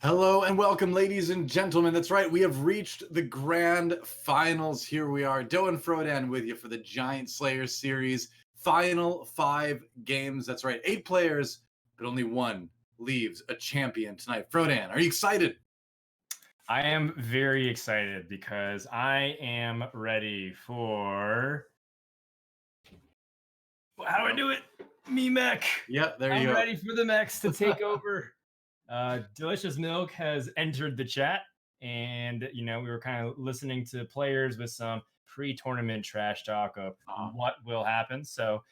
Hello and welcome, ladies and gentlemen. That's right, we have reached the grand finals. Here we are, DoA and Frodan with you for the Giant Slayer series. Final 5 games. That's right, 8 players, but only one leaves a champion tonight. Frodan, are you excited? I am very excited because I am ready for. How do I do it? Me mech. Yeah, there you I'm go. ready for the mechs to take over. Delicious Milk has entered the chat, and we were kind of listening to players with some pre-tournament trash talk of what will happen. So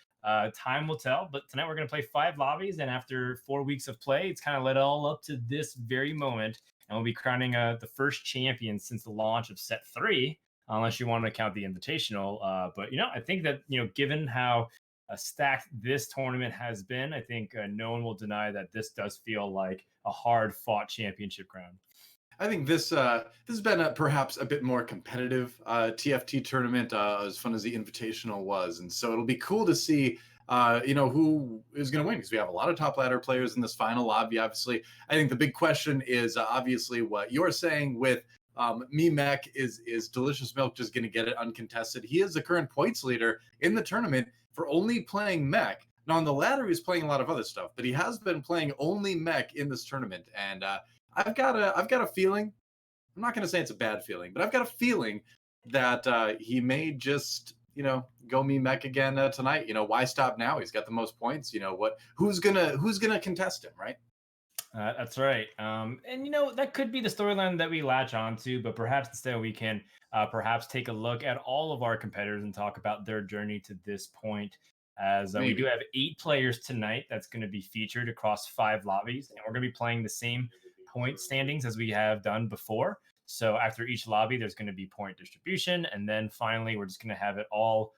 time will tell. But tonight we're going to play 5 lobbies, and after 4 weeks of play, it's kind of led all up to this very moment, and we'll be crowning the first champion since the launch of Set 3, unless you want to count the Invitational. But I think that given how stacked this tournament has been, I think no one will deny that this does feel like a hard-fought championship crown. I think this has been perhaps a bit more competitive TFT tournament, as fun as the Invitational was, and so it'll be cool to see who is going to win, because we have a lot of top ladder players in this final lobby. Obviously, I think the big question is obviously what you're saying with me mech. Is Delicious Milk just going to get it uncontested? He is the current points leader in the tournament for only playing mech. Now on the ladder, he's playing a lot of other stuff, but he has been playing only mech in this tournament, and I've got a feeling. I'm not going to say it's a bad feeling, but I've got a feeling that he may just go me mech again tonight. Why stop now? He's got the most points. Who's gonna contest him, right? That's right. And that could be the storyline that we latch onto, but perhaps instead we can perhaps take a look at all of our competitors and talk about their journey to this point. As we do Maybe. have 8 players tonight that's going to be featured across 5 lobbies, and we're going to be playing the same point standings as we have done before. So after each lobby, there's going to be point distribution, and then finally, we're just going to have it all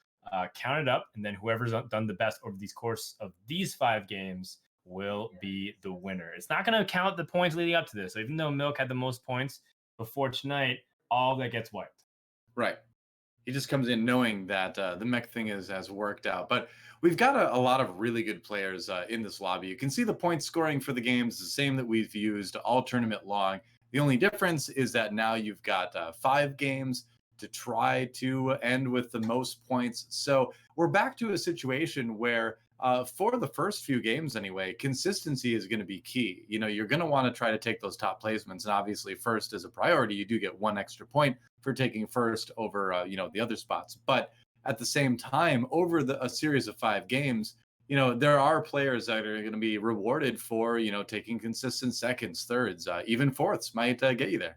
counted up, and then whoever's done the best over these course of these 5 games will be the winner. It's not going to count the points leading up to this. So even though Milk had the most points before tonight, all that gets wiped. Right. He just comes in knowing that the mech thing has worked out. But we've got a lot of really good players in this lobby. You can see the point scoring for the games the same that we've used all tournament long. The only difference is that now you've got 5 games to try to end with the most points. So we're back to a situation where for the first few games anyway, consistency is going to be key. You're going to want to try to take those top placements, and obviously first is a priority. You do get 1 extra point for taking first over the other spots, but at the same time, over a series of 5 games, there are players that are going to be rewarded for taking consistent seconds, thirds, even fourths might get you there.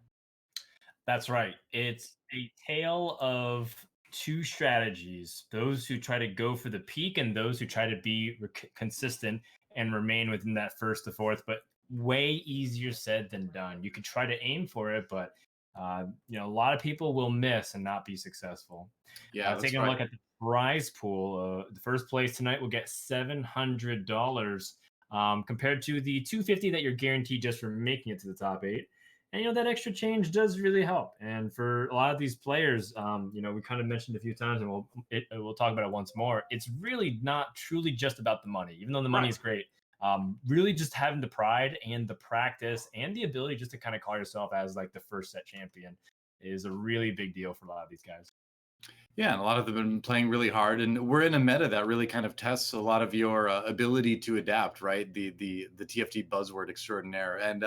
That's right. It's a tale of 2 strategies: those who try to go for the peak and those who try to be consistent and remain within that first to fourth, but way easier said than done. You could try to aim for it, but a lot of people will miss and not be successful. Yeah, that's Taking a right. look at the prize pool, the first place tonight will get $700, compared to the 250 that you're guaranteed just for making it to the top 8. And that extra change does really help. And for a lot of these players, we kind of mentioned a few times, and we'll talk about it once more. It's really not truly just about the money, even though the money Right. is great. Really, just having the pride and the practice and the ability just to kind of call yourself as like the first set champion is a really big deal for a lot of these guys. Yeah, and a lot of them have been playing really hard, and we're in a meta that really kind of tests a lot of your ability to adapt, right? The TFT buzzword extraordinaire, and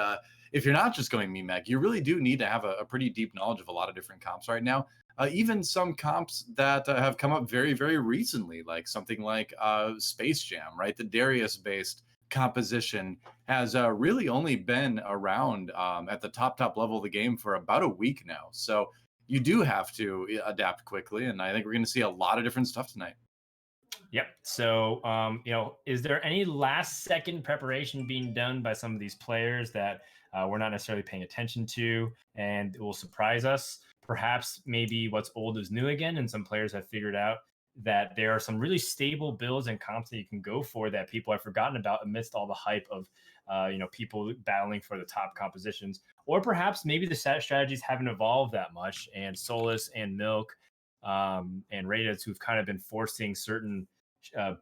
if you're not just going meme mech, you really do need to have a pretty deep knowledge of a lot of different comps right now. Even some comps that have come up very, very recently, like something like Space Jam, right? The Darius-based composition has really only been around at the top level of the game for about a week now, so you do have to adapt quickly, and I think we're going to see a lot of different stuff tonight. Yep. So, is there any last second preparation being done by some of these players that we're not necessarily paying attention to and it will surprise us? Perhaps maybe what's old is new again, and some players have figured out that there are some really stable builds and comps that you can go for that people have forgotten about amidst all the hype of, people battling for the top compositions. Or perhaps maybe the strategies haven't evolved that much, and Souless and Milk and Rayditz, who've kind of been forcing certain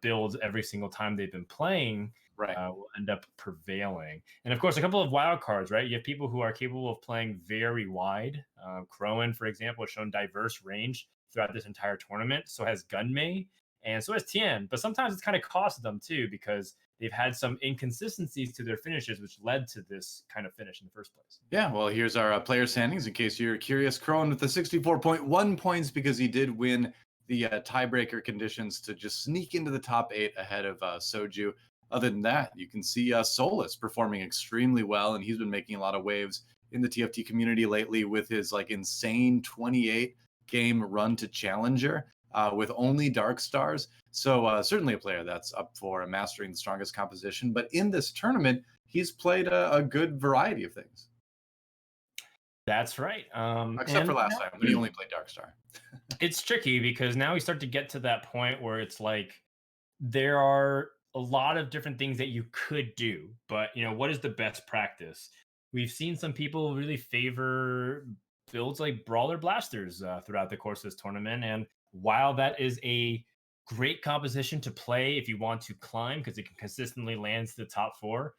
builds every single time they've been playing, Right. will end up prevailing. And of course, a couple of wild cards, right? You have people who are capable of playing very wide. Khroen, for example, has shown diverse range throughout this entire tournament. So has Gunmay, and so has Tien. But sometimes it's kind of cost them too because they've had some inconsistencies to their finishes, which led to this kind of finish in the first place. Yeah, well, here's our player standings in case you're curious. Khroen with the 64.1 points because he did win the tiebreaker conditions to just sneak into the top 8 ahead of Soju. Other than that, you can see Souless performing extremely well, and he's been making a lot of waves in the TFT community lately with his like insane 28 game run to challenger with only dark stars. So certainly a player that's up for mastering the strongest composition. But in this tournament, he's played a good variety of things. That's right. Except for last time when he only played Darkstar. It's tricky because now we start to get to that point where it's like there are a lot of different things that you could do, but what is the best practice? We've seen some people really favor builds like Brawler Blasters throughout the course of this tournament, and while that is a great composition to play if you want to climb because it can consistently land to the top four,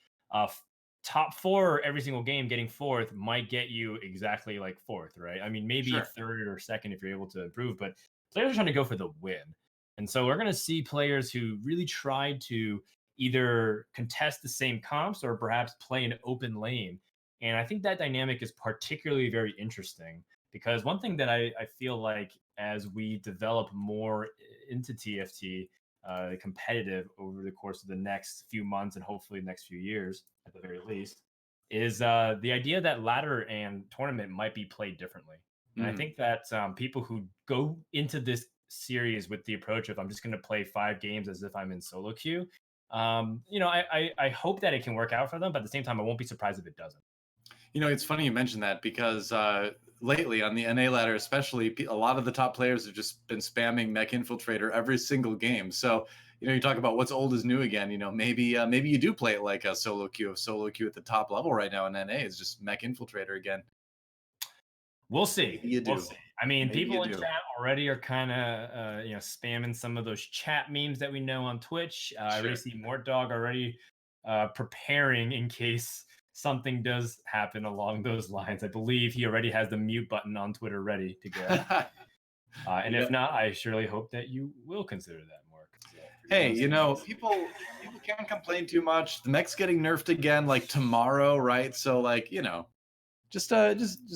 top four every single game getting fourth might get you exactly like fourth, right? I mean, maybe Sure. third or second if you're able to improve, but players are trying to go for the win. And so we're going to see players who really tried to either contest the same comps or perhaps play an open lane. And I think that dynamic is particularly very interesting because one thing that I feel like as we develop more into TFT, competitive over the course of the next few months and hopefully the next few years at the very least, is the idea that ladder and tournament might be played differently. And I think that people who go into this series with the approach of I'm just going to play 5 games as if I'm in solo queue, I hope that it can work out for them, but at the same time, I won't be surprised if it doesn't. It's funny you mentioned that because lately on the NA ladder, especially, a lot of the top players have just been spamming Mech Infiltrator every single game. So, you talk about what's old is new again. Maybe you do play it like a solo queue. If solo queue at the top level right now in NA is just Mech Infiltrator again. We'll see. Maybe you do. We'll see. I mean, Maybe people you in do. chat already are kind of spamming some of those chat memes that we know on Twitch. I already see Mort Dog already preparing in case something does happen along those lines. I believe he already has the mute button on Twitter ready to go. And if not, I surely hope that you will consider that more. Hey, people can't complain too much. The mech's getting nerfed again, like tomorrow, right? So, like, just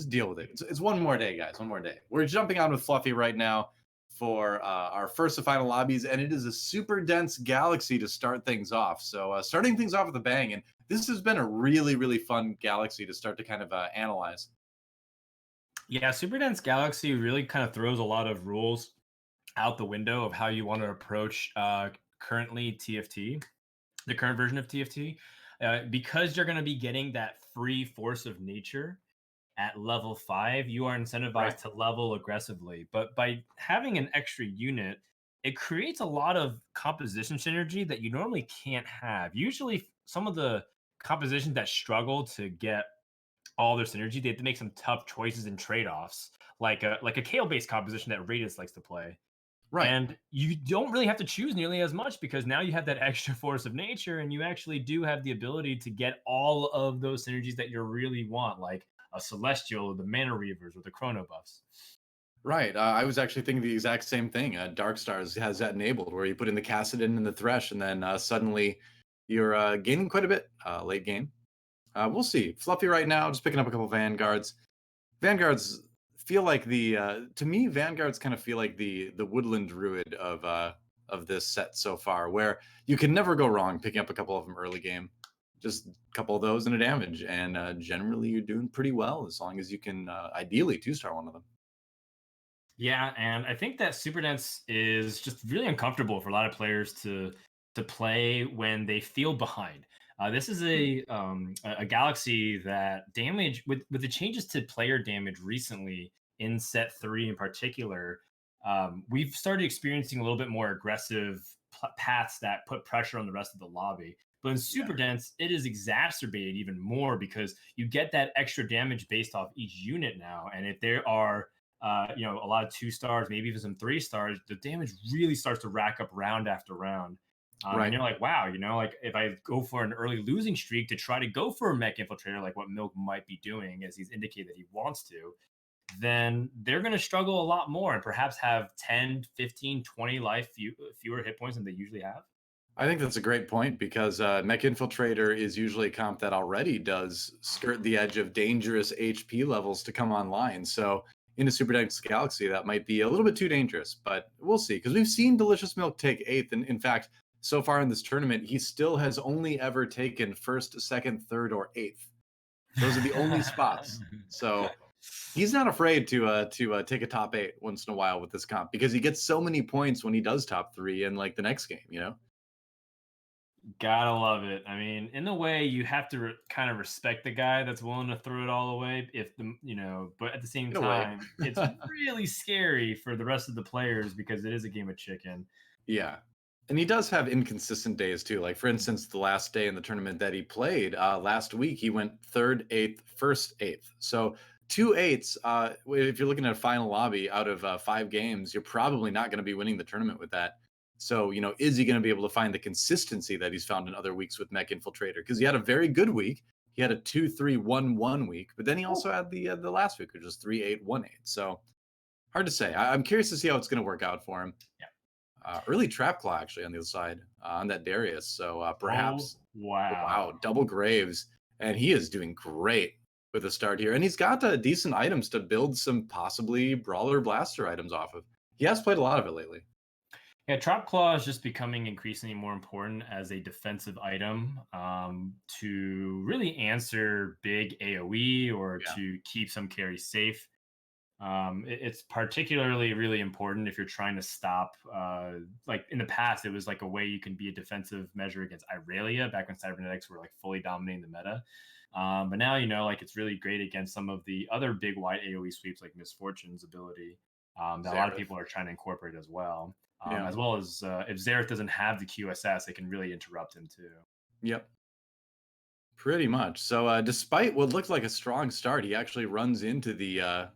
deal with it. It's one more day, guys. One more day. We're jumping on with Fluffy right now for our first of final lobbies, and it is a super dense galaxy to start things off. So starting things off with a bang, and this has been a really, really fun galaxy to start to kind of analyze. Yeah, super dense galaxy really kind of throws a lot of rules out the window of how you want to approach currently TFT, the current version of TFT, because you're going to be getting that free force of nature at level 5. You are incentivized to level aggressively, but by having an extra unit, it creates a lot of composition synergy that you normally can't have. Usually, some of the compositions that struggle to get all their synergy, they have to make some tough choices and trade-offs, like a kale-based composition that Rayditz likes to play. Right. And you don't really have to choose nearly as much because now you have that extra force of nature and you actually do have the ability to get all of those synergies that you really want, like a Celestial, or the Mana Reavers, or the Chrono buffs. Right. I was actually thinking the exact same thing. Dark Stars has that enabled where you put in the Cassidon and the Thresh, and then suddenly you're gaining quite a bit late game. We'll see. Fluffy right now, just picking up a couple Vanguards. Vanguards feel like to me, Vanguards kind of feel like the Woodland Druid of this set so far, where you can never go wrong picking up a couple of them early game. Just a couple of those and a damage, and generally you're doing pretty well as long as you can ideally 2-star one of them. Yeah, and I think that Super Dense is just really uncomfortable for a lot of players to play when they feel behind. This is a galaxy that damage with the changes to player damage recently in set 3 in particular. We've started experiencing a little bit more aggressive paths that put pressure on the rest of the lobby. But in Super Dense, it is exacerbated even more because you get that extra damage based off each unit now. And if there are a lot of 2 stars, maybe even some 3 stars, the damage really starts to rack up round after round. And you're like, wow, like if I go for an early losing streak to try to go for a mech infiltrator, like what Milk might be doing, as he's indicated that he wants to, then they're going to struggle a lot more and perhaps have 10, 15, 20 fewer hit points than they usually have. I think that's a great point because Mech Infiltrator is usually a comp that already does skirt the edge of dangerous HP levels to come online. So in a Super Dense Galaxy, that might be a little bit too dangerous, but we'll see. Because we've seen DeliciousMilk take 8th, and in fact, so far in this tournament, he still has only ever taken 1st, 2nd, 3rd, or 8th. Those are the only spots. So he's not afraid to take a top 8 once in a while with this comp because he gets so many points when he does top 3 in like the next game. Gotta love it. I mean, in a way, you have to kind of respect the guy that's willing to throw it all away. But at the same In a way. time, it's really scary for the rest of the players because it is a game of chicken. Yeah. And he does have inconsistent days too. Like for instance, the last day in the tournament that he played last week, he went 3rd, 8th, 1st, 8th. So 2 8s. If you're looking at a final lobby out of 5 games, you're probably not going to be winning the tournament with that. So is he going to be able to find the consistency that he's found in other weeks with Mech Infiltrator? Because he had a very good week. He had a 2-3-1-1 week, but then he also had the last week, which was 3-8-1-8. So hard to say. I'm curious to see how it's going to work out for him. Yeah. Early Trap Claw actually on the other side on that Darius. So perhaps wow, double Graves, and he is doing great with the start here, and he's got decent items to build some possibly Brawler Blaster items off of. He has played a lot of it lately. Yeah, Trap Claw is just becoming increasingly more important as a defensive item to really answer big AoE or to keep some carries safe. It's particularly really important if you're trying to stop. Like in the past, it was like a way you can be a defensive measure against Irelia back when cybernetics were like fully dominating the meta. But now like it's really great against some of the other big wide AoE sweeps like Misfortune's ability that a lot of people are trying to incorporate as well. As well as if Xerath doesn't have the QSS, it can really interrupt him too. Yep. Pretty much. So despite what looked like a strong start, he actually runs into the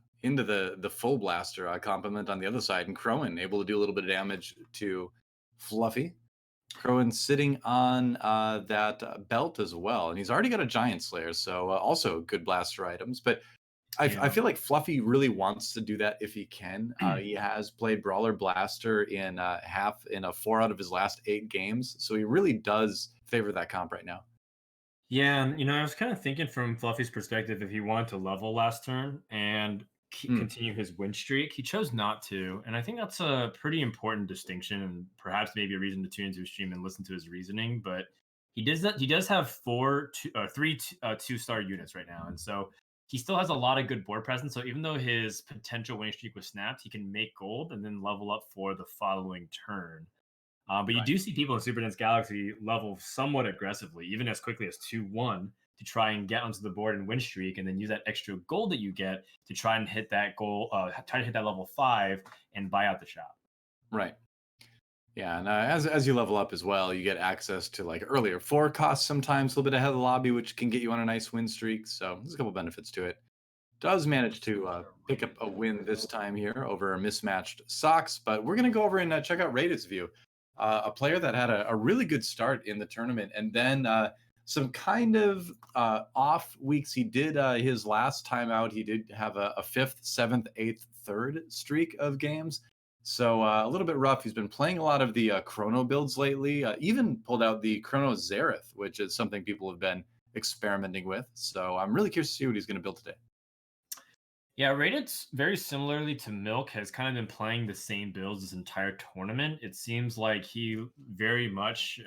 full blaster complement on the other side, and Khroen able to do a little bit of damage to Fluffy. Khroen sitting on that belt as well, and he's already got a Giant Slayer, so also good blaster items. But I feel like Fluffy really wants to do that if he can. He has played Brawler Blaster in 4 out of his last 8 games, so he really does favor that comp right now. Yeah, and I was kind of thinking from Fluffy's perspective, if he wanted to level last turn and continue his win streak, he chose not to, and I think that's a pretty important distinction, and perhaps maybe a reason to tune into his stream and listen to his reasoning. But he does have 3 2-star units right now, and so he still has a lot of good board presence. So even though his potential win streak was snapped, he can make gold and then level up for the following turn. But you do see people in Super Dense Galaxy level somewhat aggressively, even as quickly as 2-1, to try and get onto the board and win streak, and then use that extra gold that you get to try and hit that goal, try to hit that level 5 and buy out the shop. Right. Yeah, and as you level up as well, you get access to like earlier 4 costs sometimes, a little bit ahead of the lobby, which can get you on a nice win streak. So there's a couple benefits to it. Does manage to pick up a win this time here over MismatchedSocks, but we're going to go over and check out Rayditz view. A player that had a really good start in the tournament, and then some kind of off weeks. He did his last time out, he did have a 5th, 7th, 8th, 3rd streak of games. So a little bit rough. He's been playing a lot of the Chrono builds lately, even pulled out the Chrono Xerath, which is something people have been experimenting with. So I'm really curious to see what he's going to build today. Yeah, Rayditz, very similarly to Milk, has kind of been playing the same builds this entire tournament. It seems like he very much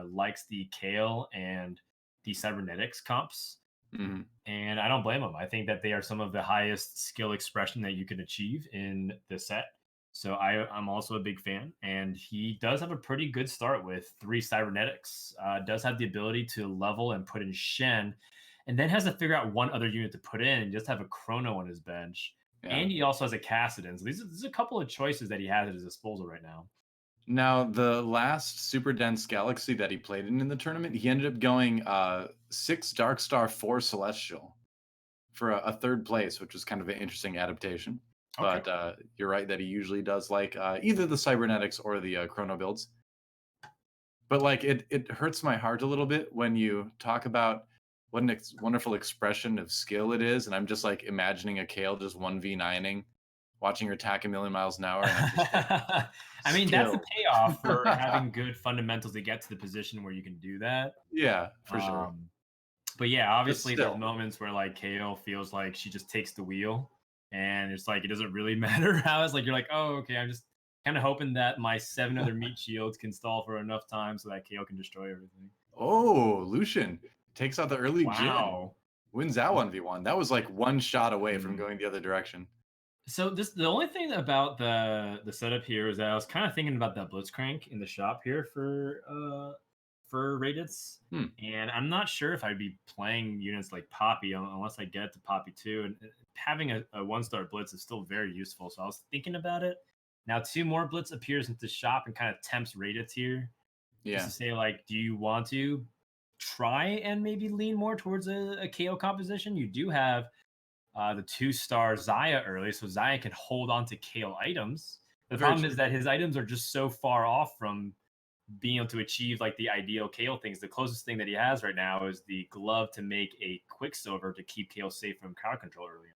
likes the Kale and the Cybernetics comps. Mm-hmm. And I don't blame him. I think that they are some of the highest skill expression that you can achieve in the set. So I'm also a big fan. And he does have a pretty good start with 3 Cybernetics. Does have the ability to level and put in Shen, and then has to figure out one other unit to put in and just have a Chrono on his bench. Yeah. And he also has a Cassidon. So these are a couple of choices that he has at his disposal right now. Now, the last Super Dense Galaxy that he played in the tournament, he ended up going 6 Darkstar, 4 Celestial for a 3rd place, which was kind of an interesting adaptation. Okay. But you're right that he usually does like either the Cybernetics or the Chrono builds. But like it hurts my heart a little bit when you talk about what an wonderful expression of skill it is, and I'm just like imagining a Kale just 1v9ing, watching her attack a million miles an hour, and I'm just like, I mean, that's the skill. payoff for having good fundamentals to get to the position where you can do that. Yeah, for sure. Um, but yeah, But obviously there's still, moments where like KO feels like she just takes the wheel and it's like it doesn't really matter how it's like you're like, oh, okay, I'm just kind of hoping that my 7 other meat shields can stall for enough time so that KO can destroy everything. oh, Lucian takes out the early Jin, Wow. wins that 1v1. That was like one shot away from Mm. going the other direction. So the only thing about the setup here is that I was kind of thinking about that Blitzcrank in the shop here for Rayditz. Hmm. And I'm not sure if I'd be playing units like Poppy unless I get to Poppy 2. And having a 1-star Blitz is still very useful. So I was thinking about it. Now 2 more Blitz appears into shop and kind of tempts Rayditz here. Just Yeah, to say, like, do you want to try and maybe lean more towards a KO composition? You do have the 2-star Zaya early, so Zaya can hold on to Kale items. The very problem true. is that his items are just so far off from being able to achieve like the ideal Kale things. The closest thing that he has right now is the glove to make a Quicksilver to keep Kale safe from crowd control early.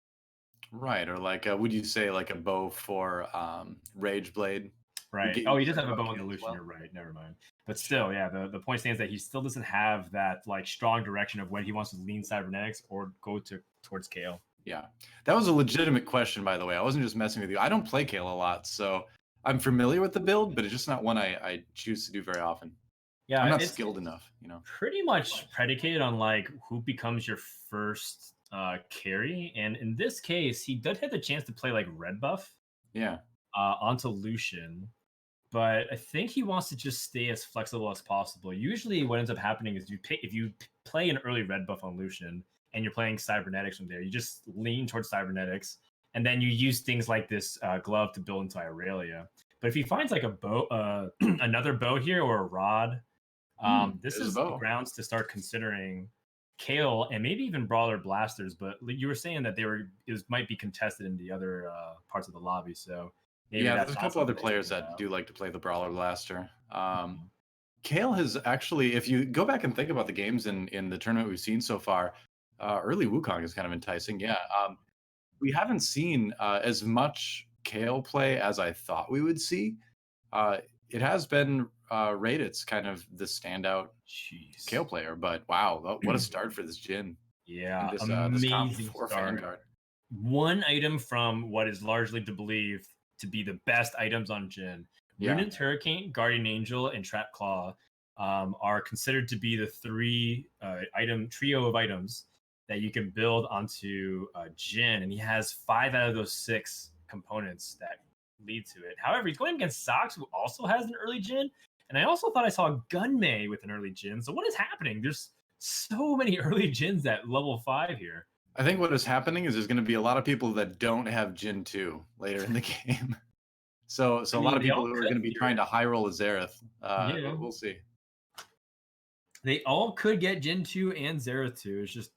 Right, or like, would you say like a bow for Rage Blade would Right. get Oh, you he does excited have a about bow on the Kale as Lucian. well? You're right. Never mind. But Sure. still, yeah, the point stands that he still doesn't have that like strong direction of when he wants to lean cybernetics or go towards Kale. Yeah, that was a legitimate question, by the way. I wasn't just messing with you. I don't play Kale a lot, so I'm familiar with the build, but it's just not one I choose to do very often. I'm Yeah, not it's skilled enough, you know. pretty much predicated on like who becomes your first carry. And in this case, he did have the chance to play like red buff Yeah, onto Lucian, but I think he wants to just stay as flexible as possible. Usually, what ends up happening is if you play an early red buff on Lucian and you're playing cybernetics from there, you just lean towards cybernetics, and then you use things like this glove to build into Irelia. But if he finds like a bow, another bow here or a rod, this there's a is the bow. grounds to start considering Kale and maybe even Brawler Blasters. But you were saying that might be contested in the other parts of the lobby, so maybe Yeah, there's that's a not couple other something to think players that about. do like to play the Brawler Blaster. Mhm. Kale has actually, if you go back and think about the games in the tournament we've seen so far, early Wukong is kind of enticing. Yeah, we haven't seen as much Kale play as I thought we would see. Uh, it has been Rayditz kind of the standout Jeez. Kale player, but wow, what a start for this Jin in Yeah, this comp amazing for start. Vanguard. One item from what is largely to believe to be the best items on Jin. Yeah, Ruined Hurricane, Guardian Angel, and Trap Claw are considered to be the 3 item trio of items that you can build onto Jin, and he has 5 out of those 6 components that lead to it. However, he's going against Socks, who also has an early Jin, and I also thought I saw Gunmay with an early Jin. So what is happening? There's so many early Jins at level 5 here. I think what is happening is there's going to be a lot of people that don't have Jin 2 later in the game. So I a lot mean, of they people all who are could going to be trying theoretically. to high roll a Zareth, Yeah. we'll see. They all could get Gen 2 and Zera 2. It's just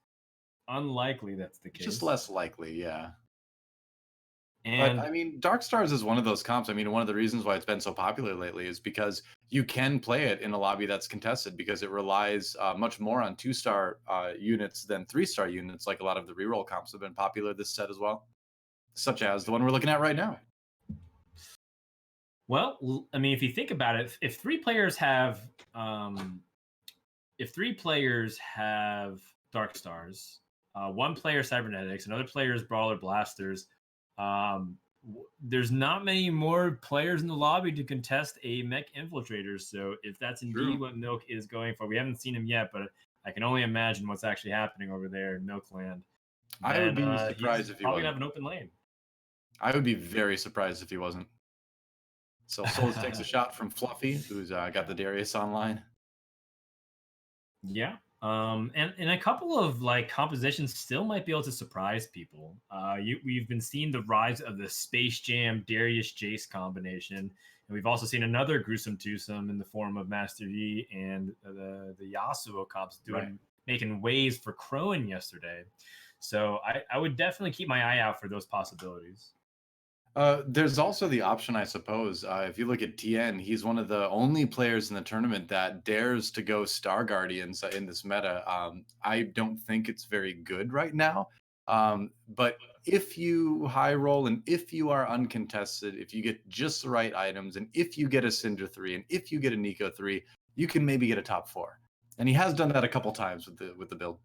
unlikely that's the It's just case. less likely, yeah. But And I mean, Dark Stars is one of those comps. I mean, one of the reasons why it's been so popular lately is because you can play it in a lobby that's contested because it relies much more on 2-star units than 3-star units, like a lot of the reroll comps have been popular this set as well, such as the one we're looking at right now. well, I mean, if you think about it, if 3 players have Dark Stars, 1 player Cybernetics, another player is Brawler Blasters, there's not many more players in the lobby to contest a mech infiltrator. So if that's indeed True. what Milk is going for, we haven't seen him yet, but I can only imagine what's actually happening over there in Milkland. I would Then be he's surprised if he probably gonna wasn't. have an open lane. I would be very surprised if he wasn't. So Souless takes a shot from Fluffy, who's got the Darius online. Yeah. And a couple of like compositions still might be able to surprise people. We've been seeing the rise of the Space Jam Darius Jace combination, and we've also seen another gruesome twosome in the form of Master Yi and the Yasuo comps making waves for Khroen yesterday. So I would definitely keep my eye out for those possibilities. There's also the option, I suppose. If you look at TN, he's one of the only players in the tournament that dares to go Star Guardians in this meta. I don't think it's very good right now. But if you high roll and if you are uncontested, if you get just the right items, and if you get a Cinder 3, and if you get a Neko 3, you can maybe get a top 4. And he has done that a couple times with the build.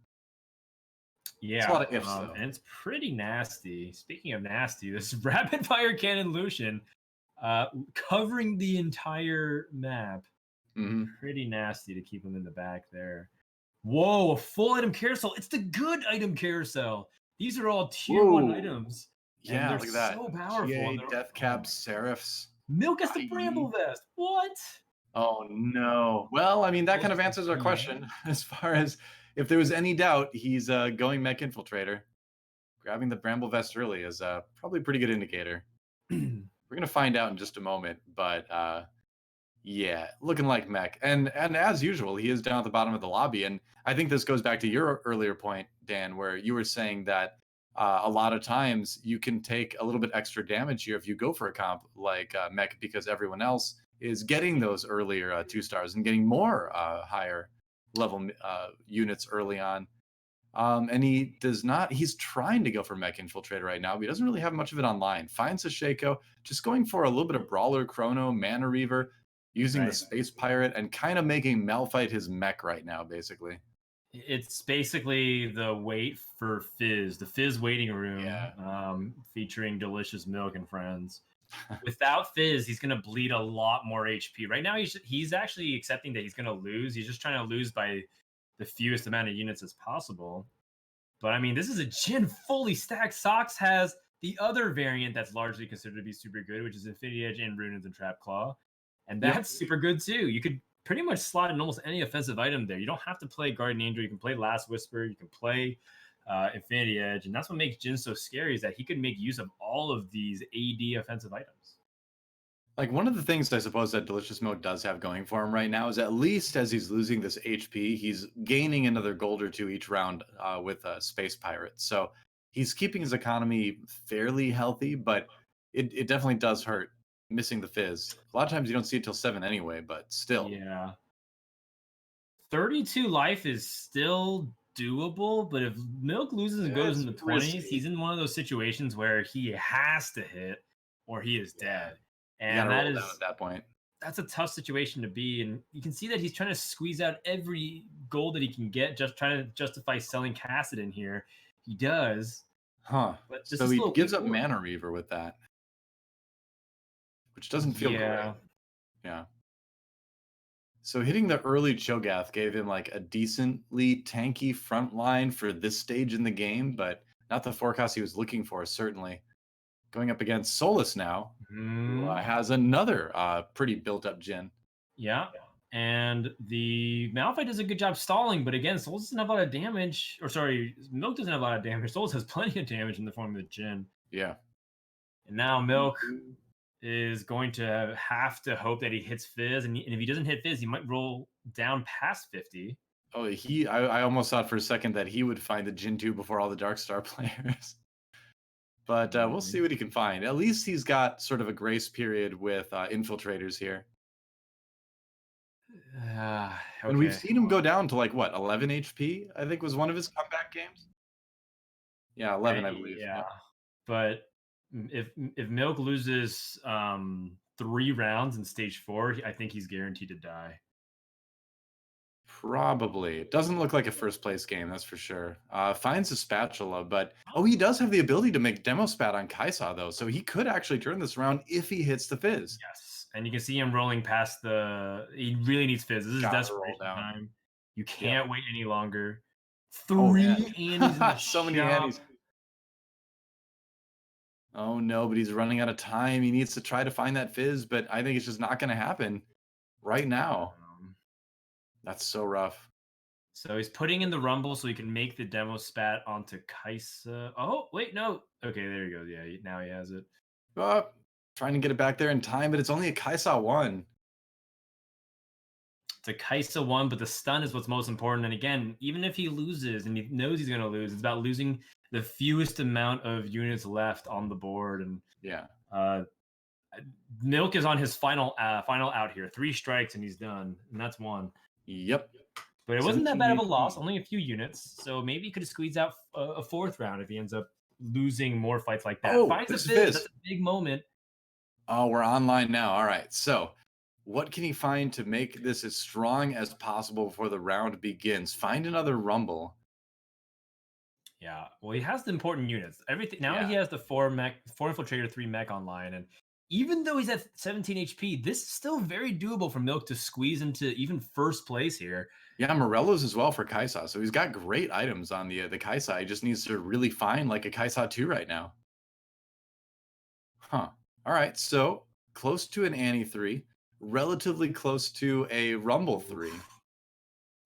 It's a Yeah, lot of ifs, though. and it's pretty nasty. Speaking of nasty, this rapid fire cannon Lucian, covering the entire map. Hmm. Pretty nasty to keep him in the back there. Whoa, a full item carousel. It's the good item carousel. These are all tier 1 Whoa. items. And Yeah, they're look at that. so powerful. GA, And they're, Death oh Cap, my Seraphs. Milk has the Aye. bramble vest. What? Oh no. Well, I mean, that kind of answers our question as far as if there was any doubt, he's going Mech Infiltrator. Grabbing the Bramble Vest early is probably a pretty good indicator. We're gonna find out in just a moment, but yeah, looking like Mech. And as usual, he is down at the bottom of the lobby. And I think this goes back to your earlier point, Dan, where you were saying that a lot of times you can take a little bit extra damage here if you go for a comp like Mech because everyone else is getting those earlier 2 stars and getting more higher level units early on. And he does not, he's trying to go for Mech Infiltrator right now, but he doesn't really have much of it online. Finds a Shaco, just going for a little bit of Brawler, Chrono, Mana Reaver, using the Space Pirate, and kind of making Malphite his mech right now, basically. It's basically the wait for Fizz, the Fizz waiting room, Yeah. featuring DeliciousMilk and friends. Without Fizz, he's going to bleed a lot more HP. Right now, he's actually accepting that he's going to lose. He's just trying to lose by the fewest amount of units as possible. But I mean, this is a Jhin fully stacked. Socks has the other variant that's largely considered to be super good, which is Infinity Edge and Runes and Trap Claw. And Yep. that's super good too. You could pretty much slot in almost any offensive item there. You don't have to play Guardian Angel. You can play Last Whisper. You can play Infinity Edge. And that's what makes Jhin so scary is that he can make use of all of these AD offensive items. Like one of the things I suppose that DeliciousMilk does have going for him right now is at least as he's losing this HP, he's gaining another gold or two each round with Space Pirate. So he's keeping his economy fairly healthy, but it definitely does hurt missing the Fizz. A lot of times you don't see it till 7 anyway, but still. Yeah. 32 life is still doable, but if Milk loses and goes in the 20s, he's in one of those situations where he has to hit or he is dead. And that roll is down at that point. That's a tough situation to be. And you can see that he's trying to squeeze out every goal that he can get, just trying to justify selling Kassadin here. He does. Huh. But So he gives up Mana Reaver with that, which doesn't feel great. Yeah. So hitting the early Cho'Gath gave him like a decently tanky front line for this stage in the game, but not the forecast he was looking for, certainly. Going up against Souless now, who has another pretty built-up Jhin. Yeah. And the Malphite does a good job stalling, but again, Souless doesn't have a lot of damage. Or sorry, Milk doesn't have a lot of damage. Souless has plenty of damage in the form of the Jhin. Yeah. And now Milk is going to have to hope that he hits Fizz, and if he doesn't hit Fizz, he might roll down past 50. Oh, I almost thought for a second that he would find the Jhin 2 before all the Darkstar players. But we'll see what he can find. At least he's got sort of a grace period with infiltrators here. Okay. And we've seen him go down to like what, 11 HP? I think was one of his comeback games. Yeah, 11, I believe. Yeah, but if Milk loses 3 rounds in stage 4, I think he's guaranteed to die. Probably. It doesn't look like a first place game, that's for sure. Finds a spatula, but he does have the ability to make demo spat on Kai'Sa though, so he could actually turn this around if he hits the Fizz. Yes, and you can see him rolling past he really needs Fizz. This is desperation time. You can't wait any longer. 3 Annies in the so many Annies. Oh no, but he's running out of time. He needs to try to find that Fizz, but I think it's just not going to happen right now. That's so rough. So he's putting in the Rumble so he can make the demo spat onto Kai'Sa. Oh, wait, no. Okay, there you go. Yeah, now he has it. Trying to get it back there in time, but it's only a Kai'Sa 1. It's a Kai'Sa 1, but the stun is what's most important. And again, even if he loses and he knows he's going to lose, it's about losing the fewest amount of units left on the board. And yeah, Uh, Milk is on his final out here. 3 strikes and he's done, and that's one. Yep. But it wasn't that 17 bad of a loss, HP. only a few units. So maybe he could have squeezed out a fourth round if he ends up losing more fights like that. Oh, Finds a there's a Fizz. Fizz. That's a big moment. Oh, we're online now. All right. So, what can he find to make this as strong as possible before the round begins? Find another Rumble. Yeah. Well, he has the important units. Everything now Yeah. he has the 4 infiltrator, 3 mech online. And even though he's at 17 HP, this is still very doable for Milk to squeeze into even first place here. Yeah, Morello's as well for Kaisa. So he's got great items on the Kaisa. He just needs to really find like a Kaisa 2 right now. Huh. All right. So close to an Annie 3, relatively close to a Rumble 3.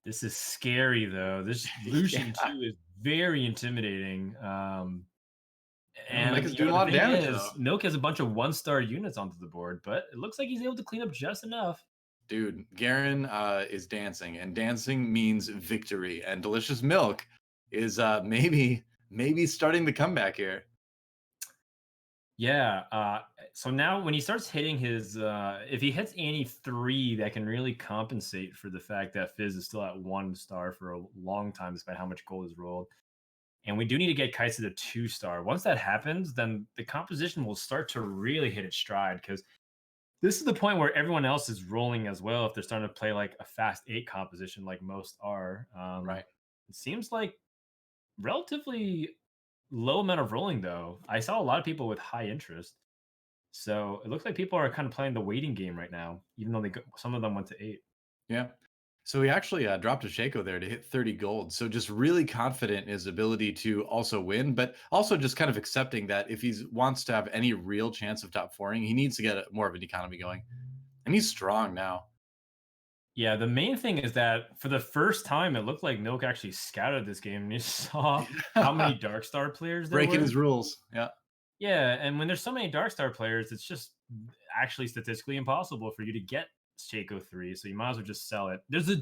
This is scary though. This Lucian Yeah. 2 is very intimidating. Mech And is doing a the lot of thing damage is, though. Milk has a bunch of 1-star units onto the board, but it looks like he's able to clean up just enough. Dude, Garen is dancing, and dancing means victory. And Delicious Milk is maybe starting the comeback here. Yeah. So now when he starts hitting his, if he hits Annie 3, that can really compensate for the fact that Fizz is still at 1-star for a long time, despite how much gold is rolled. And we do need to get Kaisa to 2-star. Once that happens, then the composition will start to really hit its stride because this is the point where everyone else is rolling as well. If they're starting to play like a fast 8 composition, like most are, Right. it seems like relatively low amount of rolling though. I saw a lot of people with high interest. So it looks like people are kind of playing the waiting game right now, even though some of them went to 8. Yeah. So he actually dropped a Shaco there to hit 30 gold. So just really confident in his ability to also win, but also just kind of accepting that if he wants to have any real chance of top fouring, he needs to get more of an economy going. And he's strong now. Yeah, the main thing is that for the first time, it looked like Milk actually scouted this game and you saw how many Dark Star players there Breaking were. his rules. Yeah. Yeah, and when there's so many Dark Star players, it's just actually statistically impossible for you to get Shaco 3, so you might as well just sell it. There's a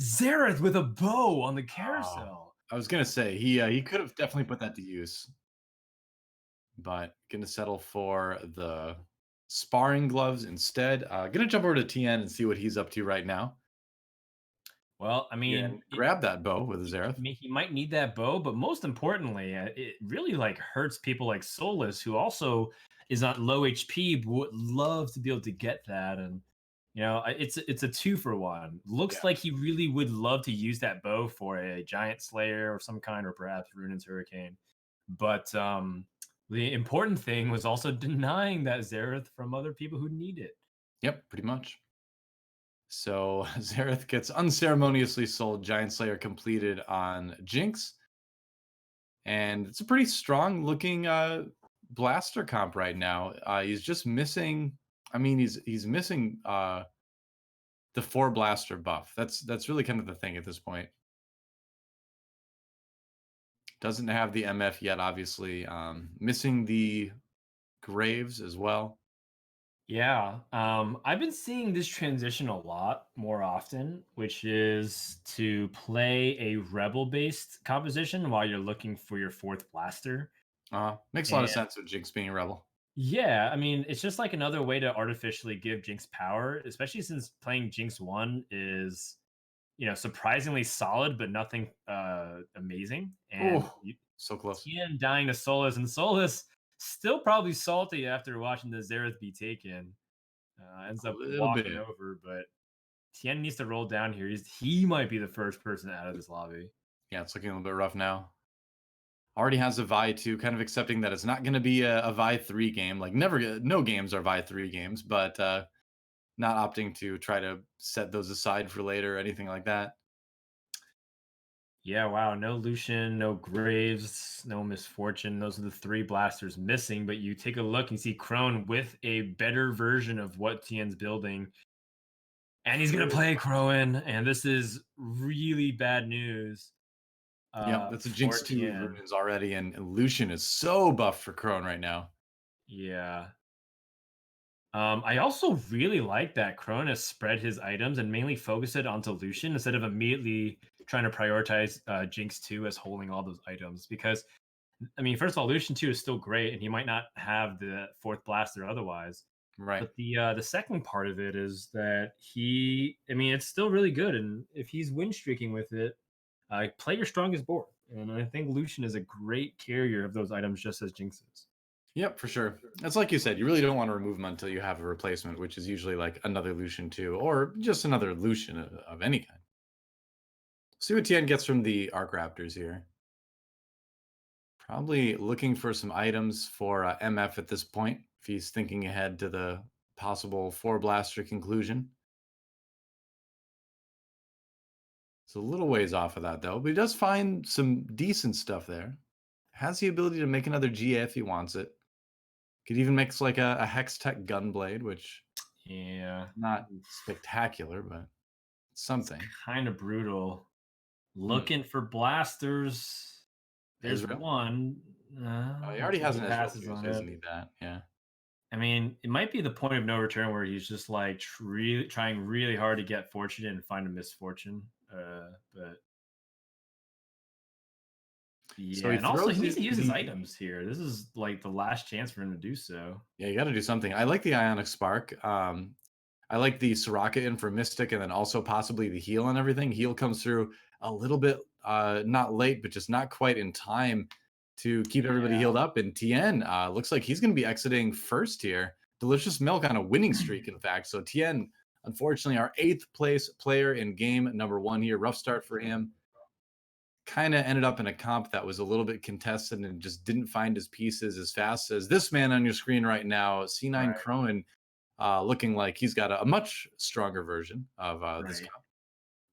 Xerath with a bow on the Oh, carousel. I was gonna say he could have definitely put that to use, but gonna settle for the sparring gloves instead. Gonna jump over to TN and see what he's up to right now. Well, I mean, And grab that bow with a Xerath. he might need that bow, but most importantly, it really like hurts people like Souless, who also is not low HP, but would love to be able to get that. And it's a 2-for-1. Yeah. Looks like he really would love to use that bow for a Giant Slayer of some kind, or perhaps Runin's Hurricane. But the important thing was also denying that Xerath from other people who need it. Yep, pretty much. So Xerath gets unceremoniously sold. Giant Slayer completed on Jinx. And it's a pretty strong looking blaster comp right now. He's just missing. I mean, he's missing the 4 blaster buff. That's really kind of the thing at this point. Doesn't have the MF yet, obviously. Missing the Graves as well. Yeah, I've been seeing this transition a lot more often, which is to play a rebel-based composition while you're looking for your 4th blaster. Makes a lot of And sense with Jinx being a rebel. yeah, I mean, it's just like another way to artificially give Jinx power, especially since playing Jinx 1 is, surprisingly solid, but nothing amazing. And Oh, so close. Tien dying to Solus, and Solus still probably salty after watching the Xerath be taken. Ends A up little walking bit. over, but Tien needs to roll down here. He might be the first person out of this lobby. Yeah, it's looking a little bit rough now. Already has a Vi 2, kind of accepting that it's not going to be a Vi 3 game. Like, no games are Vi 3 games, but not opting to try to set those aside for later or anything like that. Yeah, wow. No Lucian, no Graves, no Misfortune. Those are the 3 blasters missing. But you take a look and see Khroen with a better version of what Tien's building. And he's going to play Khroen. And this is really bad news Yep, that's a for Jinx 2 Tien. runes already, and Lucian is so buffed for Khroen right now. Yeah. I also really like that Khroen has spread his items and mainly focused it onto Lucian instead of immediately trying to prioritize Jinx 2 as holding all those items, because I mean, first of all, Lucian 2 is still great, and he might not have the fourth blaster otherwise. Right. But the second part of it is that I mean, it's still really good, and if he's win streaking with it, play your strongest board. And I think Lucian is a great carrier of those items, just as Jinx is. Yep, for sure. That's like you said, you really don't want to remove him until you have a replacement, which is usually like another Lucian too, or just another Lucian of any kind. See what Tien gets from the Arc Raptors here. Probably looking for some items for MF at this point, if he's thinking ahead to the possible 4-blaster conclusion. It's a little ways off of that, though, but he does find some decent stuff there. Has the ability to make another GA if he wants it. Could even make like a Hex Tech Gunblade, which Yeah, not spectacular, but something. kind of brutal. Looking for blasters. There's Ezreal? one. Oh, he already has an Ezreal, passes so on he doesn't it. need that. Yeah. I mean, it might be the point of no return where he's just like trying really hard to get fortunate and find a misfortune. But So yeah, he and also he throws needs to use his the items here. This is like the last chance for him to do so. Yeah, you got to do something. I like the Ionic Spark. I like the Soraka in for Mystic, and then also possibly the heal and everything. Heal comes through a little bit, not late, but just not quite in time to keep everybody Yeah. healed up. And Tien looks like he's going to be exiting first here. DeliciousSmilk on a winning streak, in fact. So Tien, unfortunately, our 8th place player in game number 1 here. Rough start for him. Kind of ended up in a comp that was a little bit contested and just didn't find his pieces as fast as this man on your screen right now, C9 Right. Khroen, looking like he's got a much stronger version of this Right. comp.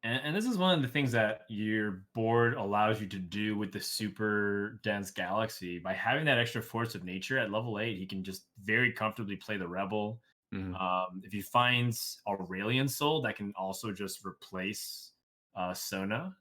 And this is one of the things that your board allows you to do with the super dense galaxy. By having that extra force of nature at level 8, he can just very comfortably play the rebel. Mhm. If he finds Aurelion Soul, that can also just replace Sona.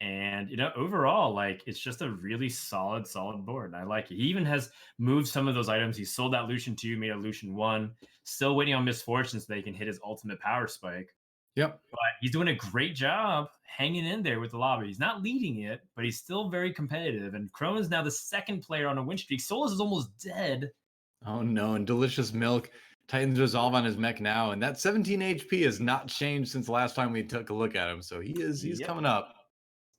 And overall, like it's just a really solid board. I like it. He even has moved some of those items. He sold that Lucian 2, made a Lucian 1, still waiting on Misfortune so they can hit his ultimate power spike. Yep. But he's doing a great job hanging in there with the lobby. He's not leading it, but he's still very competitive. And Khroen is now the second player on a win streak. Souless is almost dead. Oh no, and DeliciousMilk tightens resolve on his mech now, and that 17 HP has not changed since the last time we took a look at him. So he's Yep. coming up.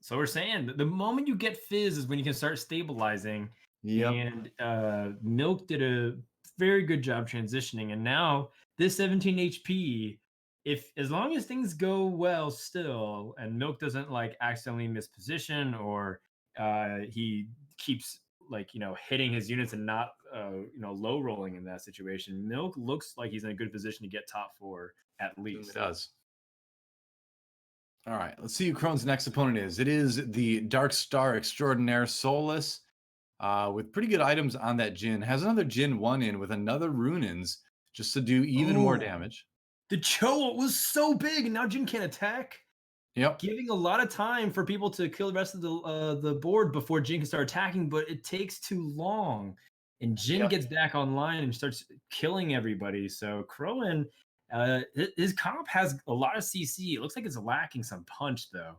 So we're saying the moment you get Fizz is when you can start stabilizing. Yep. And Milk did a very good job transitioning. And now this 17 HP, if as long as things go well still, and Milk doesn't like accidentally miss position or he keeps like hitting his units and not low rolling in that situation, Milk looks like he's in a good position to get top 4 at least. It does. All right, let's see who Khroen's next opponent is. It is the Dark Star Extraordinaire Souless, with pretty good items on that Jhin. Has another Jhin 1 in with another Runins just to do even more damage. The Cho was so big, and now Jhin can't attack. Yep. Giving a lot of time for people to kill the rest of the board before Jhin can start attacking, but it takes too long. And Jhin gets back online and starts killing everybody. So Khroen, his comp has a lot of CC. It looks like it's lacking some punch, though.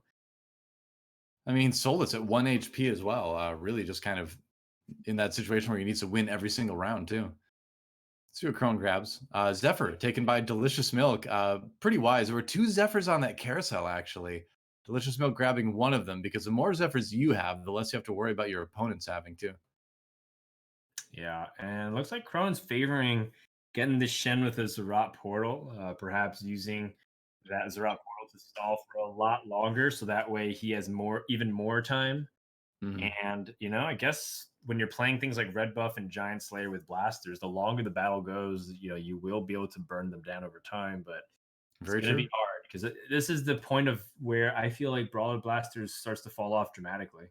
I mean, Souless at 1 HP as well. Really just kind of in that situation where he needs to win every single round, too. Let's see what Khroen grabs. Zephyr, taken by DeliciousMilk. Pretty wise. There were 2 Zephyrs on that carousel, actually. DeliciousMilk grabbing one of them, because the more Zephyrs you have, the less you have to worry about your opponents having, too. Yeah, and it looks like Khroen's favoring getting the Shen with a Zerat portal, perhaps using that Zerat portal to stall for a lot longer, so that way he has even more time. Mhm. And I guess when you're playing things like Red Buff and Giant Slayer with blasters, the longer the battle goes, you will be able to burn them down over time. But it's Very going to true. be hard because this is the point of where I feel like Brawler Blasters starts to fall off dramatically.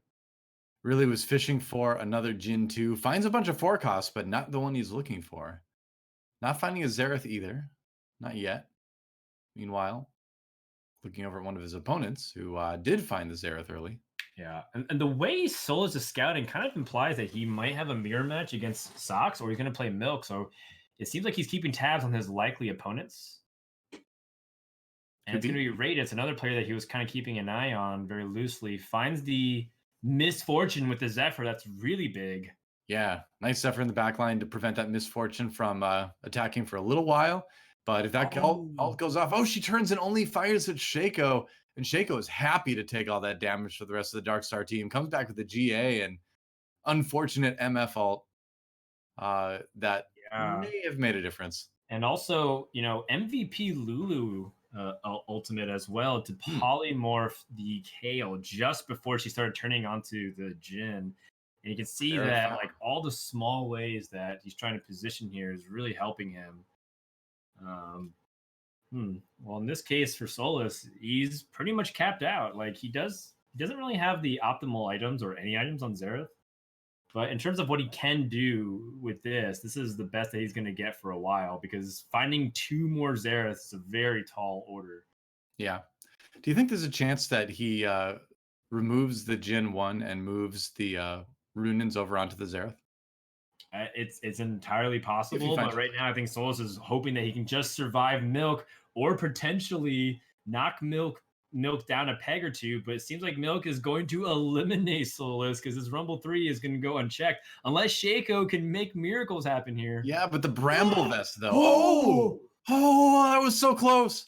Really was fishing for another Jhin 2. Finds a bunch of forecasts, but not the one he's looking for. Not finding a Xerath either. Not yet. Meanwhile, looking over at one of his opponents who did find the Xerath early. Yeah, and the way Souless is scouting kind of implies that he might have a mirror match against Socks, or he's going to play Milk. So it seems like he's keeping tabs on his likely opponents. And it's going to be Rayditz, another player that he was kind of keeping an eye on very loosely. Finds the misfortune with the Zephyr. That's really big. Yeah, nice Zephyr in the back line to prevent that misfortune from attacking for a little while. But if that ult goes off, oh, she turns and only fires at Shaco. And Shaco is happy to take all that damage for the rest of the Darkstar team. Comes back with the GA and unfortunate MF ult that may have made a difference. And also, MVP Lulu ultimate as well to polymorph the Kale just before she started turning onto the Jhin. And you can see that like all the small ways that he's trying to position here is really helping him. Well, in this case for Souless, he's pretty much capped out. Like he doesn't really have the optimal items or any items on Xerath. But in terms of what he can do with this is the best that he's going to get for a while, because finding 2 more Xeraths is a very tall order. Yeah. Do you think there's a chance that he removes the Jhin 1 and moves the Runins over onto the Xerath? It's entirely possible, but right now I think Souless is hoping that he can just survive Milk or potentially knock Milk down a peg or two, but it seems like Milk is going to eliminate Souless because his Rumble 3 is going to go unchecked unless Shaco can make miracles happen here. Yeah, but the Bramble Vest, though. Oh, that was so close.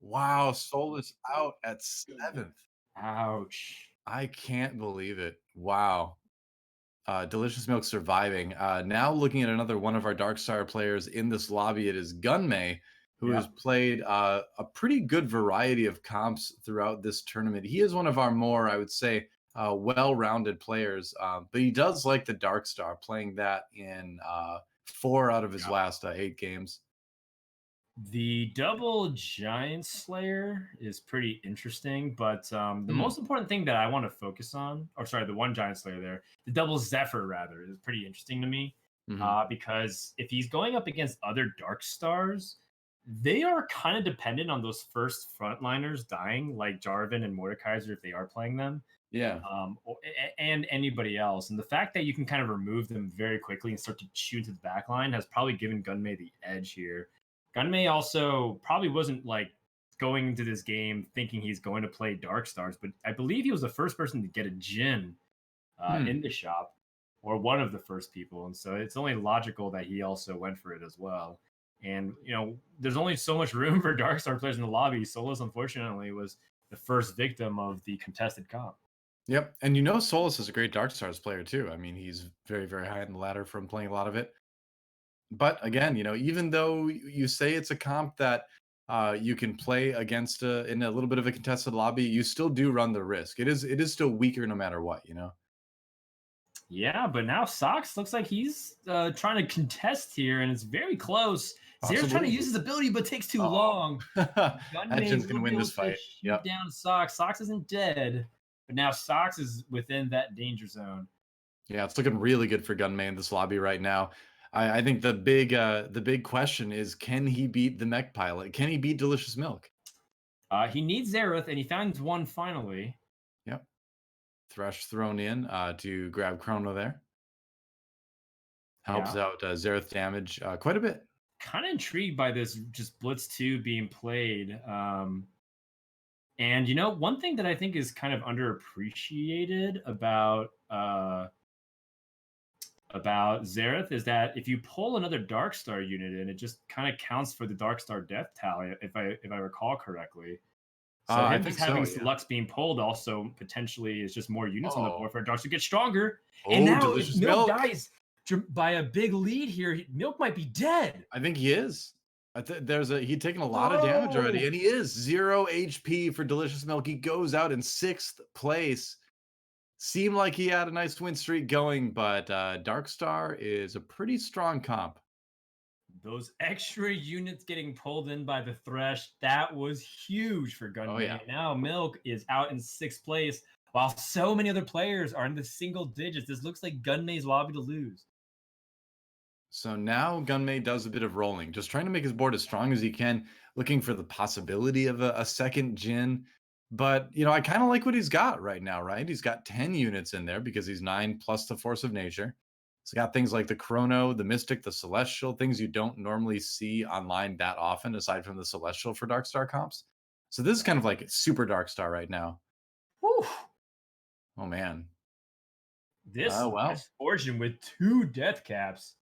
Wow, Souless out at 7th. Ouch. I can't believe it. Wow. DeliciousMilk surviving. Now looking at another one of our Darkstar players in this lobby, it is Gunmay, who has played a pretty good variety of comps throughout this tournament. He is one of our more, I would say, well-rounded players, but he does like the Darkstar, playing that in 4 out of his last 8 games. The double Giant Slayer is pretty interesting, but the most important thing that I want to focus on, or sorry, the one Giant Slayer there, the double Zephyr rather, is pretty interesting to me. Because if he's going up against other Dark Stars, they are kind of dependent on those first frontliners dying, like Jarvan and Mordekaiser if they are playing them. Yeah. And anybody else. And the fact that you can kind of remove them very quickly and start to chew into the back line has probably given Gunmay the edge here. Gunmay also probably wasn't like going into this game thinking he's going to play Dark Stars, but I believe he was the first person to get a Jhin in the shop, or one of the first people. And so it's only logical that he also went for it as well. And, there's only so much room for Darkstar players in the lobby. Souless, unfortunately, was the first victim of the contested comp. Yep. And Souless is a great Darkstars player, too. I mean, he's very, very high in the ladder from playing a lot of it. But again, even though you say it's a comp that you can play against in a little bit of a contested lobby, you still do run the risk. It is still weaker no matter what, Yeah, but now Socks looks like he's trying to contest here, and it's very close. Xerath's trying to use his ability, but takes too long. Gunmay's going to win this fight. Shoot down Socks. Socks isn't dead, but now Socks is within that danger zone. Yeah, it's looking really good for Gunmay in this lobby right now. I think the big question is, can he beat the mech pilot? Can he beat DeliciousMilk? He needs Xerath, and he finds one finally. Yep. Thresh thrown in to grab Chrono there. Helps out Xerath damage quite a bit. Kind of intrigued by this just Blitz 2 being played. And one thing that I think is kind of underappreciated about Xerath is that if you pull another Darkstar unit in, it just kind of counts for the Darkstar death tally, if I recall correctly. So him just having Lux being pulled also potentially is just more units on the board for Darkstar to get stronger. And now if Milk dies by a big lead here, Milk might be dead. I think he is. He'd taken a lot of damage already, and he is 0 HP for DeliciousMilk. He goes out in 6th place. Seemed like he had a nice win streak going, but Darkstar is a pretty strong comp. Those extra units getting pulled in by the Thresh, that was huge for Gunmay. Oh, yeah. Now Milk is out in 6th place, while so many other players are in the single digits. This looks like Gunmay's lobby to lose. So now Gunmay does a bit of rolling, just trying to make his board as strong as he can, looking for the possibility of a second Jhin. But, I kind of like what he's got right now, right? He's got 10 units in there because he's 9 plus the Force of Nature. He's got things like the Chrono, the Mystic, the Celestial, things you don't normally see online that often, aside from the Celestial for Darkstar comps. So this is kind of like super Darkstar right now. Whew. Oh man. This Well, Misfortune with 2 death caps.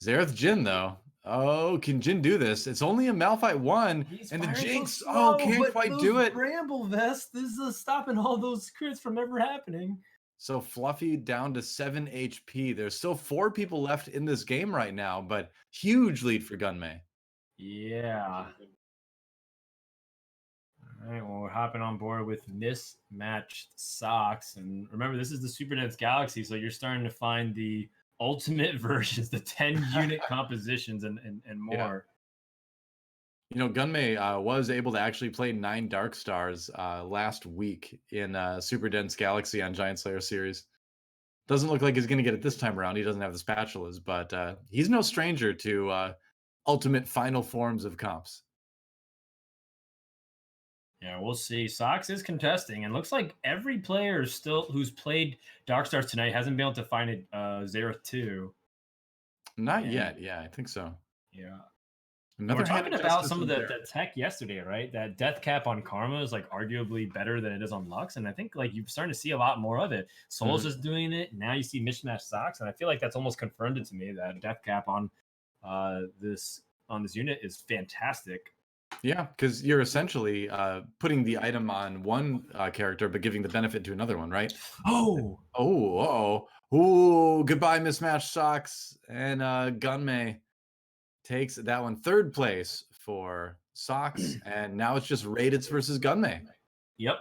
Xerath Jin though. Oh, can Jin do this? It's only a Malphite 1, He's and the firing so Jinx. slow, Oh, can't but quite those do it. Bramble Vests is stopping all those crits from ever happening. So Fluffy down to 7 HP. There's still 4 people left in this game right now, but huge lead for Gunmay. Yeah. All right, well, we're hopping on board with Mismatched Socks. And remember, this is the Super Dense Galaxy, so you're starting to find the ultimate versions, the 10 unit compositions and more. You know, Gunmay was able to actually play 9 Dark Stars last week in Super Dense Galaxy on Giant Slayer series. Doesn't look like he's going to get it this time around. He doesn't have the spatulas, but he's no stranger to ultimate final forms of comps. Yeah, we'll see. Sox is contesting, and looks like every player still who's played Dark Stars tonight hasn't been able to find it. Xerath 2. Not And yet. Yeah, I think so. yeah. And Another we're hand talking of about justice some of in there. the tech yesterday, right? That death cap on Karma is like arguably better than it is on Lux. And I think like you're starting to see a lot more of it. Souless is doing it. Now you see Mismatched Socks. And I feel like that's almost confirmed it to me that death cap on this unit is fantastic. Yeah, because you're essentially putting the item on one character, but giving the benefit to another one, right? Oh, Oh, goodbye, Mismatched Socks. And Gunmay takes that one 3rd place for Socks. And now it's just Rayditz versus Gunmay. Yep.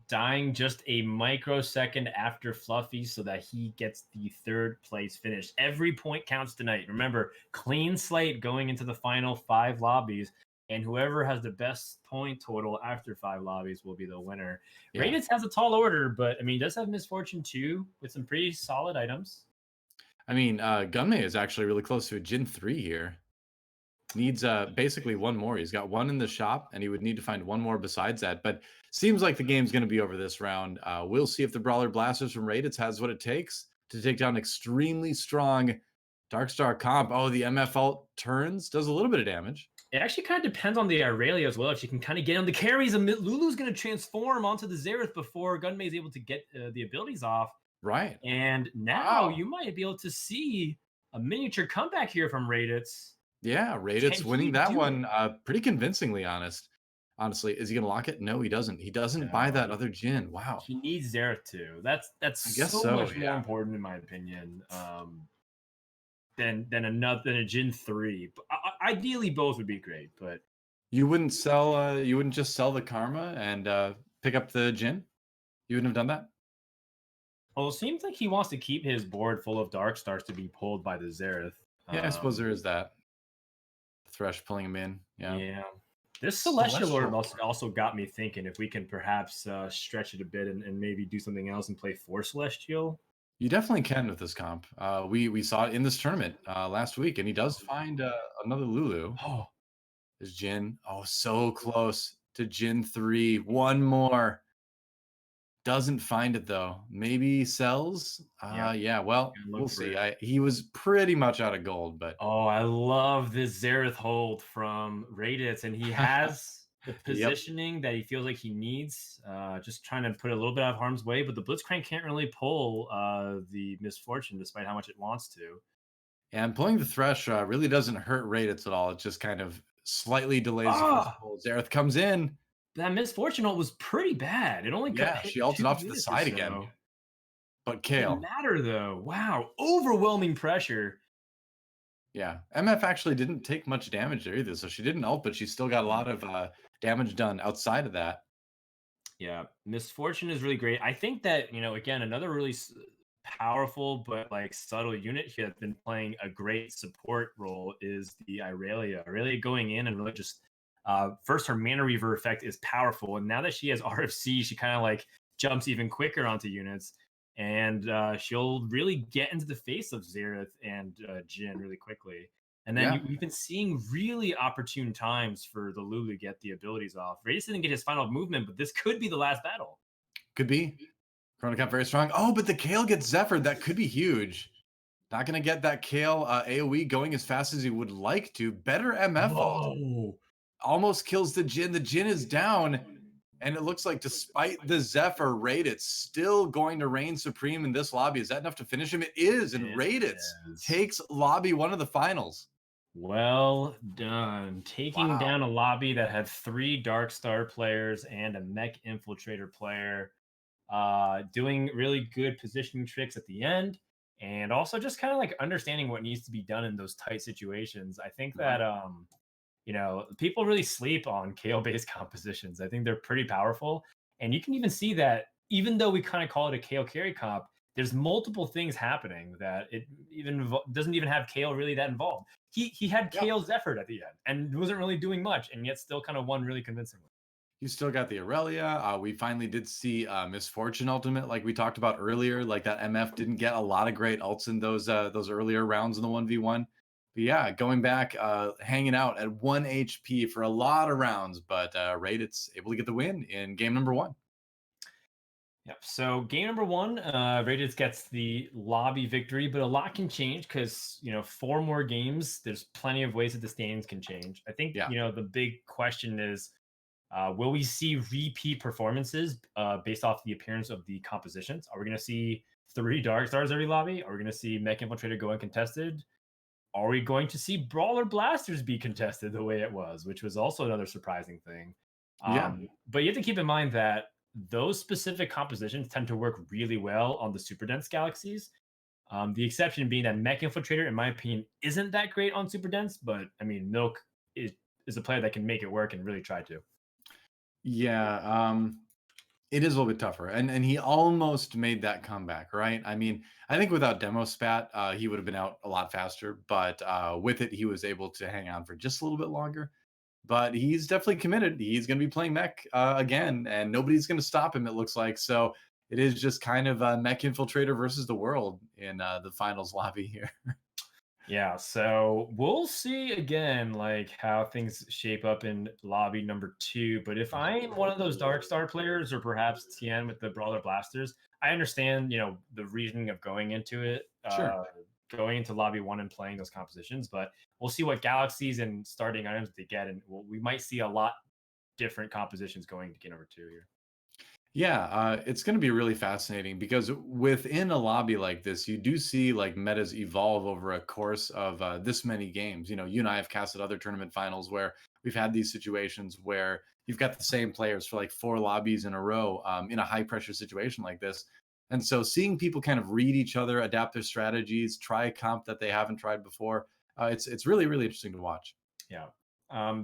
Dying just a microsecond after Fluffy so that he gets the 3rd place finish. Every point counts tonight. Remember, clean slate going into the final 5 lobbies, and whoever has the best point total after 5 lobbies will be the winner. Yeah. Rayditz has a tall order, but I mean, does have Misfortune too with some pretty solid items. I mean, Gunmay is actually really close to a Jin 3 here. Needs basically one more. He's got 1 in the shop, and he would need to find 1 more besides that. But seems like the game's going to be over this round. We'll see if the Brawler Blasters from Rayditz has what it takes to take down extremely strong Darkstar comp. Oh, the MF ult turns, does a little bit of damage. It actually kind of depends on the Irelia as well. If she can kind of get on the carries, and Lulu's going to transform onto the Xerath before Gunmay is able to get the abilities off. Right. And now you might be able to see a miniature comeback here from Rayditz. Yeah, Rayditz winning that one pretty convincingly, honestly. Is he going to lock it? No, he doesn't. He doesn't buy that other Jin. Wow. He needs Xerath too. That's I guess so so, much more yeah. important in my opinion than a Jin 3. Ideally, both would be great, but You wouldn't sell you wouldn't just sell the Karma and pick up the Jin? You wouldn't have done that? well, it seems like he wants to keep his board full of Dark Stars to be pulled by the Xerath. Yeah, I suppose there is that. Thresh pulling him in. Yeah. Yeah. This Celestial Orb also got me thinking if we can perhaps stretch it a bit and maybe do something else and play 4 Celestial. You definitely can with this comp. We saw it in this tournament last week, and he does find another Lulu. Oh, There's Jin. Oh, so close to Jin 3. 1 more. Doesn't find it though. Maybe sells. Yeah. Well, we'll see. He was pretty much out of gold, but oh, I love this Xerath hold from Rayditz, and he has the positioning that he feels like he needs. Just trying to put a little bit out of harm's way, but the Blitzcrank can't really pull the Misfortune despite how much it wants to. And pulling the Thresh really doesn't hurt Rayditz at all. It just kind of slightly delays the first pull. Xerath comes in. That Misfortune ult was pretty bad. It only she ulted off to the side again. But Kale. Didn't matter though. Wow, overwhelming pressure. Yeah, MF actually didn't take much damage there either, so she didn't ult, but she still got a lot of damage done outside of that. Yeah, Misfortune is really great. I think that, again, another really powerful but like subtle unit here that's been playing a great support role is the Irelia. Irelia going in and really just first her mana reaver effect is powerful, and now that she has RFC, she kind of like jumps even quicker onto units, and she'll really get into the face of Xerath and Jin really quickly. And then we've been seeing really opportune times for the Lulu to get the abilities off. Rayditz didn't get his final movement, but this could be the last battle. Could be. Chronicap very strong. Oh, but the Kale gets Zephyr. That could be huge. Not going to get that Kale AoE going as fast as he would like to. Better MF ult. Almost kills the Jin. The Jin is down. And it looks like despite the Zephyr, Rayditz still going to reign supreme in this lobby. Is that enough to finish him? It is, and It Rayditz is. takes lobby 1 of the finals. Well done. Taking Wow. down a lobby that had 3 Dark Star players and a Mech Infiltrator player. Doing really good positioning tricks at the end, and also just kind of like understanding what needs to be done in those tight situations. I think that Right. people really sleep on KO based compositions. I think they're pretty powerful, and you can even see that even though we kind of call it a KO carry comp, there's multiple things happening that it even doesn't even have KO really that involved. He had Yeah. KO's effort at the end and wasn't really doing much, and yet still kind of won really convincingly. You still got the Aurelia. We finally did see Misfortune Ultimate, like we talked about earlier. Like that MF didn't get a lot of great ults in those earlier rounds in the 1v1. But yeah, going back, hanging out at 1 HP for a lot of rounds, but Rayditz able to get the win in game number 1. Yep. So game number one, Rayditz gets the lobby victory, but a lot can change because 4 more games. There's plenty of ways that the standings can change. I think Yeah. the big question is, will we see repeat performances based off the appearance of the compositions? Are we going to see 3 Dark Stars every lobby? Are we going to see Mech Infiltrator go uncontested? Are we going to see Brawler Blasters be contested the way it was, which was also another surprising thing? Yeah. But you have to keep in mind that those specific compositions tend to work really well on the super dense galaxies. The exception being that Mech Infiltrator, in my opinion, isn't that great on super dense, but I mean, Milk is a player that can make it work and really try to. Yeah. It is a little bit tougher, and he almost made that comeback, right? I mean, I think without demo spat, he would have been out a lot faster, but with it, he was able to hang on for just a little bit longer. But he's definitely committed. He's going to be playing Mech again, and nobody's going to stop him. It looks like so. It is just kind of Mech Infiltrator versus the world in the finals lobby here. Yeah, so we'll see again, like how things shape up in lobby number 2. But if I'm one of those Dark Star players, or perhaps Tien with the Brawler Blasters, I understand, the reasoning of going into it, Sure. going into lobby 1 and playing those compositions. But we'll see what galaxies and starting items they get, and we might see a lot different compositions going to get number 2 here. Yeah, it's going to be really fascinating because within a lobby like this, you do see like metas evolve over a course of this many games. You and I have casted other tournament finals where we've had these situations where you've got the same players for like 4 lobbies in a row in a high pressure situation like this. And so seeing people kind of read each other, adapt their strategies, try a comp that they haven't tried before, it's really, really interesting to watch. Yeah.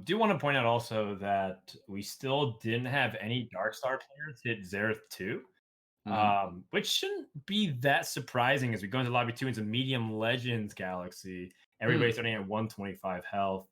Do want to point out also that we still didn't have any Dark Star players hit Xerath 2, Mhm. which shouldn't be that surprising as we go into lobby 2 into medium legends galaxy. Everybody's Mm. starting at 125 health.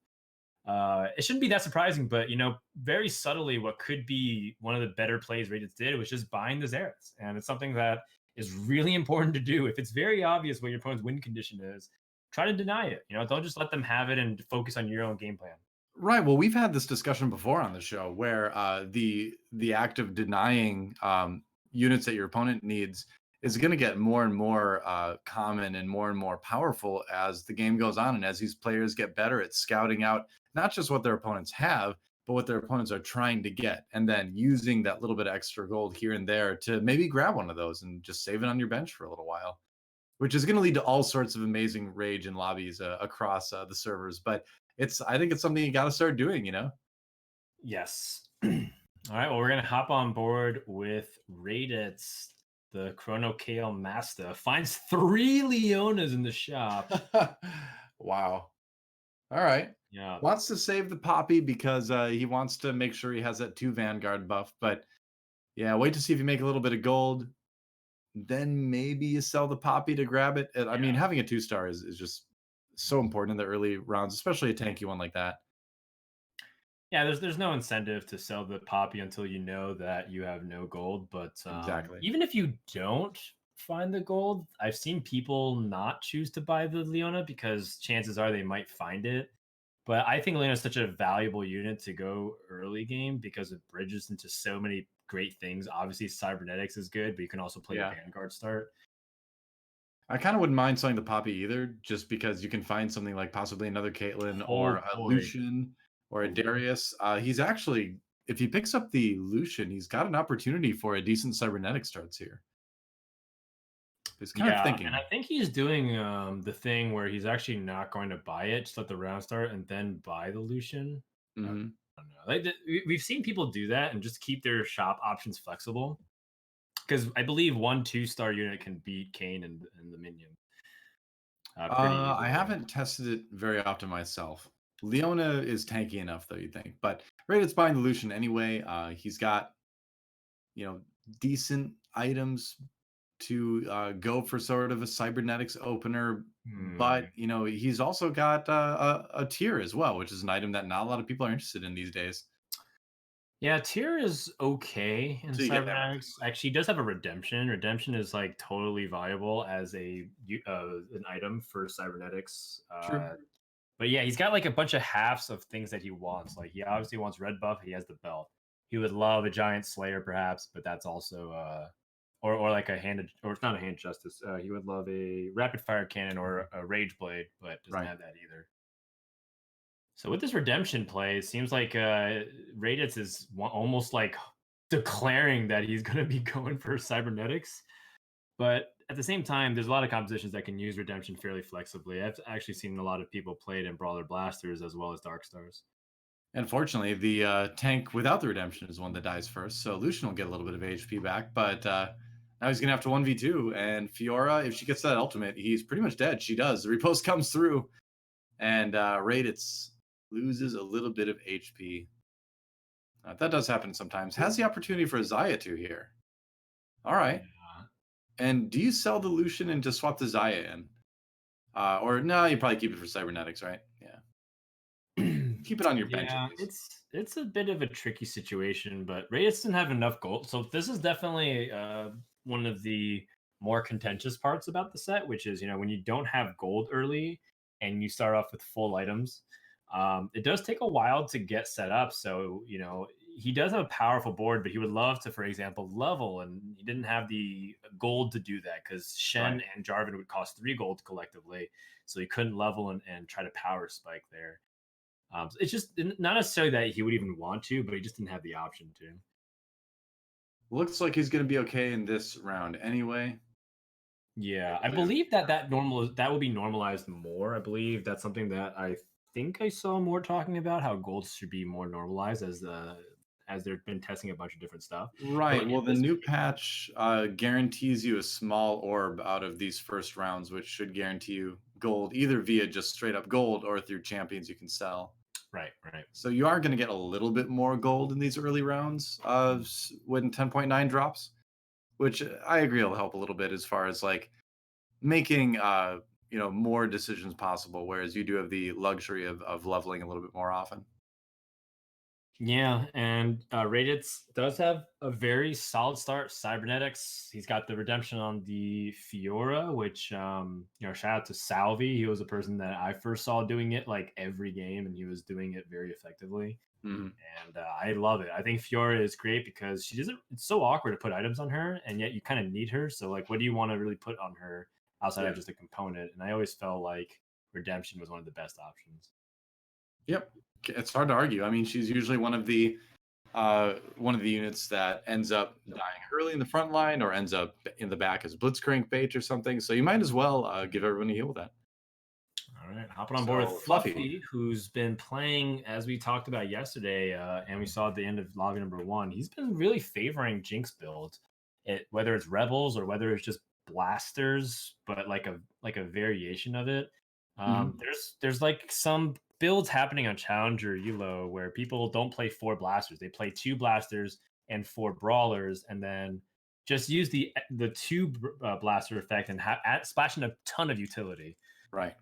It shouldn't be that surprising, but very subtly, what could be one of the better plays Rayditz did was just buying the Xeraths, and it's something that is really important to do. If it's very obvious what your opponent's win condition is, try to deny it. Don't just let them have it and focus on your own game plan. Right. Well, we've had this discussion before on the show where the act of denying units that your opponent needs is going to get more and more common and more powerful as the game goes on and as these players get better at scouting out not just what their opponents have, but what their opponents are trying to get, and then using that little bit of extra gold here and there to maybe grab one of those and just save it on your bench for a little while, which is going to lead to all sorts of amazing rage and lobbies across the servers. But I think it's something you got to start doing. Yes. All right. Well, we're gonna hop on board with Rayditz. The Chrono KL Master finds 3 Leonas in the shop. Wow. All right. Yeah. Wants to save the Poppy because he wants to make sure he has that 2 Vanguard buff. But yeah, wait to see if you make a little bit of gold. Then maybe you sell the Poppy to grab it. I mean, having a 2-star is just so important in the early rounds, especially a tanky one like that. Yeah, there's no incentive to sell the Poppy until you know that you have no gold. But Exactly. even if you don't find the gold, I've seen people not choose to buy the Leona because chances are they might find it. But I think Leona is such a valuable unit to go early game because it bridges into so many great things. Obviously, cybernetics is good, but you can also play a Yeah. Vanguard start. I kind of wouldn't mind selling the Poppy either, just because you can find something like possibly another Caitlyn or Oh a boy. Lucian or a Darius. He's actually if he picks up the Lucian, he's got an opportunity for a decent cybernetic starts here. He's kind of Yeah, thinking. and I think he's doing the thing where he's actually not going to buy it, just let the round start and then buy the Lucian. Mhm. I don't know. We've seen people do that and just keep their shop options flexible. Because I believe 1 2-star unit can beat Kane and the minion pretty I easily. haven't tested it very often myself. Leona is tanky enough, though, you think. But Rayditz buying the Lucian anyway. He's got, decent items to go for sort of a cybernetics opener. But, Hmm. he's also got a tier as well, which is an item that not a lot of people are interested in these days. Yeah, tier is okay in So you get everything. cybernetics. Actually, he does have a redemption. Redemption is like totally viable as an item for cybernetics. True. But yeah, he's got like a bunch of halves of things that he wants. Like he obviously wants red buff. He has the belt. He would love a giant slayer, perhaps, but that's also or like a handed, or it's not a hand justice. He would love a rapid fire cannon or a rage blade, but doesn't Right. have that either. So with this redemption play, it seems like Rayditz is almost like declaring that he's going to be going for cybernetics. But at the same time, there's a lot of compositions that can use redemption fairly flexibly. I've actually seen a lot of people play it in Brawler Blasters as well as Dark Stars. Unfortunately, the tank without the redemption is one that dies first, so Lucian will get a little bit of HP back, but now he's going to have to 1v2, and Fiora, if she gets that ultimate, he's pretty much dead. She does. The repost comes through, and Rayditz loses a little bit of HP. That does happen sometimes. Has the opportunity for a Xayah too here. All right. Yeah. And do you sell the Lucian and just swap the Xayah in? Or no, you probably keep it for cybernetics, right? Yeah. Keep it on your bench at Yeah, least. it's a bit of a tricky situation, but Rayditz doesn't have enough gold. So this is definitely one of the more contentious parts about the set, which is when you don't have gold early and you start off with full items, it does take a while to get set up. So he does have a powerful board, but he would love to, for example, level, and he didn't have the gold to do that because Shen Right. and Jarvan would cost 3 gold collectively, so he couldn't level and try to power spike there. So it's just not necessarily that he would even want to, but he just didn't have the option to. Looks like he's going to be okay in this round anyway. Yeah, I believe that will be normalized more. I believe that's something that I think I saw more talking about, how gold should be more normalized as they've been testing a bunch of different stuff. But Right. like Well, in the this new case, patch guarantees you a small orb out of these first rounds, which should guarantee you gold either via just straight up gold or through champions you can sell. right, right. So you are going to get a little bit more gold in these early rounds when 10.9 drops, which I agree will help a little bit as far as like making more decisions possible, whereas you do have the luxury of leveling a little bit more often. Yeah, and Rayditz does have a very solid start. Cybernetics. He's got the redemption on the Fiora, which shout out to Salvi. He was a person that I first saw doing it like every game, and he was doing it very effectively. Mhm. And I love it. I think Fiora is great because she doesn't. It's so awkward to put items on her, and yet you kind of need her. So like, what do you want to really put on her outside Yeah. of just a component? And I always felt like redemption was one of the best options. Yep. It's hard to argue. I mean, she's usually one of the units that ends up dying early in the front line or ends up in the back as blitzcrank bait or something. So you might as well give everyone a heal with that. All right, hopping on board with So Fluffy. Fluffy, who's been playing as we talked about yesterday, and we saw at the end of lobby number 1. He's been really favoring Jinx builds, whether it's Rebels or whether it's just blasters, but like a variation of it. Mhm. There's like some builds happening on Challenger Elo where people don't play 4 blasters; they play 2 blasters and 4 brawlers, and then just use the 2 blaster effect and splash in a ton of utility. Right.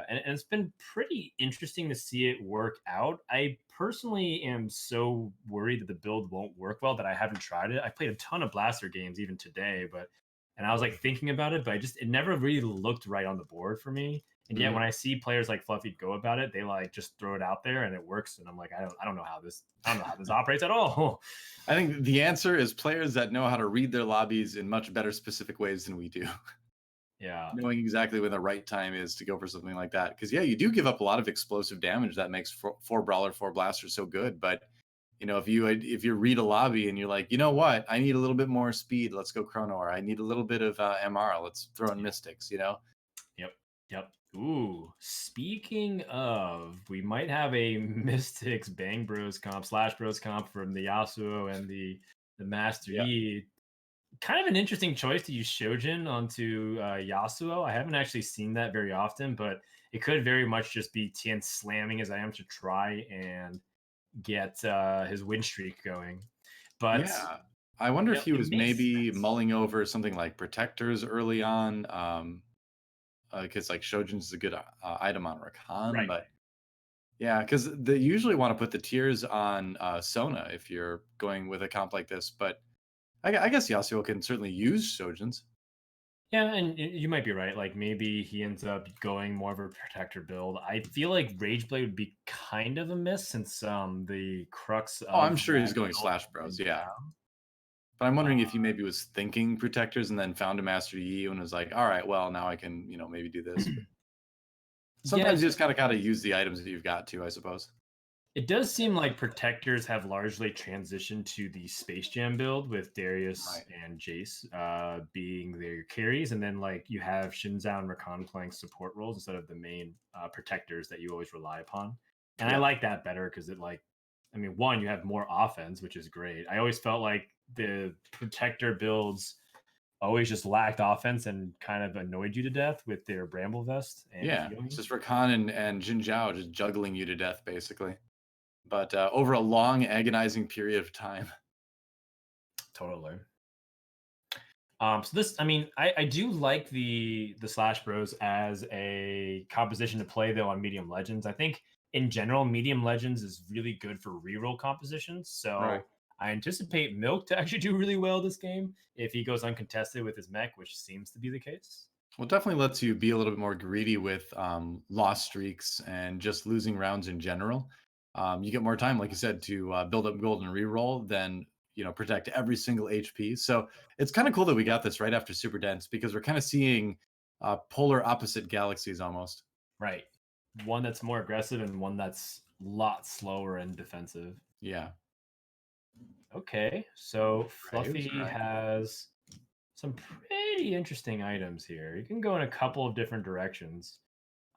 And it's been pretty interesting to see it work out. I personally am so worried that the build won't work well that I haven't tried it. I played a ton of blaster games even today, and I was like thinking about it, but it never really looked right on the board for me. And yet Mhm. when I see players like Fluffy go about it, they like just throw it out there and it works. And I'm like, I don't know how this operates at all. I think the answer is players that know how to read their lobbies in much better specific ways than we do. Yeah. Knowing exactly when the right time is to go for something like that. Because yeah, you do give up a lot of explosive damage that makes four brawler, 4 blaster so good. But You know, if you read a lobby and you're like, you know what, I need a little bit more speed, let's go Chrono, or I need a little bit of MR, let's throw in Mystics. You know. Yep. Ooh, speaking of, we might have a Mystics Bang Bros comp, Slash Bros comp from the Yasuo and the Master Yi. Kind of an interesting choice to use Shojin onto Yasuo. I haven't actually seen that very often, but it could very much just be Tien slamming his IM to try and get his win streak going. But Yeah. I wonder if he it was makes maybe sense. mulling over something like Protectors early on, because like Shojin's is a good item on Rakan, Right. but yeah, because they usually want to put the tiers on Sona if you're going with a comp like this, but I guess Yasuo can certainly use Shojins. Yeah, and you might be right. Like maybe he ends up going more of a protector build. I feel like Rageblade would be kind of a miss since the crux Oh, I'm of sure he's that going build Slash is Bros, yeah. down. But I'm wondering if he Uh, maybe was thinking Protectors and then found a Master Yi and was like, all right, well, now I can, maybe do this. But yeah, sometimes you just gotta use the items that you've got to, I suppose. it does seem like protectors have largely transitioned to the Space Jam build with Darius Right. and Jace being their carries, and then like you have Shinzao and Rakan playing support roles instead of the main protectors that you always rely upon. And I Yeah. like that better because it like, I mean, one, you have more offense, which is great. I always felt like the protector builds always just lacked offense and kind of annoyed you to death with their Bramble Vest and Yeah. healing. It's just Rakan and Jin Zhao just juggling you to death, basically. But over a long, agonizing period of time. Totally. So this, I mean, I do like the Slash Bros as a composition to play though on Medium Legends. I think in general, Medium Legends is really good for reroll compositions. Right. So I anticipate Milk to actually do really well this game if he goes uncontested with his mech, which seems to be the case. Well, it definitely lets you be a little bit more greedy with loss streaks and just losing rounds in general. You get more time, like you said, to build up gold and reroll than protect every single HP. So it's kind of cool that we got this right after Super Dense because we're kind of seeing polar opposite galaxies almost. Right. One that's more aggressive and one that's a lot slower and defensive. Yeah. Okay, so Right. It was Fluffy right. has some pretty interesting items here. You can go in a couple of different directions.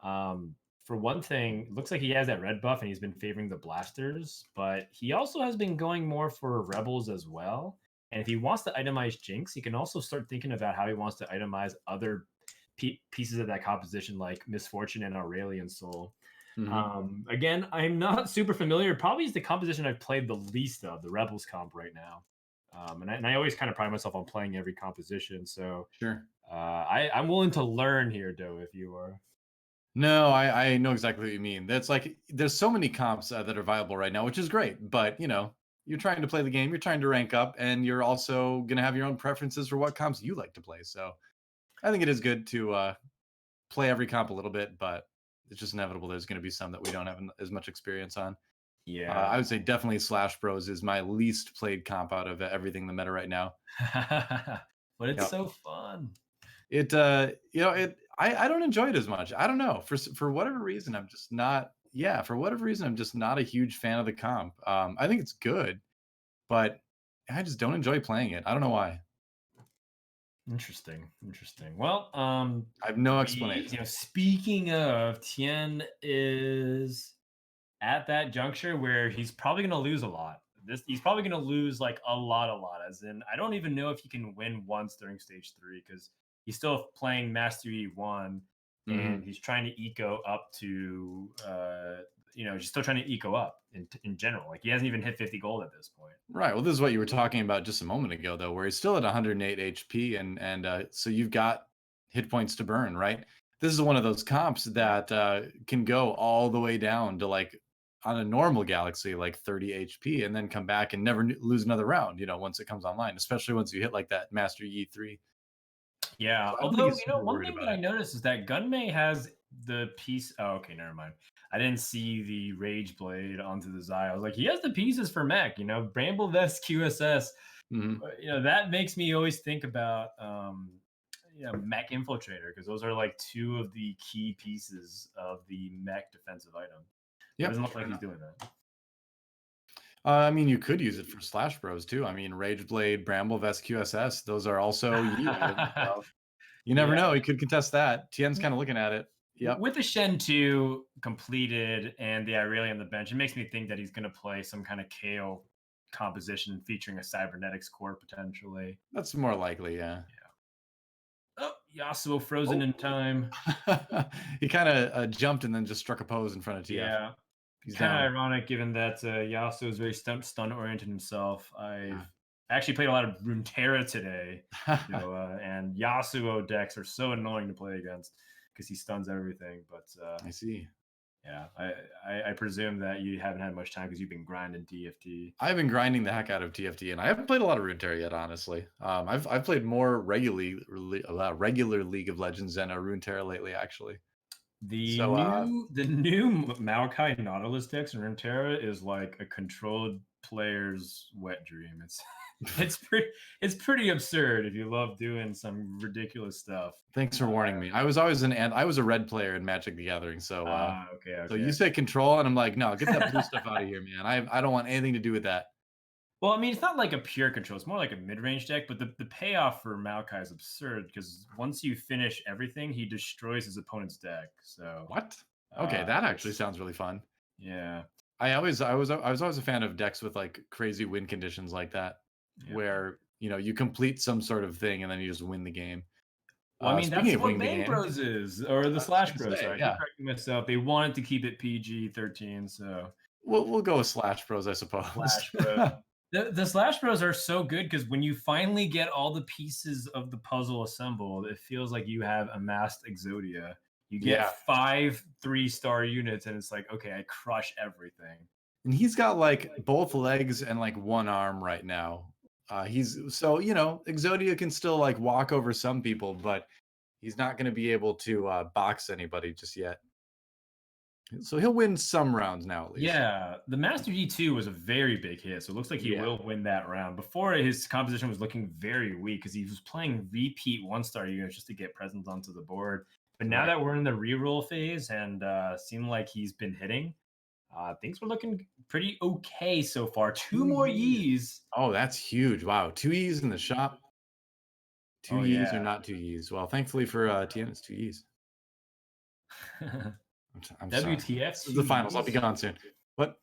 For one thing, it looks like he has that red buff and he's been favoring the blasters, but he also has been going more for rebels as well. And if he wants to itemize Jinx, he can also start thinking about how he wants to itemize other pieces of that composition, like Misfortune and Aurelian Soul. Mm-hmm. Again, I'm not super familiar. Probably is the composition I've played the least of, the Rebels comp right now. And I always kind of pride myself on playing every composition. So Sure. I'm willing to learn here, Doe, if you are. No, I know exactly what you mean. That's like there's so many comps that are viable right now, which is great. But you're trying to play the game, you're trying to rank up, and you're also gonna have your own preferences for what comps you like to play. So I think it is good to play every comp a little bit, but it's just inevitable. There's going to be some that we don't have as much experience on. Yeah. I would say definitely Slash Bros is my least played comp out of everything in the meta right now. But it's Yep. so fun. I don't enjoy it as much. I don't know, for whatever reason I'm just not. Yeah, for whatever reason I'm just not a huge fan of the comp. I think it's good, but I just don't enjoy playing it. I don't know why. Interesting. Well, I have no explanation. speaking of, Tien is at that juncture where he's probably going to lose a lot. He's probably going to lose like a lot. As in, I don't even know if he can win once during stage 3 because he's still playing Master E1 Mhm. and he's trying to eco up to, he's still trying to eco up in general. Like he hasn't even hit 50 gold at this point. Right. Well, this is what you were talking about just a moment ago, though, where he's still at 108 HP, and so you've got hit points to burn, right? This is one of those comps that can go all the way down to like on a normal galaxy, like 30 HP, and then come back and never lose another round. Once it comes online, especially once you hit like that Master Yi 3. Yeah, So I don't think although he's super one worried thing about that I it. noticed is that Gunmay has the piece. Oh, okay, never mind. I didn't see the Rage Blade onto the Zai. I was like, he has the pieces for mech. Bramble Vest QSS. Mhm. That makes me always think about mech infiltrator because those are like two of the key pieces of the mech defensive item. It Yep. doesn't look like he's doing that. I mean, you could use it for Slash Bros too. I mean, Rage Blade, Bramble Vest, QSS, those are also Yi items. So you never Yeah. know. He could contest that. Tien's kind of looking at it. Yep. With the Shen 2 completed and the Irelia on the bench, it makes me think that he's going to play some kind of KO composition featuring a cybernetics core potentially. That's more likely, yeah. Oh, Yasuo frozen in time. He kind of jumped and then just struck a pose in front of TF. Yeah. He's Kind of down. ironic given that Yasuo is very stun oriented himself. I've actually played a lot of Runeterra today, and Yasuo decks are so annoying to play against because he stuns everything. But I see. yeah, I presume that you haven't had much time because you've been grinding TFT. I've been grinding the heck out of TFT, and I haven't played a lot of Runeterra yet, honestly. I've played more regular League of Legends than a Runeterra lately, actually. The new Maokai Nautilus decks in Runeterra is like a controlled player's wet dream. It's pretty absurd if you love doing some ridiculous stuff. Thanks for warning me. I was always I was a red player in Magic the Gathering, so okay. So you say control, and I'm like, no, get that blue stuff out of here, man. I don't want anything to do with that. Well, I mean, it's not like a pure control. It's more like a mid-range deck, but the payoff for Maokai is absurd because once you finish everything, he destroys his opponent's deck. So what? Okay, that actually sounds really fun. Yeah. I was always a fan of decks with like crazy win conditions like that, where you complete some sort of thing and then you just win the game. Well, I mean, that's what Bang Bros is, or the Slash Bros. Sorry, yeah. correcting myself. They wanted to keep it PG-13, so we'll go with Slash Bros, I suppose. Slash Bros. The Slash Bros are so good because when you finally get all the pieces of the puzzle assembled, it feels like you have amassed Exodia. You get 5 3-star units, and it's like, okay, I crush everything. And he's got like both legs and like one arm right now. Exodia can still like walk over some people, but he's not going to be able to box anybody just yet. So he'll win some rounds now, at least. Yeah, the Master G2 was a very big hit, so it looks like he will win that round. Before, his composition was looking very weak because he was playing repeat 1-star units just to get presence onto the board. But now that we're in the reroll phase and seem like he's been hitting, things were looking pretty okay so far. 2 more Yis. Oh, that's huge. Wow, 2 Yis in the shop. 2 Yis or not 2 Yis? Well, thankfully for Tien, it's 2 Yis. I'm WTF? sorry. This is the finals. I'll be gone soon. What?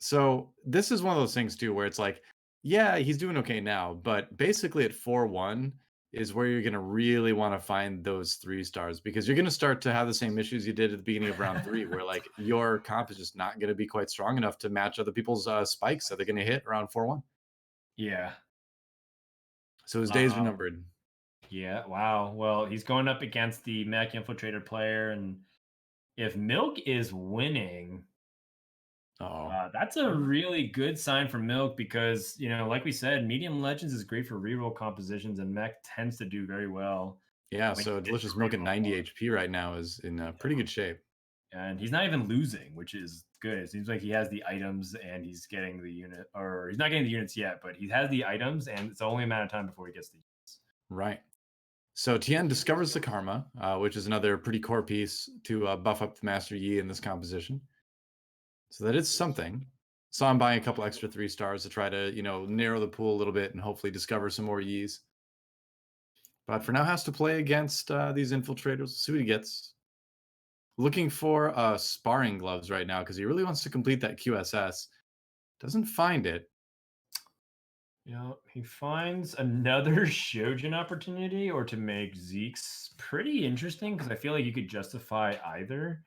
So this is one of those things too, where it's like, yeah, he's doing okay now, but basically at 4-1 is where you're going to really want to find those 3 stars because you're going to start to have the same issues you did at the beginning of round 3, where like your comp is just not going to be quite strong enough to match other people's spikes that they're going to hit around 4-1. Yeah. So his days are numbered. Yeah. Wow. Well, he's going up against the Mech Infiltrator player, and if Milk is winning, that's a really good sign for Milk because, like we said, Medium Legends is great for reroll compositions, and Mech tends to do very well. Yeah, so DeliciousSmilk at 90 HP right now is in pretty good shape. And he's not even losing, which is good. It seems like he has the items and he's getting the unit, or he's not getting the units yet, but he has the items, and it's only a matter of time before he gets the units. Right. So Tien discovers the Karma, which is another pretty core piece to buff up the Master Yi in this composition. So that is something. So I'm buying a couple extra 3 stars to try to, narrow the pool a little bit and hopefully discover some more Yis. But for now, has to play against these infiltrators. See what he gets. Looking for sparring gloves right now because he really wants to complete that QSS. Doesn't find it. Yeah, he finds another Shojin opportunity or to make Zeke's pretty interesting because I feel like you could justify either.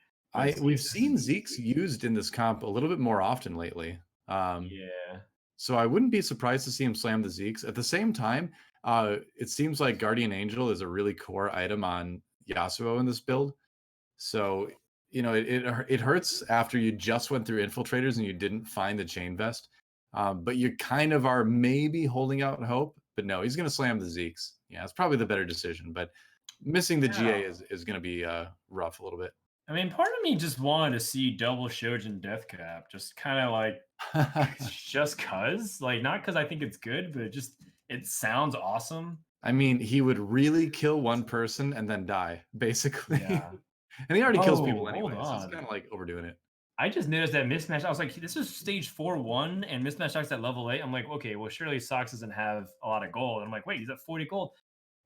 We've seen Zeke's used in this comp a little bit more often lately. Yeah. So I wouldn't be surprised to see him slam the Zeke's. At the same time, it seems like Guardian Angel is a really core item on Yasuo in this build. So, it hurts after you just went through infiltrators and you didn't find the chain vest. But you kind of are maybe holding out hope. But no, he's going to slam the Zeke's. Yeah, it's probably the better decision. But missing the GA is going to be rough a little bit. I mean, part of me just wanted to see double Shojin Death Cap, just kind of like, just cuz, like, not because I think it's good, but it sounds awesome. I mean, he would really kill one person and then die, basically. Yeah. And he already kills people anyway, hold so on. it's kind of like overdoing it. I just noticed that mismatch. I was like, this is stage 4-1, and MismatchedSocks at level 8. I'm like, okay, well, surely Socks doesn't have a lot of gold. And I'm like, wait, he's at 40 gold.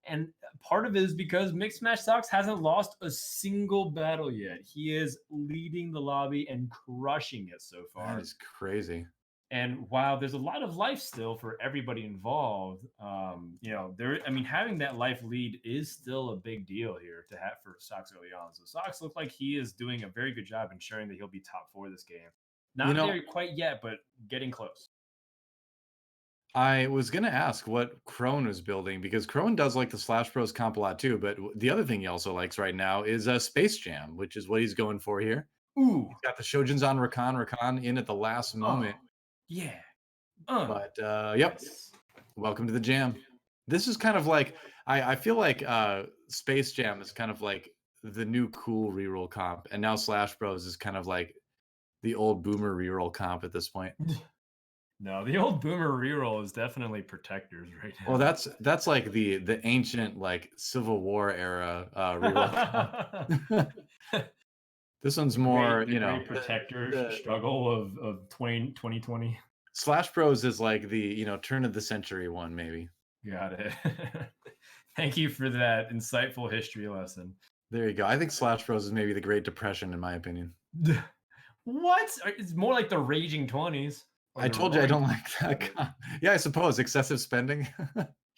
And part of it is because MismatchedSocks hasn't lost a single battle yet. He is leading the lobby and crushing it so far. That is crazy. And while there's a lot of life still for everybody involved, having that life lead is still a big deal here to have for Sox early on. So Sox look like he is doing a very good job ensuring that he'll be top 4 this game. Not there quite yet, but getting close. I was going to ask what Khroen was building, because Khroen does like the Slash Bros comp a lot too, but the other thing he also likes right now is Space Jam, which is what he's going for here. Ooh. He's got the Shojins on Rakan in at the last moment. Yeah. But yep. Welcome to the jam. This is kind of like, I feel like Space Jam is kind of like the new cool reroll comp, and now Slash Bros is kind of like the old boomer reroll comp at this point. No, the old boomer reroll is definitely Protectors right now. Well, that's like the ancient like Civil War era reroll. This one's more, great Protector struggle of 2020. Slash Bros is like the turn of the century one, maybe. Got it. Thank you for that insightful history lesson. There you go. I think Slash Bros is maybe the Great Depression, in my opinion. What? It's more like the Raging 20s. I told you I don't like that. Yeah, I suppose excessive spending.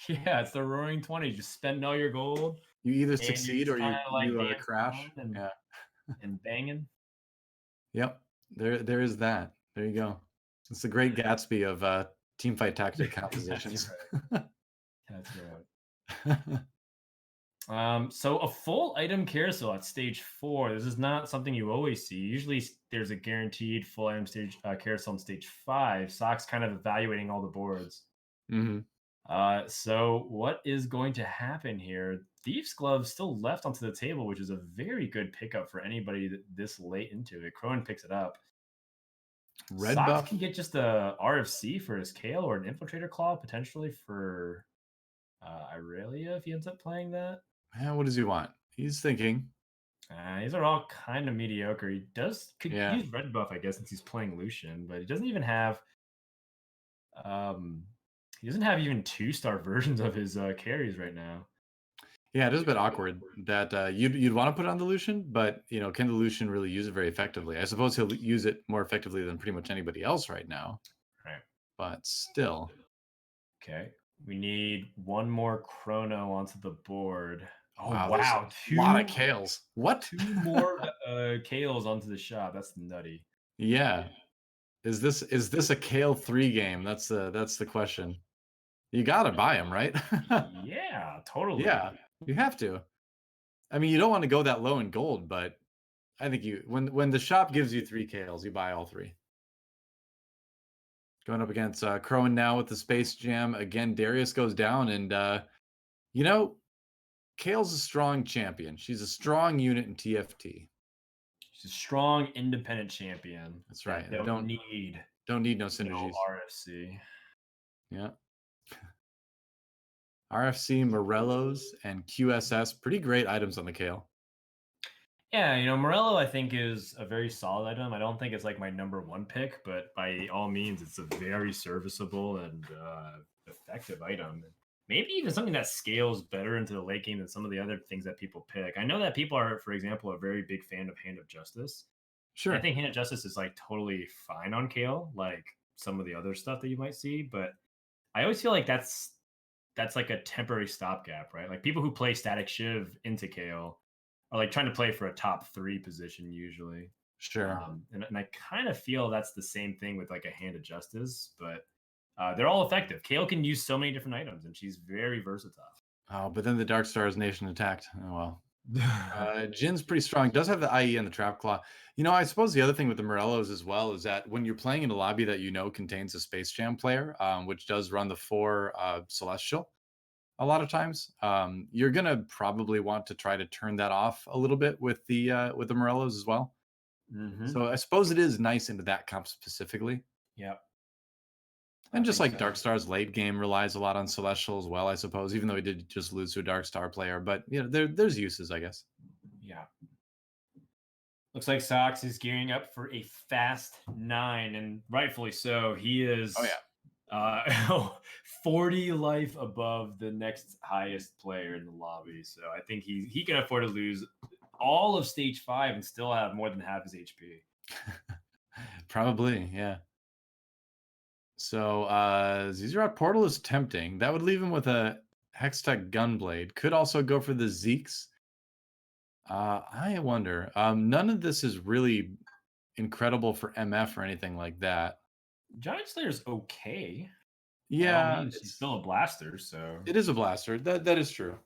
Yeah, it's the Roaring 20s. You spend all your gold. You either succeed or you crash. And banging. Yep, there is that. There you go. It's the Great Gatsby of teamfight tactic compositions. That's right. So a full item carousel at stage 4. This is not something you always see. Usually there's a guaranteed full item stage carousel on stage 5. Sock's kind of evaluating all the boards. Mm-hmm. So what is going to happen here? Thief's Glove still left onto the table, which is a very good pickup for anybody this late into it. Khroen picks it up. Red Sox buff can get just a RFC for his Kale or an Infiltrator Claw potentially for Irelia if he ends up playing that. Yeah, what does he want? He's thinking. These are all kind of mediocre. He could use red buff, I guess, since he's playing Lucian, but he doesn't even have even 2-star versions of his carries right now. Yeah, it is a bit awkward that you'd want to put on the Lucian, but can the Lucian really use it very effectively? I suppose he'll use it more effectively than pretty much anybody else right now. Right. But still. Okay. We need one more chrono onto the board. Oh wow. A lot of Kales. What? 2 more Kales onto the shop. That's nutty. Yeah. Is this a Kale 3 game? That's the question. You gotta buy them, right? Yeah, totally. Yeah, you have to. I mean, you don't want to go that low in gold, but I think when the shop gives you 3 Kales, you buy all 3. Going up against Khroen now with the Space Jam. Again, Darius goes down, and Kale's a strong champion. She's a strong unit in TFT. She's a strong, independent champion. That's right. Don't need no synergies. No RFC. Yeah. RFC, Morellos, and QSS. Pretty great items on the Kale. Yeah, Morello, I think, is a very solid item. I don't think it's like my number 1 pick, but by all means, it's a very serviceable and effective item. Maybe even something that scales better into the late game than some of the other things that people pick. I know that people are, for example, a very big fan of Hand of Justice. Sure. I think Hand of Justice is like totally fine on Kale, like some of the other stuff that you might see, but I always feel like that's like a temporary stopgap, right? Like people who play Static Shiv into Kale are like trying to play for a top 3 position usually. Sure. And I kind of feel that's the same thing with like a Hand of Justice, but they're all effective. Kale can use so many different items, and she's very versatile. Oh, but then the Dark Stars Nation attacked. Oh well. Jin's pretty strong. Does have the IE and the Trap Claw. I suppose the other thing with the Morellos as well is that when you're playing in a lobby that contains a Space Jam player, which does run the 4 Celestial, a lot of times, you're gonna probably want to try to turn that off a little bit with the Morellos as well. Mm-hmm. So I suppose it is nice into that comp specifically. Yep. And just like Dark Star's late game relies a lot on Celestial as well, I suppose, even though he did just lose to a Dark Star player. But there's uses, I guess. Yeah. Looks like Sox is gearing up for a fast 9, and rightfully so. He is Oh yeah. 40 life above the next highest player in the lobby. So I think he can afford to lose all of stage 5 and still have more than half his HP. Probably, yeah. So Zizrat Portal is tempting. That would leave him with a Hextech Gunblade. Could also go for the Zeeks. I wonder. None of this is really incredible for MF or anything like that. Giant Slayer's okay. By all Yeah, means, he's still a blaster, so it is a blaster. That is true.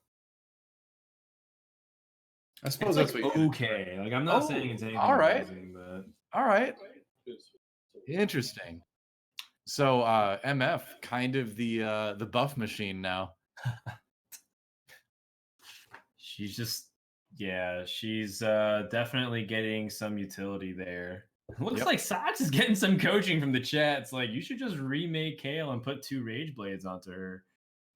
I suppose it's that's like what okay. Like I'm not saying it's anything all right. amazing, but All right. Interesting. So MF kind of the buff machine now. she's just she's definitely getting some utility there. Looks Yep. like Sox is getting some coaching from the chat. It's like you should just remake Kale and put 2 Rage Blades onto her.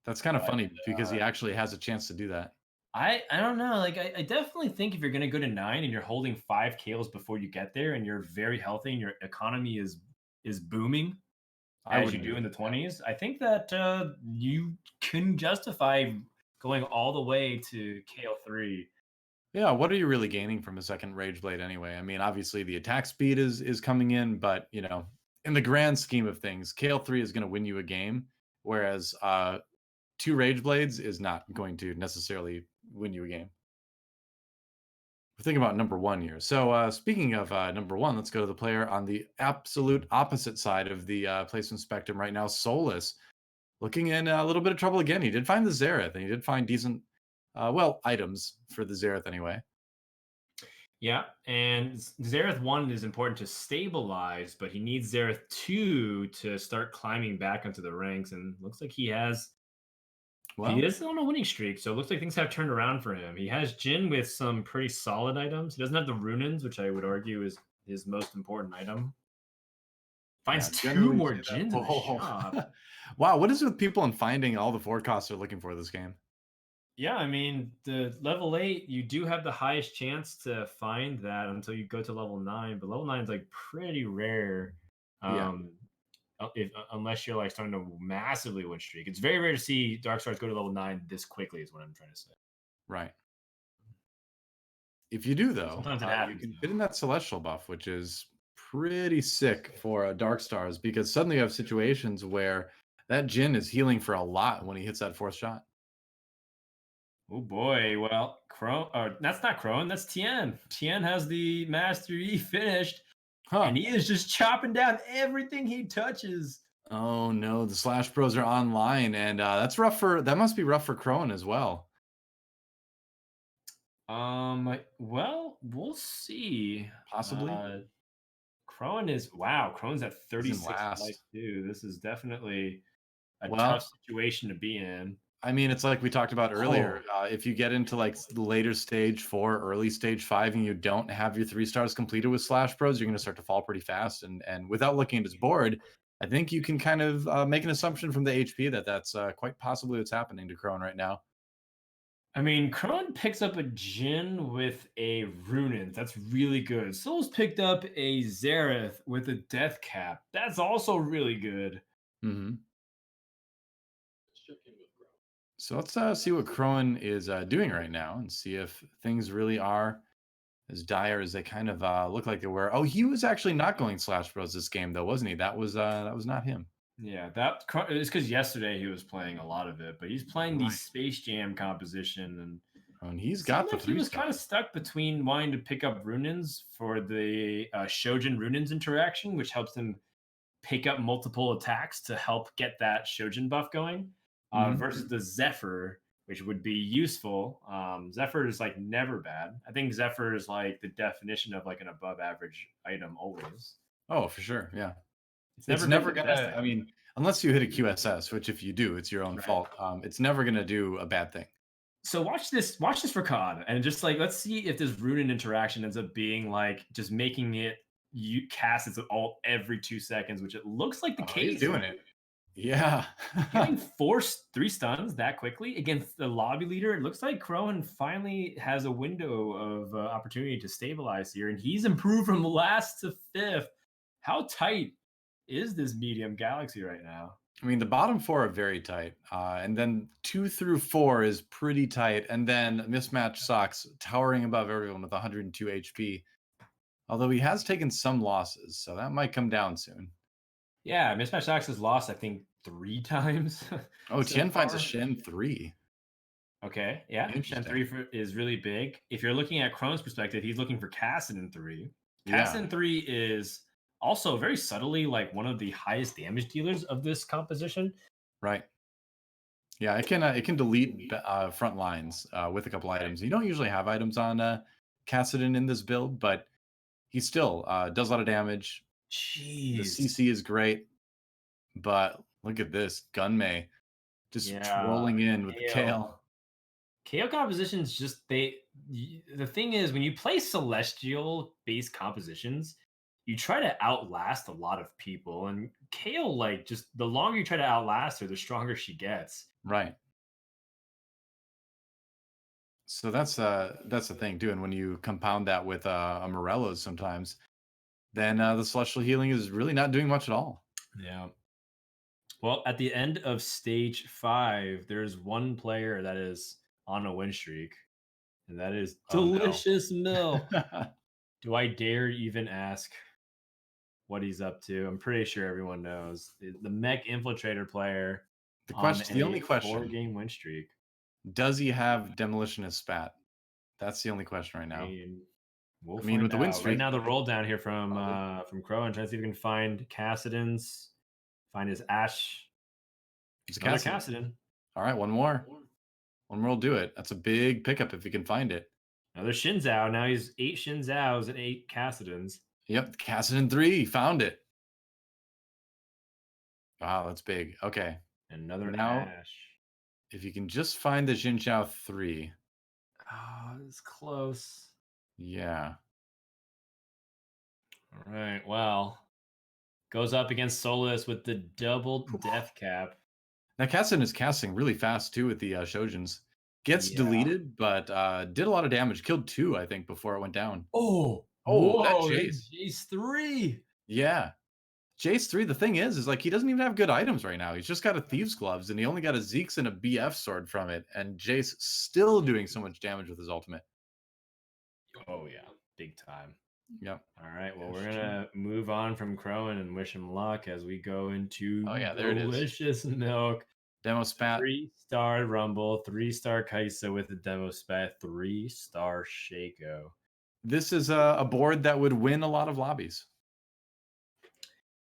That's kind of funny because he actually has a chance to do that. I don't know. Like I definitely think if you're gonna go to 9 and you're holding 5 Kales before you get there and you're very healthy and your economy is booming as you do in the 20s, I think that you can justify going all the way to Kale 3. Yeah, what are you really gaining from a second Rage Blade anyway? I mean, obviously the attack speed is coming in, but you know, in the grand scheme of things, Kale 3 is going to win you a game, whereas 2 Rage Blades is not going to necessarily win you a game. We're thinking about number 1 here. So speaking of number 1, let's go to the player on the absolute opposite side of the placement spectrum right now, Souless. Looking in a little bit of trouble again. He did find the Xerath, and he did find decent, items for the Xerath anyway. Yeah, and Xerath 1 is important to stabilize, but he needs Xerath 2 to start climbing back onto the ranks, and looks like he is on a winning streak, so it looks like things have turned around for him. He has Jin with some pretty solid items. He doesn't have the Runins, which I would argue is his most important item. Finds 2 more Jins in the shop. Wow, what is it with people and finding all the forecasts they're looking for this game? Yeah, I mean, the level 8, you do have the highest chance to find that until you go to level 9, but level 9 is like pretty rare. Yeah. Unless you're like starting to massively win streak. It's very rare to see Dark Stars go to level 9 this quickly, is what I'm trying to say. Right. If you do, though, Sometimes it happens, you can fit in that Celestial buff, which is pretty sick for Dark Stars, because suddenly you have situations where that Jin is healing for a lot when he hits that 4th shot. Oh boy, well, Khroen, that's not Khroen, that's Tien. Tien has the Master E finished, and he is just chopping down everything he touches. Oh no, the Slash Bros are online, and that must be rough for Khroen as well. Well, we'll see. Possibly. Khroen's at 36 life too. This is definitely a tough situation to be in. I mean, it's like we talked about earlier. If you get into like the later stage 4, early stage 5, and you don't have your 3 stars completed with Slash Bros, you're going to start to fall pretty fast. And without looking at his board, I think you can kind of make an assumption from the HP that that's quite possibly what's happening to Khroen right now. I mean, Khroen picks up a Jin with a Runin. That's really good. Soul's picked up a Xerath with a Death Cap. That's also really good. Mm-hmm. So let's see what Khroen is doing right now and see if things really are as dire as they kind of look like they were. Oh, he was actually not going Slash Bros this game though, wasn't he? That was not him. Yeah, that is because yesterday he was playing a lot of it, but he's playing the Space Jam composition, and he's got the 3 he was kind of stuck between wanting to pick up Runins for the Shojin Runins interaction, which helps him pick up multiple attacks to help get that Shojin buff going, versus the Zephyr, which would be useful. Zephyr is like never bad. I think Zephyr is like the definition of like an above average item always. Oh, for sure. Yeah. It's never gonna, I mean, unless you hit a QSS, which if you do, it's your own fault. It's never gonna do a bad thing. So watch this for COD, and just like let's see if this Runin interaction ends up being like just making it you cast its ult every 2 seconds, which it looks like the case. He's doing it. Yeah. Getting forced 3 stuns that quickly against the lobby leader, it looks like Khroen finally has a window of opportunity to stabilize here, and he's improved from last to 5th. How tight is this medium galaxy right now? I mean, the bottom 4 are very tight, and then 2 through 4 is pretty tight, and then MismatchedSocks towering above everyone with 102 HP. Although he has taken some losses, so that might come down soon. Yeah, MismatchedSocks has lost, I think, 3 times Oh, so Tien finds a far. Shen 3. Okay, yeah, Shen Interesting. 3 is really big. If you're looking at Khrone's perspective, he's looking for Kassadin 3. Yeah, Kassadin 3 is also very subtly like one of the highest damage dealers of this composition. right. Yeah, it can delete front lines with a couple items. You don't usually have items on Kassadin in this build, but he still does a lot of damage. The Jeez. CC is great, but look at this Gunmay just trolling in with the Kale. KO compositions just the thing is when you play celestial based compositions, you try to outlast a lot of people, and KO like just the longer you try to outlast her, the stronger she gets. Right. So that's the thing too. And when you compound that with a Morello's sometimes, then the celestial healing is really not doing much at all. Yeah. Well, at the end of stage 5, there's one player that is on a win streak, and that is Oh no. Delicious Milk. Do I dare even ask what he's up to? I'm pretty sure everyone knows. The Mech Infiltrator player on The a only question, 4-game win streak. does he have demolition as spat? That's the only question right I now. mean, we'll I mean, with find the win out. Right streak, now, the roll down here from probably. Khroen, trying to see if we can find Kassadin's, find his Ash. It's a Another Kassadin. Kassadin. All right, one more. One more will do it. That's a big pickup if you can find it. Another Shinzao. Now he's 8 Shinzaos and 8 Kassadins. Yep, Kassadin 3, found it. Wow, that's big. Okay. Another Now, Ash. if you can just find the Jinchao 3. Oh, it's close. Yeah. All right. Well, goes up against Souless with the double death cap. Now, Kassadin is casting really fast too with the Shojins. Gets Yeah. deleted, but did a lot of damage. Killed 2, I think, before it went down. Oh, Oh, that whoa. Jace. Jace 3. Yeah. Jace 3, the thing is like he doesn't even have good items right now. He's just got a Thieves Gloves, and he only got a Zeke's and a BF sword from it. And Jace still doing so much damage with his ultimate. Oh, yeah. Big time. Yep. All right. Well, we're going to move on from Khroen and wish him luck as we go into Oh, yeah, there it is. Delicious Milk. Demo spat. 3-star Rumble, 3-star Kaisa with the demo spat, 3-star Shaco. This is a board that would win a lot of lobbies.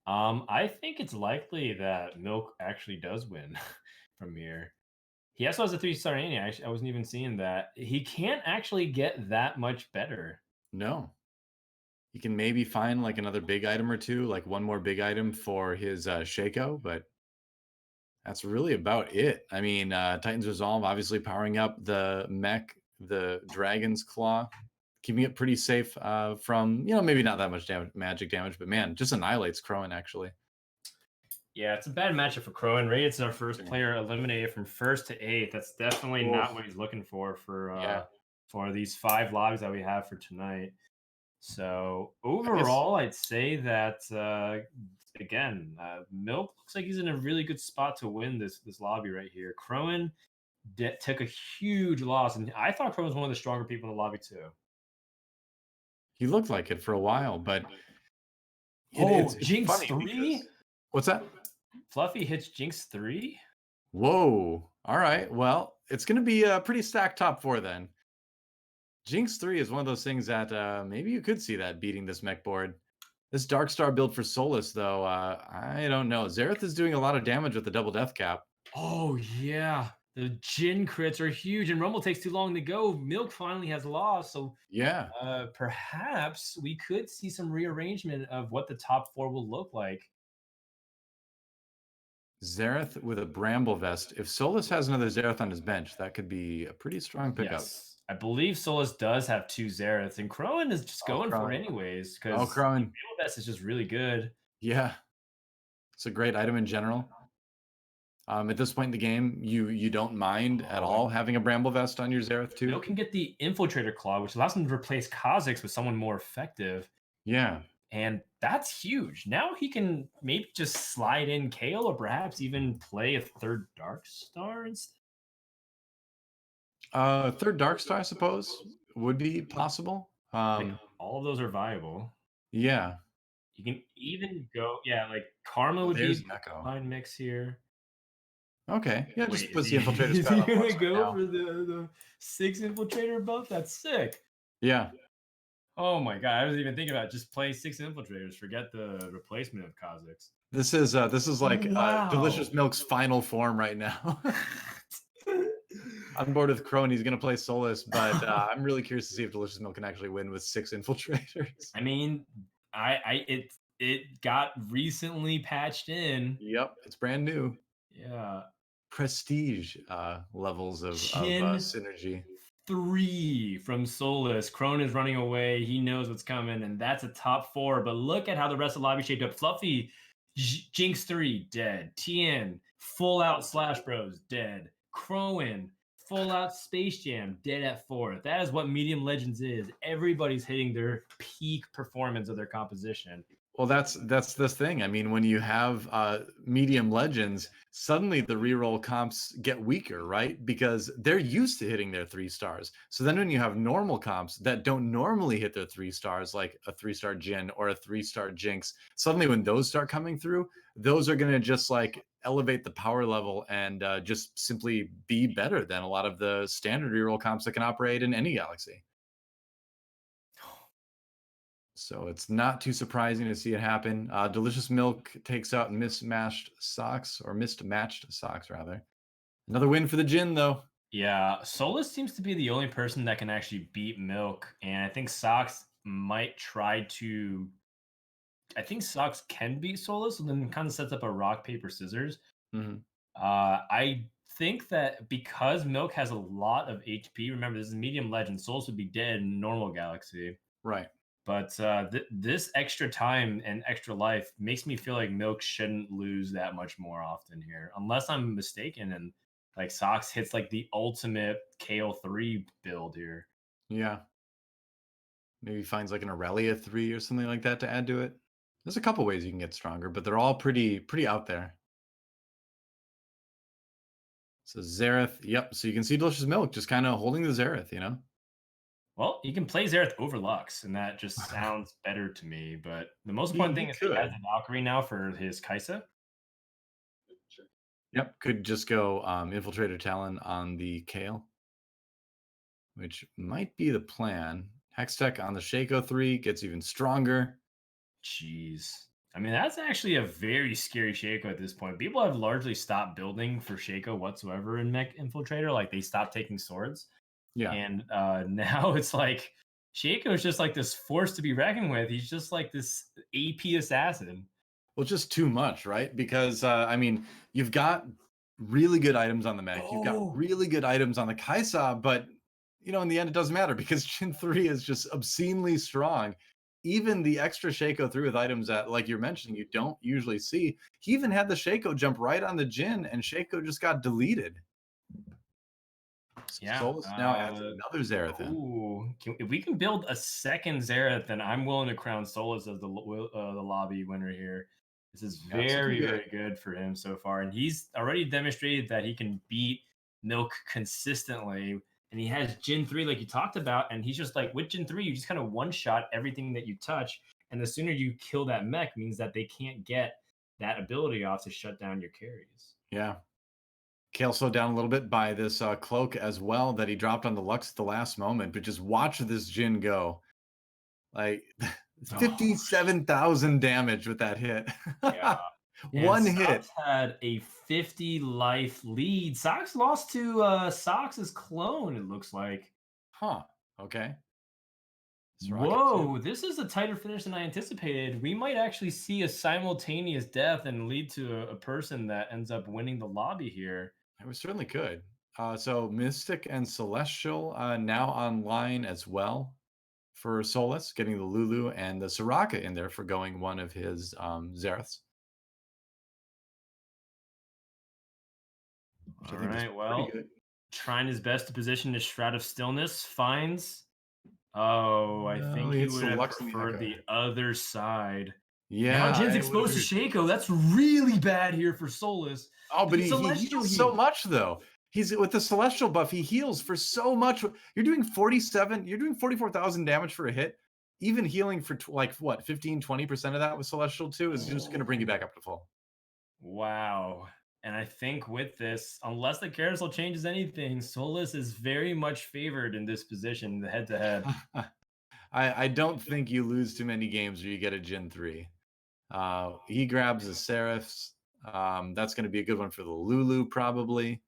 I think it's likely that Milk actually does win from here. He also has a 3-star Annie. I wasn't even seeing that. He can't actually get that much better. No. He can maybe find like another big item or two, like one more big item for his Shaco, but that's really about it. I mean, Titan's Resolve obviously powering up the mech, the Dragon's Claw, keeping it pretty safe from, maybe not that much magic damage, but man, just annihilates Khroen actually. Yeah, it's a bad matchup for Khroen. Rayditz is our first player eliminated from 1st to 8th. That's definitely not what he's looking for these 5 lobbies that we have for tonight. So overall, I'd say that again, Milk looks like he's in a really good spot to win this lobby right here. Khroen took a huge loss, and I thought Khroen was one of the stronger people in the lobby too. He looked like it for a while, but it's Jinx 3. What's that? Fluffy hits Jinx 3. Whoa! All right, well, it's going to be a pretty stacked top 4 then. Jinx 3 is one of those things that maybe you could see that beating this mech board. This Dark Star build for Souless, though, I don't know. Xerath is doing a lot of damage with the double death cap. Oh, yeah. The Jin crits are huge, and Rumble takes too long to go. Milk finally has lost, so yeah, perhaps we could see some rearrangement of what the top 4 will look like. Xerath with a Bramble Vest. If Souless has another Xerath on his bench, that could be a pretty strong pickup. Yes. I believe Souless does have 2 Xeraths, and Khroen is just going for it anyways, because Khroen. Bramble Vest is just really good. Yeah. It's a great item in general. At this point in the game, you don't mind at Oh, all having a Bramble Vest on your Xerath too? Milk can get the Infiltrator Claw, which allows him to replace Kha'Zix with someone more effective. Yeah. And that's huge. Now he can maybe just slide in Kale or perhaps even play a third Dark Star instead. Third Dark Star, I suppose, would be possible. Like all of those are viable. Yeah. You can even go, yeah, like Karma Oh, would be a there's good Neko. fine mix here. Okay. Yeah, Wait, just is puts he the Infiltrator is spread he on gonna once right go now. for the 6 Infiltrator buff? That's sick. Yeah. Oh my god, I was even thinking about just play 6 Infiltrators, forget the replacement of Kha'Zix. This is like Wow. Delicious Milk's final form right now. On board with Khroen, he's gonna play Souless, but I'm really curious to see if Delicious Milk can actually win with 6 Infiltrators. I mean, it got recently patched in. Yep, it's brand new. Yeah. Prestige levels of Chin synergy. 3 from Souless. Khroen is running away. He knows what's coming, and that's a top 4. But look at how the rest of the lobby shaped up. Fluffy, Jinx 3, dead. Tien, full out Slash Bros, dead. Khroen, full out Space Jam, dead at 4. That is what Medium Legends is. Everybody's hitting their peak performance of their composition. Well, that's this thing. I mean, when you have medium legends, suddenly the reroll comps get weaker, right? Because they're used to hitting their 3 stars. So then when you have normal comps that don't normally hit their 3 stars, like a 3-star Jin or a 3-star Jinx, suddenly when those start coming through, those are going to just like elevate the power level and just simply be better than a lot of the standard reroll comps that can operate in any galaxy. So it's not too surprising to see it happen. Delicious Milk takes out mismatched socks, or mismatched socks, rather. Another win for the Jin, though. Yeah, Solus seems to be the only person that can actually beat Milk, and I think Socks might try to. I think Socks can beat Solus, and then kind of sets up a rock paper scissors. Mm-hmm. I think that because Milk has a lot of HP. Remember, this is medium legend. Solus would be dead in normal galaxy, Right. but this extra time and extra life makes me feel like Milk shouldn't lose that much more often here, unless I'm mistaken. And like Sox hits like the ultimate KO3 build here. Yeah. Maybe finds like an Aurelia 3 or something like that to add to it. There's a couple ways you can get stronger, but they're all pretty out there. So Xerath, yep. So you can see Delicious Milk just kind of holding the Xerath, you know? Well, you can play Xerath over Lux, and that just sounds better to me. But the most important He thing is that he has could. a Valkyrie now for his Kaisa. Yep. Could just go Infiltrator Talon on the Kale, which might be the plan. Hextech on the Shaco 3 gets even stronger. Jeez. I mean, that's actually a very scary Shaco at this point. People have largely stopped building for Shaco whatsoever in Mech Infiltrator. Like, they stopped taking swords. Yeah. And now it's like Shaco is just like this force to be reckoned with. He's just like this AP assassin. Well, just too much, right? Because I mean, you've got really good items on the mech, you've got Oh, really good items on the Kaisa, but you know, in the end, it doesn't matter because Jin 3 is just obscenely strong. Even the extra Shaco 3 with items that, like you're mentioning, you don't usually see. He even had the Shaco jump right on the Jin, and Shaco just got deleted. So yeah. Solus now adds another Xerath in. Ooh, if we can build a second Xerath, then I'm willing to crown Solus as the lobby winner here. This is Yeah, it's looking very, good. very good for him so far, and he's already demonstrated that he can beat Milk consistently. And he has Jin 3, like you talked about, and he's just like with Jin 3, you just kind of one shot everything that you touch, and the sooner you kill that mech means that they can't get that ability off to shut down your carries. Yeah. Kale slowed down a little bit by this cloak as well that he dropped on the Lux at the last moment, but just watch this Jin go. Like Oh, 57,000 damage with that hit. yeah. And One hit. Sox had a 50 life lead. Sox lost to Sox's clone, it looks like. Huh. Okay. This rocket Whoa, too. this is a tighter finish than I anticipated. We might actually see a simultaneous death and lead to a person that ends up winning the lobby here. We certainly could. So Mystic and Celestial now online as well for Solus, getting the Lulu and the Soraka in there for going one of his Zeraths. All right, well, good. trying his best to position his Shroud of Stillness, finds. Oh, I No, think he he hits would the have Lux and the preferred Echo. the other side. Now Yeah, Jin's it would have exposed to been. Shaco. That's really bad here for Soulless. Oh, but The he Celestial heals so heal. much though. He's with the celestial buff. He heals for so much. You're doing 47. You're doing 44,000 damage for a hit. Even healing for like what 15-20% of that with celestial too is just going to bring you back up to full. Wow. And I think with this, unless the carousel changes anything, Soulless is very much favored in this position, the head to head. I don't think you lose too many games where you get a Jin 3. He grabs the Seraphs. That's going to be a good one for the Lulu probably.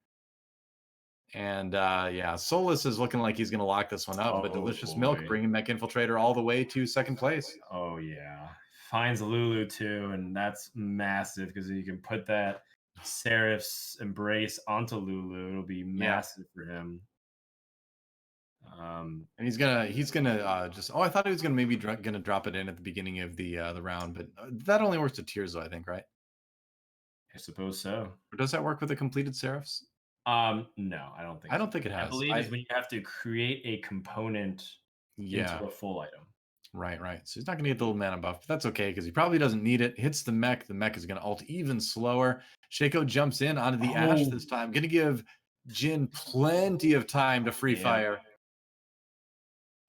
And yeah, Souless is looking like he's going to lock this one up, but Oh, Delicious Milk boy. bringing Mech Infiltrator all the way to second place. Oh, yeah. Finds Lulu too, and that's massive because you can put that Seraph's Embrace onto Lulu. It'll be Yeah. massive for him. And he's gonna just. Oh, I thought he was gonna maybe gonna drop it in at the beginning of the round, but that only works to tiers, though. I think, right? I suppose so. Or does that work with the completed Seraphs? No, I don't think I so. don't think it I has. believe is when you have to create a component Yeah, into a full item. right. So he's not gonna get the little mana buff, but that's okay because he probably doesn't need it. Hits the mech. The mech is gonna ult even slower. Shaco jumps in onto the Ash this time. Gonna give Jin plenty of time to free fire.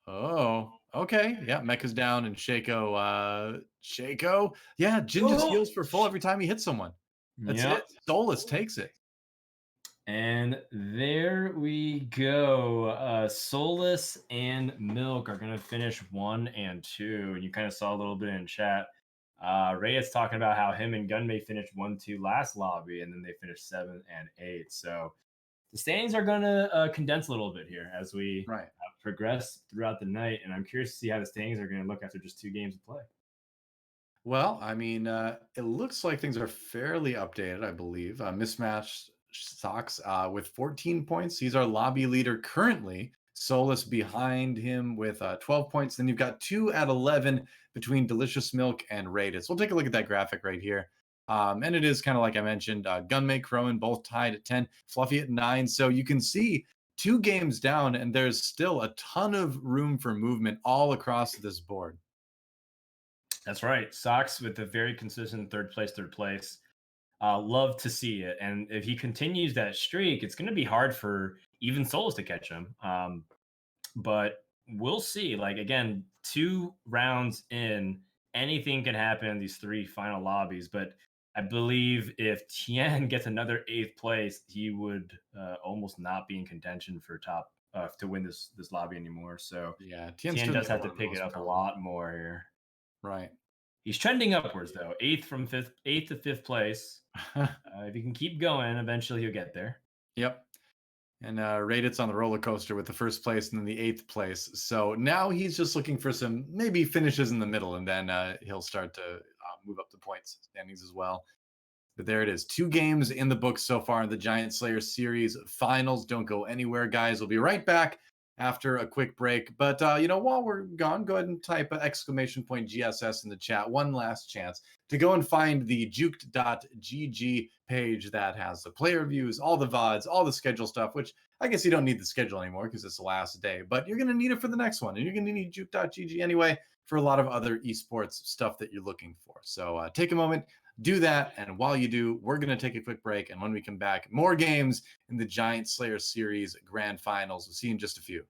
Oh, okay. Yeah, Mecha's down and Shaco. Yeah, Jin just heals for full every time he hits someone. That's Yep. it. Souless takes it. And there we go. Soulless and Milk are going to finish 1 and 2. And you kind of saw a little bit in chat. Rayditz talking about how him and Gunmay finished 1-2 last lobby, and then they finished 7 and 8. So the standings are going to condense a little bit here as we progress throughout the night. And I'm curious to see how the standings are going to look after just 2 games of play. Well, I mean, it looks like things are fairly updated, I believe. MismatchedSocks with 14 points. He's our lobby leader currently. Souless behind him with 12 points. Then you've got 2 at 11 between DeliciousMilk and Rayditz. We'll take a look at that graphic right here. And it is kind of like I mentioned, Gunmay, Khroen both tied at 10, Fluffy at 9. So you can see 2 games down, and there's still a ton of room for movement all across this board. That's right. Socks with a very consistent third place. Love to see it. And if he continues that streak, it's going to be hard for even Souls to catch him. But we'll see. Like, again, 2 rounds in, anything can happen in these 3 final lobbies. But I believe if Tien gets another 8th place, he would almost not be in contention for top to win this lobby anymore. So yeah, Tien does have to pick it up a lot more here. Right. He's trending upwards though. 8th to 5th place. If he can keep going, eventually he'll get there. Yep. And Rayditz on the roller coaster with the 1st place and then the 8th place. So now he's just looking for some maybe finishes in the middle, and then he'll start to move up the points standings as well. But there it is. 2 games in the books so far in the Giant Slayer series finals. Don't go anywhere, guys. We'll be right back after a quick break. But, while we're gone, go ahead and type !GSS in the chat. One last chance to go and find the ggdoa page that has the player reviews, all the VODs, all the schedule stuff, which I guess you don't need the schedule anymore because it's the last day, but you're going to need it for the next one. And you're going to need juke.gg anyway for a lot of other esports stuff that you're looking for. So take a moment, do that. And while you do, we're going to take a quick break. And when we come back, more games in the Giant Slayer series grand finals. We'll see you in just a few.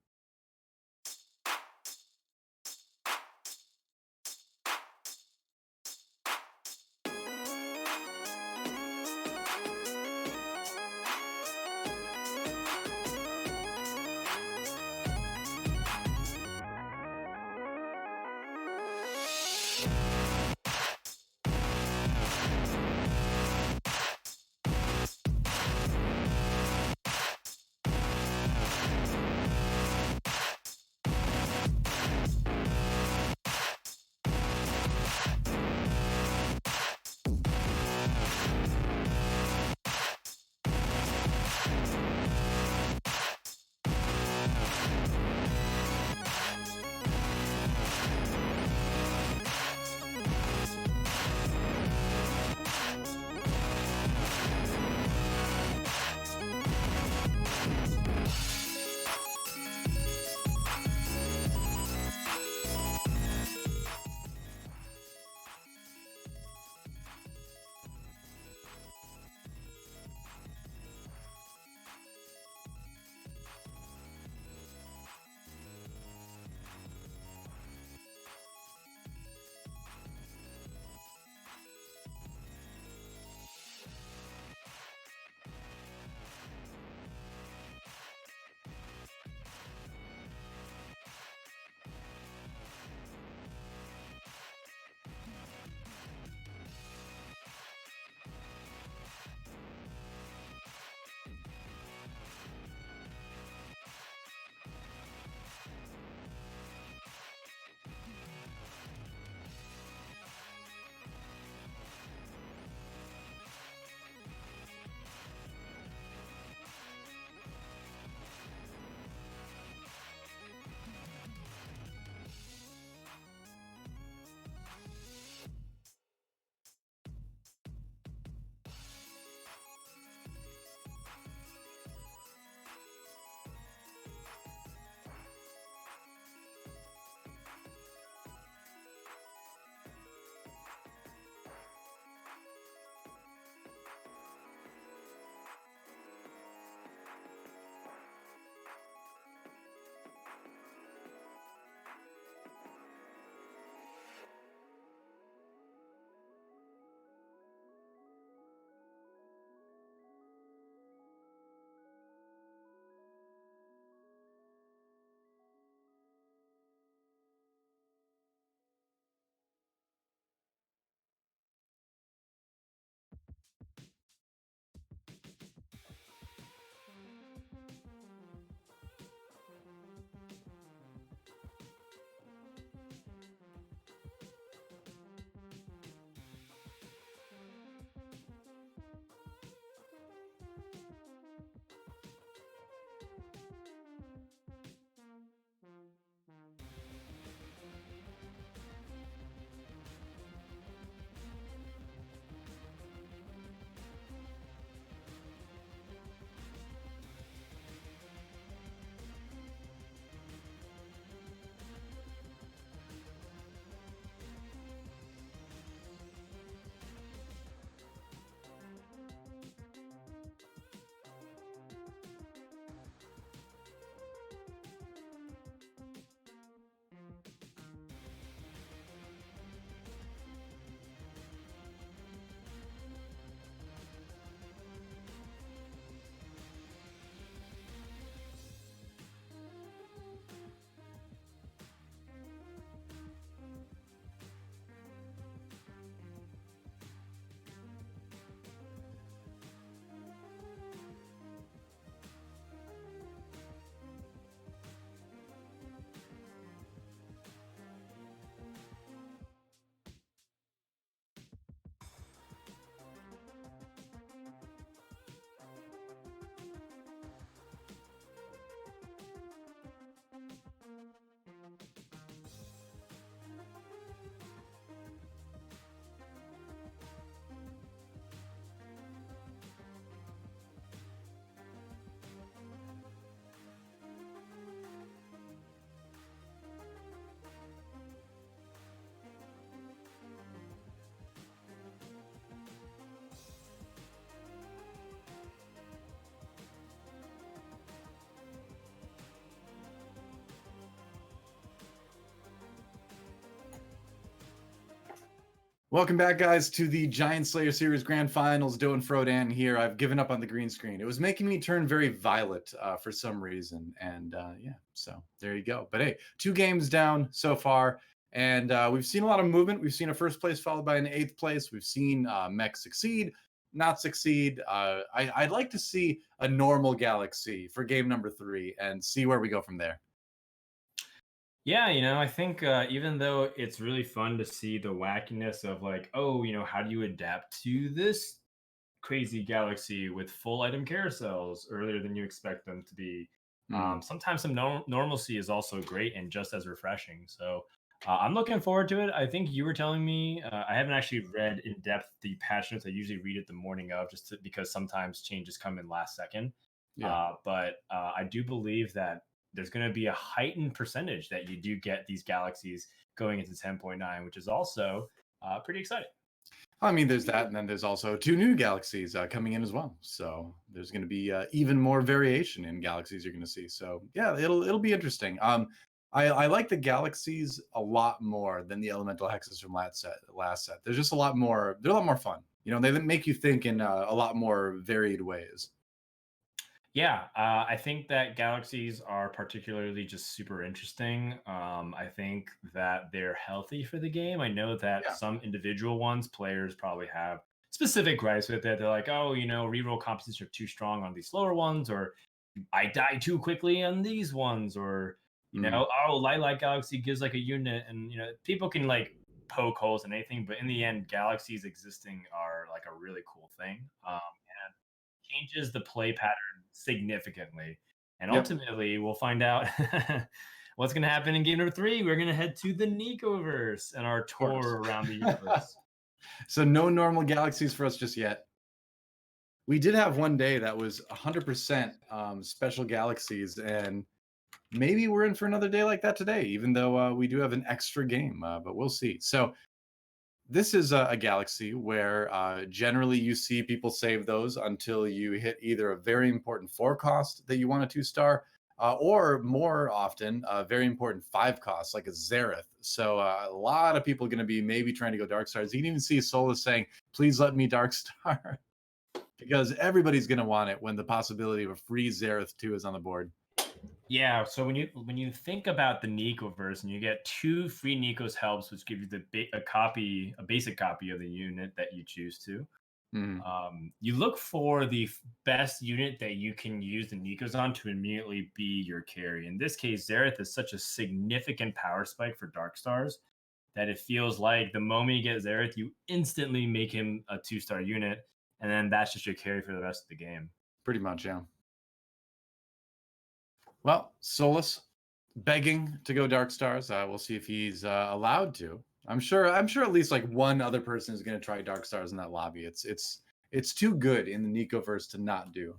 Welcome back, guys, to the Giant Slayer Series Grand Finals. DoA and Frodan here. I've given up on the green screen. It was making me turn very violet for some reason. And yeah, so there you go. But hey, 2 games down so far. And we've seen a lot of movement. We've seen a first place followed by an 8th place. We've seen mech succeed, not succeed. I'd like to see a normal galaxy for game number 3 and see where we go from there. Yeah, I think even though it's really fun to see the wackiness of like, oh, how do you adapt to this crazy galaxy with full item carousels earlier than you expect them to be? Sometimes some normalcy is also great and just as refreshing. So I'm looking forward to it. I think you were telling me I haven't actually read in depth the patch notes. I usually read it the morning of because sometimes changes come in last second. Yeah. But I do believe that there's going to be a heightened percentage that you do get these galaxies going into 10.9, which is also pretty exciting. I mean, there's that, and then there's also 2 new galaxies coming in as well. So there's going to be even more variation in galaxies you're going to see. So yeah, it'll be interesting. I like the galaxies a lot more than the elemental hexes from last set. There's just a lot more. They're a lot more fun. They make you think in a lot more varied ways. Yeah, I think that galaxies are particularly just super interesting. I think that they're healthy for the game. I know that Yeah. some individual ones, players probably have specific gripes with it. They're like, oh, reroll composites are too strong on these slower ones, or I die too quickly on these ones, or oh, Lilac Galaxy gives like a unit, and people can like poke holes in anything, but in the end, galaxies existing are like a really cool thing. And changes the play pattern significantly. And Yep. ultimately, we'll find out what's going to happen in game number 3. We're going to head to the Neko-verse and our tour around the universe. So no normal galaxies for us just yet. We did have one day that was 100% special galaxies, and maybe we're in for another day like that today, even though we do have an extra game, but we'll see. So this is a galaxy where generally you see people save those until you hit either a very important 4 cost that you want a 2-star, or more often a very important 5 cost like a Xerath. So a lot of people are going to be maybe trying to go Dark Stars. You can even see Souless saying, "Please let me Dark Star." Because everybody's going to want it when the possibility of a free Xerath 2 is on the board. Yeah, so when you think about the Neko-verse and you get 2 free Neko's helps, which give you a basic copy of the unit that you choose to. You look for the best unit that you can use the Nikos on to immediately be your carry. In this case, Xerath is such a significant power spike for Dark Stars that it feels like the moment you get Xerath, you instantly make him a 2-star unit, and then that's just your carry for the rest of the game. Pretty much, yeah. Well, Souless begging to go Dark Stars. We'll see if he's allowed to. I'm sure at least like one other person is going to try Dark Stars in that lobby. It's too good in the Neko-verse to not do.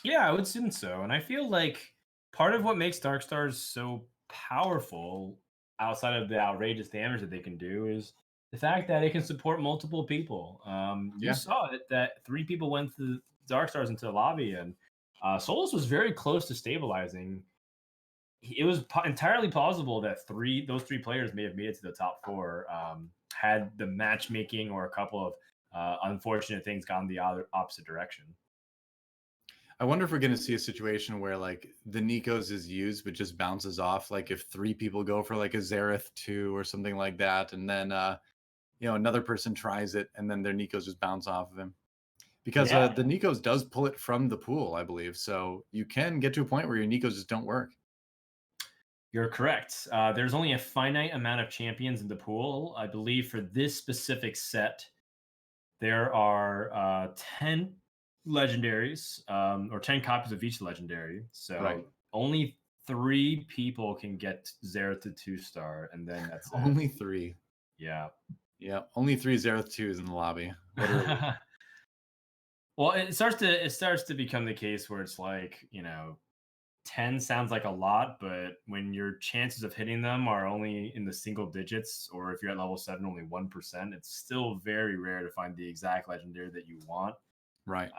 Yeah, I would assume so. And I feel like part of what makes Dark Stars so powerful outside of the outrageous damage that they can do is the fact that it can support multiple people. You Yeah. saw it that 3 people went to Dark Stars into the lobby, and Solus was very close to stabilizing. It was entirely plausible that those 3 players may have made it to the top 4 had the matchmaking or a couple of unfortunate things gone the opposite direction. I wonder if we're going to see a situation where like the Nikos is used but just bounces off. Like if 3 people go for like a Xerath 2 or something like that, and then another person tries it, and then their Nikos just bounce off of him. Because Yeah. the Nikos does pull it from the pool, I believe. So you can get to a point where your Nikos just don't work. You're correct. There's only a finite amount of champions in the pool. I believe for this specific set, there are 10 legendaries, or 10 copies of each legendary. So Right. only 3 people can get Xerath to 2-star, and then that's it. Only 3. Yeah. Yeah, only 3 Xerath 2s in the lobby. Well, it starts to become the case where it's like, 10 sounds like a lot, but when your chances of hitting them are only in the single digits, or if you're at level 7, only 1%, it's still very rare to find the exact legendary that you want. Right.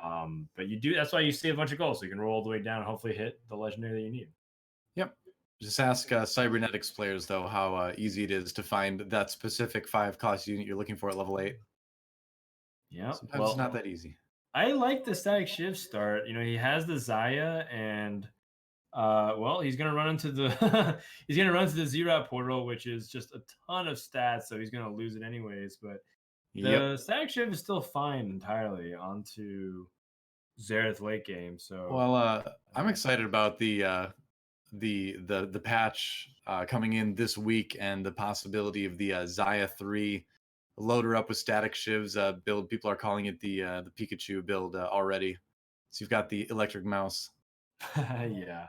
But that's why you save a bunch of goals, so you can roll all the way down and hopefully hit the legendary that you need. Yep. Just ask cybernetics players though how easy it is to find that specific 5 cost unit you're looking for at level 8. Yeah. Sometimes it's not that easy. I like the static shift start. You know, he has the Zaya, and well, he's gonna run into the he's gonna run into the Zero portal, which is just a ton of stats, so he's gonna lose it anyways. But Yep. the static shift is still fine entirely onto Xerath late game. So Well, I'm excited about the patch coming in this week and the possibility of the Zaya 3 loader up with static shivs build. People are calling it the Pikachu build already. So you've got the electric mouse. yeah.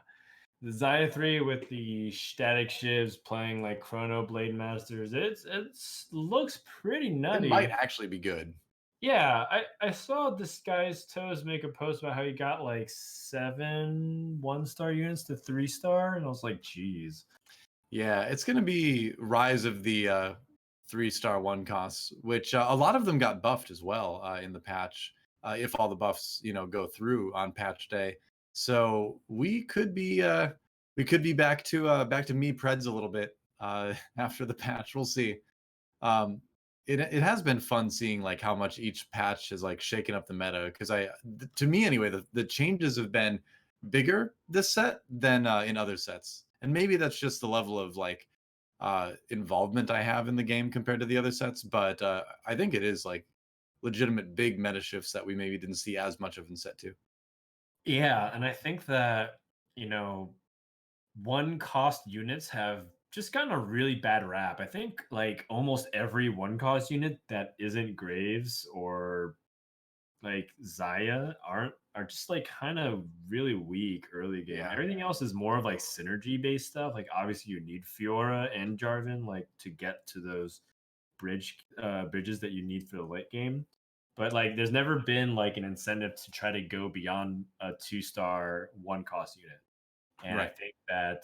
The Zaya 3 with the static shivs playing like Chrono Blade Masters, it's looks pretty It nutty. might actually be good. Yeah, I saw this guy's Toes make a post about how he got like 7 1-star units to 3-star, and I was like, geez. Yeah, it's going to be Rise of the 3-star 1 costs, which a lot of them got buffed as well in the patch. If all the buffs, go through on patch day, so we could be back to me Preds a little bit after the patch. We'll see. Um, it has been fun seeing like how much each patch has like shaken up the meta because to me anyway, the changes have been bigger this set than in other sets, and maybe that's just the level of like involvement I have in the game compared to the other sets, but I think it is like legitimate big meta shifts that we maybe didn't see as much of in set 2. Yeah, and I think that, 1-cost units have just gotten a really bad rap. I think like almost every 1-cost unit that isn't Graves or like Zaya are just like kind of really weak early game. Yeah. Everything else is more of like synergy based stuff. Like obviously you need Fiora and Jarvan like to get to those bridges that you need for the late game. But like there's never been like an incentive to try to go beyond a 2-star 1-cost unit. And I Right. think that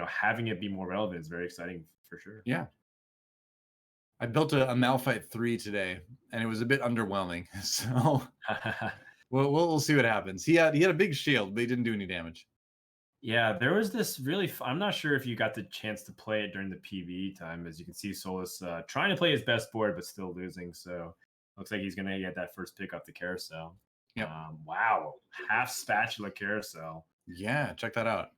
having it be more relevant is very exciting for sure. Yeah. I built a Malphite 3 today, and it was a bit underwhelming. So we'll see what happens. He had a big shield, but he didn't do any damage. Yeah, there was this really. I'm not sure if you got the chance to play it during the PvE time. As you can see, Souless trying to play his best board, but still losing. So looks like he's going to get that first pick off the carousel. Yep. Wow, half spatula carousel. Yeah, check that out.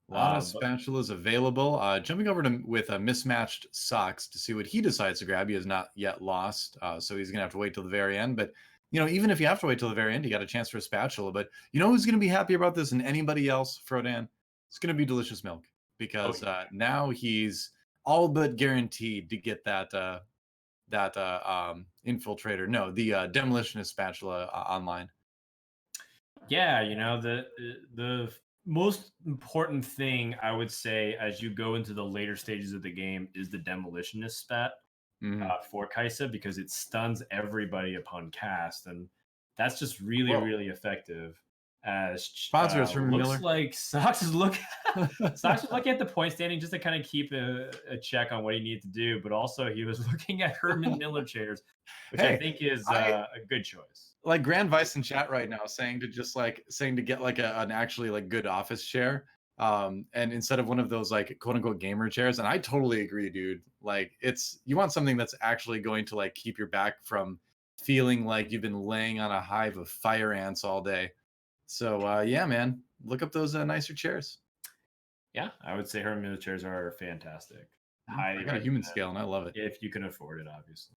A lot of spatulas available. Jumping over with a mismatched socks to see what he decides to grab. He has not yet lost, so he's gonna have to wait till the very end. But even if you have to wait till the very end, you got a chance for a spatula. But you know who's gonna be happy about this, and anybody else, Frodan? It's gonna be DeliciousMilk because now he's all but guaranteed to get that infiltrator. No, the demolitionist spatula online. Yeah, the most important thing I would say as you go into the later stages of the game is the demolitionist spat for Kaisa because it stuns everybody upon cast, and that's just really really effective. As Sponsors from looks Miller. like Sox is looking at the point standing just to kind of keep a check on what he needed to do, but also he was looking at Herman Miller chairs, which I think is a good choice. Like Grand Vice in chat right now saying to get like an actually like good office chair, and instead of one of those like quote unquote gamer chairs. And I totally agree, dude. Like you want something that's actually going to like keep your back from feeling like you've been laying on a hive of fire ants all day. So yeah, man, look up those nicer chairs. Yeah, I would say Herman Miller chairs are fantastic. I got a human scale and I love it. If you can afford it, obviously.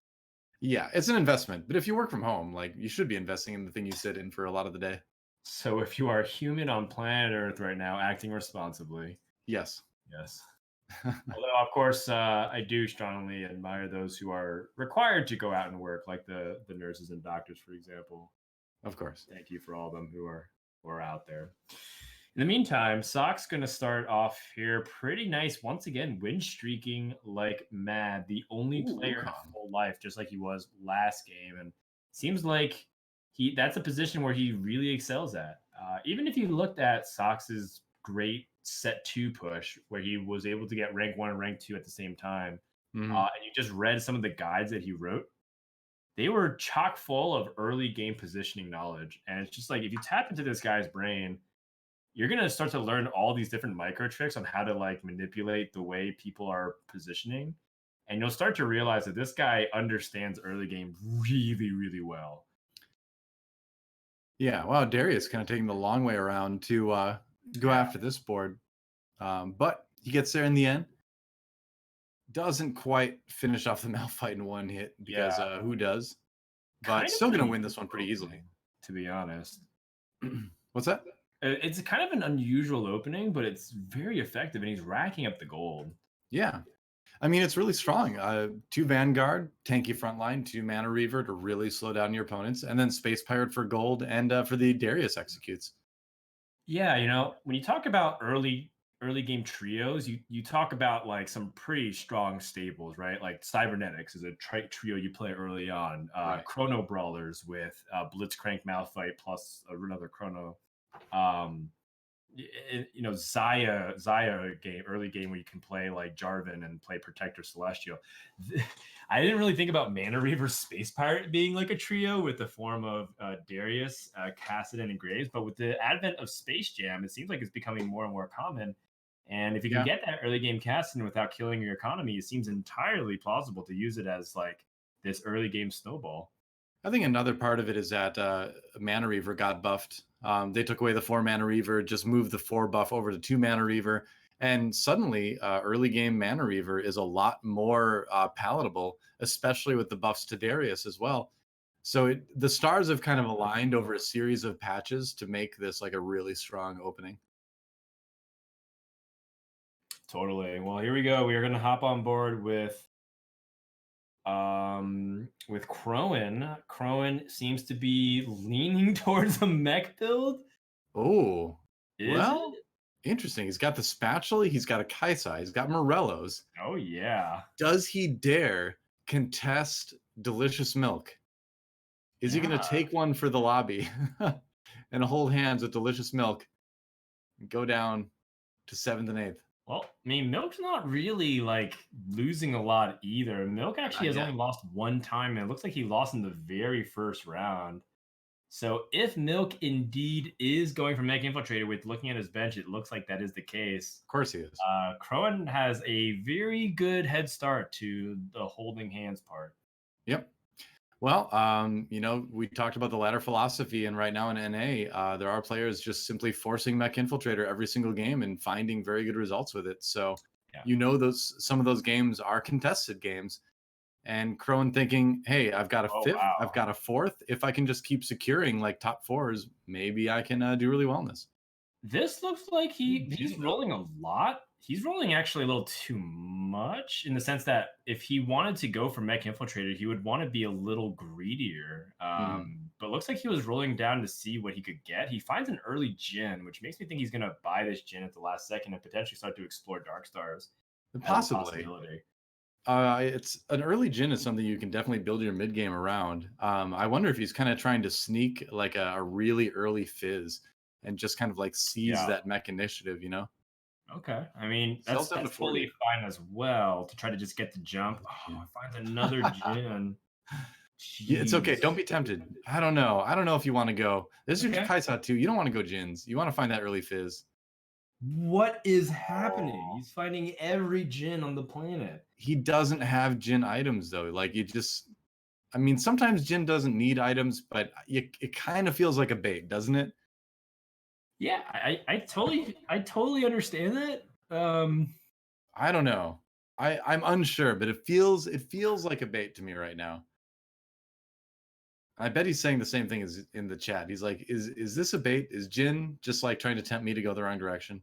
Yeah, it's an investment, but if you work from home, like you should be investing in the thing you sit in for a lot of the day. So if you are a human on planet Earth right now, acting responsibly. Yes. Yes. Although, of course, I do strongly admire those who are required to go out and work, like the nurses and doctors, for example. Of course. Thank you for all of them who are out there. In the meantime, Sock's going to start off here pretty nice. Once again, win streaking like mad. The only player in full life, just like he was last game. And seems like that's a position where he really excels at. Even if you looked at Socks's great set 2 push, where he was able to get rank 1 and rank 2 at the same time, and you just read some of the guides that he wrote, they were chock full of early game positioning knowledge. And it's just like, if you tap into this guy's brain, you're gonna start to learn all these different micro tricks on how to like manipulate the way people are positioning, and you'll start to realize that this guy understands early game really, really well. Yeah, wow, Darius kind of taking the long way around to go after this board. But he gets there in the end. Doesn't quite finish off the Malphite in one hit because who does? But Kind of still going to an win this one pretty easily. opening, to be honest. What's that? It's kind of an unusual opening, but it's very effective, and he's racking up the gold. Yeah. I mean, it's really strong. 2 Vanguard, tanky frontline, 2 Mana Reaver to really slow down your opponents, and then Space Pirate for gold and for the Darius executes. Yeah, you know, when you talk about early game trios, you talk about like some pretty strong staples, right? Like Cybernetics is a trio you play early on. Right. Chrono Brawlers with Blitzcrank Malphite plus another Chrono. Um, you know, Zaya game, early game where you can play like Jarvan and play Protector Celestial. I didn't really think about Mana Reaver Space Pirate being like a trio with the form of Darius, Kassadin, and Graves, but with the advent of Space Jam, it seems like it's becoming more and more common. And if you can get that early game Kassadin without killing your economy, it seems entirely plausible to use it as like this early game snowball. I think another part of it is that Mana Reaver got buffed. They took away the 4 Mana Reaver, just moved the 4 buff over to 2 Mana Reaver, and suddenly early game Mana Reaver is a lot more palatable, especially with the buffs to Darius as well. So the stars have kind of aligned over a series of patches to make this like a really strong opening. Totally. Well, here we go. We are going to hop on board with Khroen. Khroen seems to be leaning towards a mech build. Oh, well, interesting. He's got the spatula, he's got a Kaisai, he's got Morellos. Oh yeah. Does he dare contest Delicious Milk? Is he going to take one for the lobby and hold hands with Delicious Milk and go down to 7th and 8th? Well, I mean, Milk's not really like losing a lot either. Milk actually has only lost one time, and it looks like he lost in the very first round. So if Milk indeed is going for Mech Infiltrator with looking at his bench, it looks like that is the case. Of course he is. Khroen has a very good head start to the holding hands part. Yep. Well, you know, we talked about the ladder philosophy, and right now in NA, there are players just simply forcing Mech Infiltrator every single game and finding very good results with it. So, you know, some of those games are contested games. And Khroen thinking, hey, I've got a 5th, I've got a 4th. If I can just keep securing like top 4s, maybe I can do really well in this. This looks like he's rolling a lot. He's rolling actually a little too much in the sense that if he wanted to go for Mech Infiltrator, he would want to be a little greedier. But looks like he was rolling down to see what he could get. He finds an early Jhin, which makes me think he's going to buy this Jhin at the last second and potentially start to explore Dark Stars. Possibly. It's an early Jhin is something you can definitely build your mid game around. I wonder if he's kind of trying to sneak like a really early Fizz and just kind of like seize that mech initiative, you know? Okay. I mean, that's fully fine as well to try to just get the jump. Oh, I find another Jhin. Yeah, it's okay. Don't be tempted. I don't know. I don't know if you want to go. This is your Kaisa too. You don't want to go Jins. You want to find that early Fizz. What is happening? He's finding every Jhin on the planet. He doesn't have Jhin items though. Like you just, I mean, sometimes Jhin doesn't need items, but it kind of feels like a bait, doesn't it? Yeah, I totally understand that. I don't know. I'm unsure, but it feels like a bait to me right now. I bet he's saying the same thing as in the chat. He's like, is this a bait? Is Jhin just like trying to tempt me to go the wrong direction?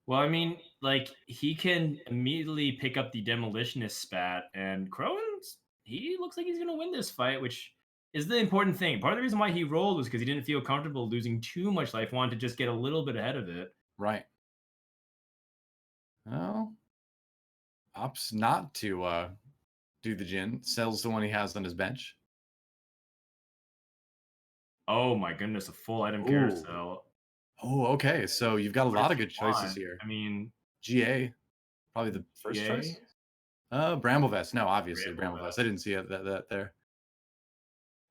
Well, I mean, like he can immediately pick up the demolitionist spat, and Khroen's he looks like he's gonna win this fight, which is the important thing. Part of the reason why he rolled was because he didn't feel comfortable losing too much life, wanted to just get a little bit ahead of it. Right. Well, opts not to do the Jhin, sells the one he has on his bench. Oh my goodness, a full item carousel. Oh, okay. So you've got a lot of good choices here. I mean, GA, probably the first choice. Bramble Vest. No, obviously Bramble Vest. I didn't see that there.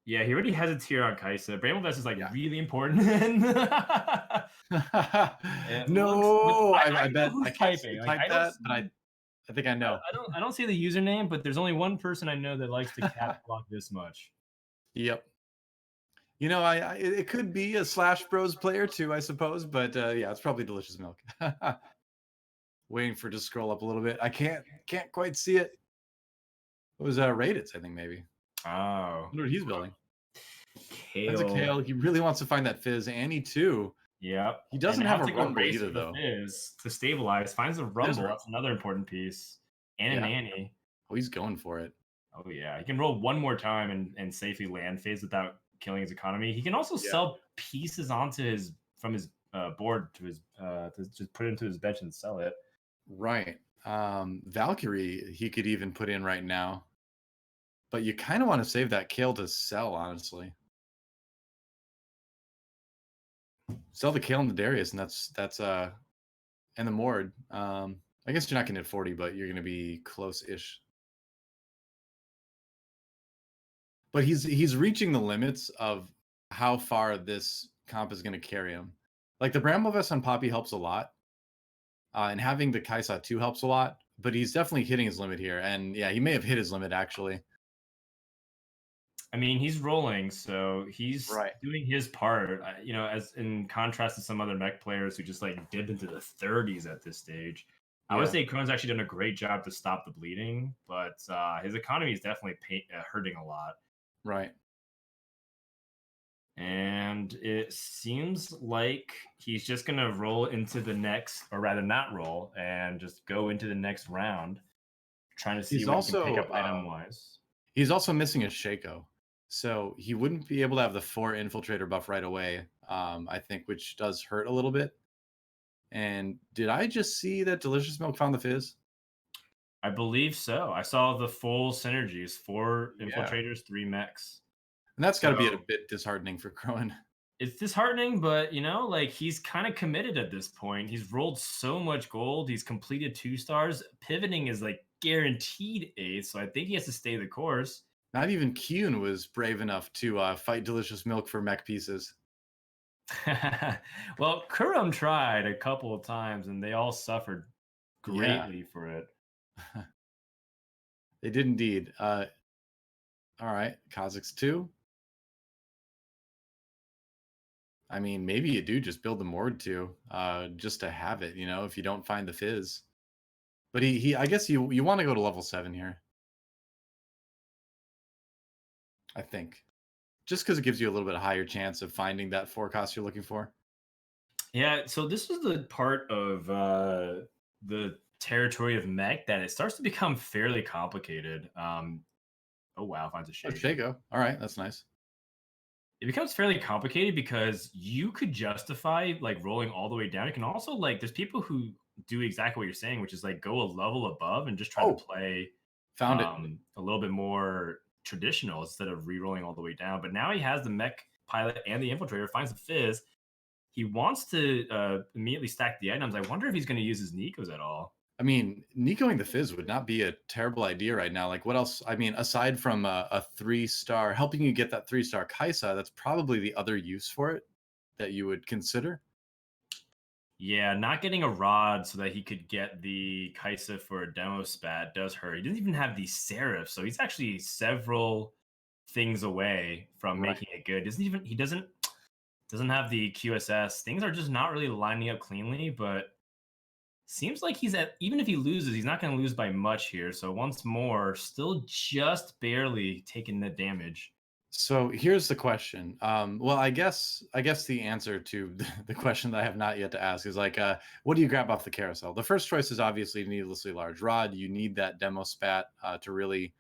Yeah, he already has a tier on Kaisa. Bramble-Vest is like really important. It looks. No, I I know bet who's I can't typing. Like type I don't that, but see. I think I know. I don't see the username, but there's only one person I know that likes to cap block this much. Yep. You know, it could be a Slash Bros player too, I suppose, but yeah, it's probably Delicious Milk. Waiting for it to scroll up a little bit. I can't quite see it. It was Rayditz, I think maybe. Oh, I wonder what he's building. That's a Kale. Kale. He really wants to find that Fizz. Annie too. Yep. He doesn't And have a take Rumble race either, for the though. Fizz to stabilize. Finds a Rumble. That's another important piece. And Yeah. a Nanny. Oh, he's going for it. Oh yeah, he can roll one more time and safely land phase without killing his economy. He can also sell pieces onto his from his board to his to just put it into his bench and sell it. Right. Valkyrie he could even put in right now. But you kind of want to save that Kale to sell, honestly. Sell the Kale and the Darius, and that's and the Mord. I guess you're not gonna hit 40, but you're gonna be close-ish. But he's reaching the limits of how far this comp is gonna carry him. Like the Bramble Vest on Poppy helps a lot. And having the Kaisa too helps a lot, but he's definitely hitting his limit here. And yeah, he may have hit his limit actually. I mean, he's rolling, so he's Right. doing his part. You know, as in contrast to some other mech players who just like dip into the 30s at this stage. I would say Khroen's actually done a great job to stop the bleeding, but his economy is definitely hurting a lot. Right. And it seems like he's just going to roll into the next, or rather not roll, and just go into the next round, trying to see what he can pick up item-wise. He's also missing a Shaco. So he wouldn't be able to have the 4 infiltrator buff right away, I think, which does hurt a little bit. And did I just see that Delicious Milk found the Fizz? I believe so. I saw the full synergies, 4 infiltrators, 3 mechs. And that's got to be a bit disheartening for Khroen. It's disheartening, but you know, like he's kind of committed at this point. He's rolled so much gold. He's completed 2 stars. Pivoting is like guaranteed 8, so I think he has to stay the course. Not even Kyun was brave enough to fight Delicious Milk for mech pieces. Well, Khroen tried a couple of times, and they all suffered greatly for it. They did indeed. All right, Kazakhs 2. I mean, maybe you do just build the Mord too, just to have it, you know, if you don't find the Fizz. But he I guess you want to go to level 7 here. I think. Just because it gives you a little bit higher chance of finding that forecast you're looking for. Yeah, so this is the part of the territory of mech that it starts to become fairly complicated. Oh wow, finds a Shaco. Shaco. All right, that's nice. It becomes fairly complicated because you could justify like rolling all the way down. You can also like there's people who do exactly what you're saying, which is like go a level above and just try to play a little bit more traditional instead of re-rolling all the way down. But now he has the mech pilot and the infiltrator, finds the Fizz. He wants to immediately stack the items. I wonder if he's going to use his Nekos at all. I mean, Nekoing the Fizz would not be a terrible idea right now. Like, what else? I mean, aside from a 3-star, helping you get that 3-star Kaisa, that's probably the other use for it that you would consider. Yeah, not getting a rod so that he could get the Kaisa for a demo spat does hurt. He doesn't even have the Seraph, so he's actually several things away from making it good. He doesn't have the QSS. Things are just not really lining up cleanly, but seems like even if he loses, he's not going to lose by much here. So once more, still just barely taking the damage. So here's the question. Well, I guess the answer to the question that I have not yet to ask is like, what do you grab off the carousel? The first choice is obviously needlessly large rod. You need that demo spat to really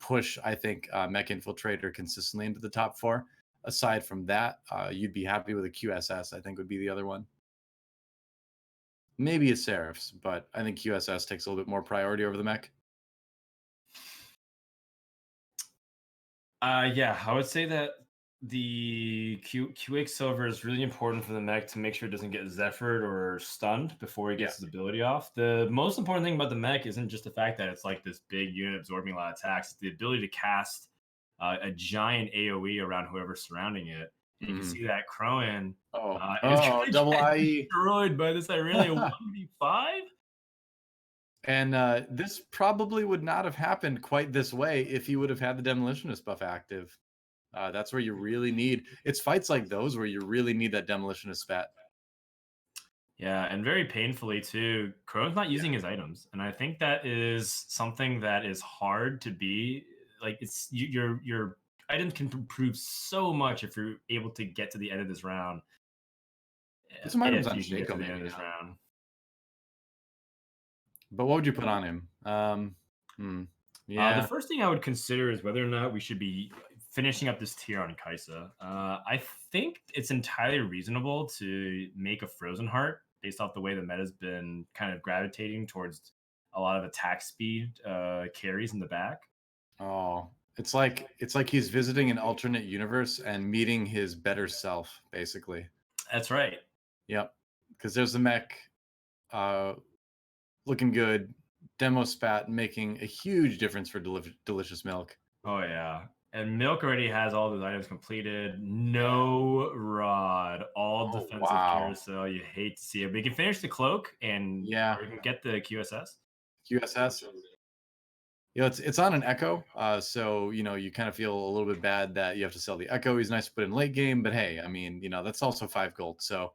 push, I think, Mech Infiltrator consistently into the top 4. Aside from that, you'd be happy with a QSS, I think would be the other one. Maybe a Seraphs, but I think QSS takes a little bit more priority over the mech. Yeah, I would say that the QX Silver is really important for the mech to make sure it doesn't get Zephyred or stunned before he gets his ability off. The most important thing about the mech isn't just the fact that it's like this big unit absorbing a lot of attacks. It's the ability to cast a giant AoE around whoever's surrounding it. And you can see that Khroen is Oh, gonna double get IE. destroyed by this Irelia 1v5. And this probably would not have happened quite this way if you would have had the Demolitionist buff active. That's where you really need. It's fights like those where you really need that Demolitionist spat. Yeah, and very painfully too, Khrone's not using his items, and I think that is something that is hard to be. Like, it's your items can improve so much if you're able to get to the end of this round. Put some items If on you can get Shaco to the end maybe. of this round. But what would you put on him? The Yeah. first thing I would consider is whether or not we should be finishing up this tier on Kaisa. I think it's entirely reasonable to make a Frozen Heart based off the way the meta's been kind of gravitating towards a lot of attack speed carries in the back. Oh, it's like he's visiting an alternate universe and meeting his better self, basically. That's right. Yep. Because there's the mech looking good. Demo spat making a huge difference for Delicious Milk. Oh, yeah. And Milk already has all those items completed. No rod, all defensive carousel. You hate to see it. But you can finish the cloak and you can get the QSS. QSS. You know, it's on an Echo, so you know you kind of feel a little bit bad that you have to sell the Echo. He's nice to put in late game, but hey, I mean, you know, that's also 5 gold. So,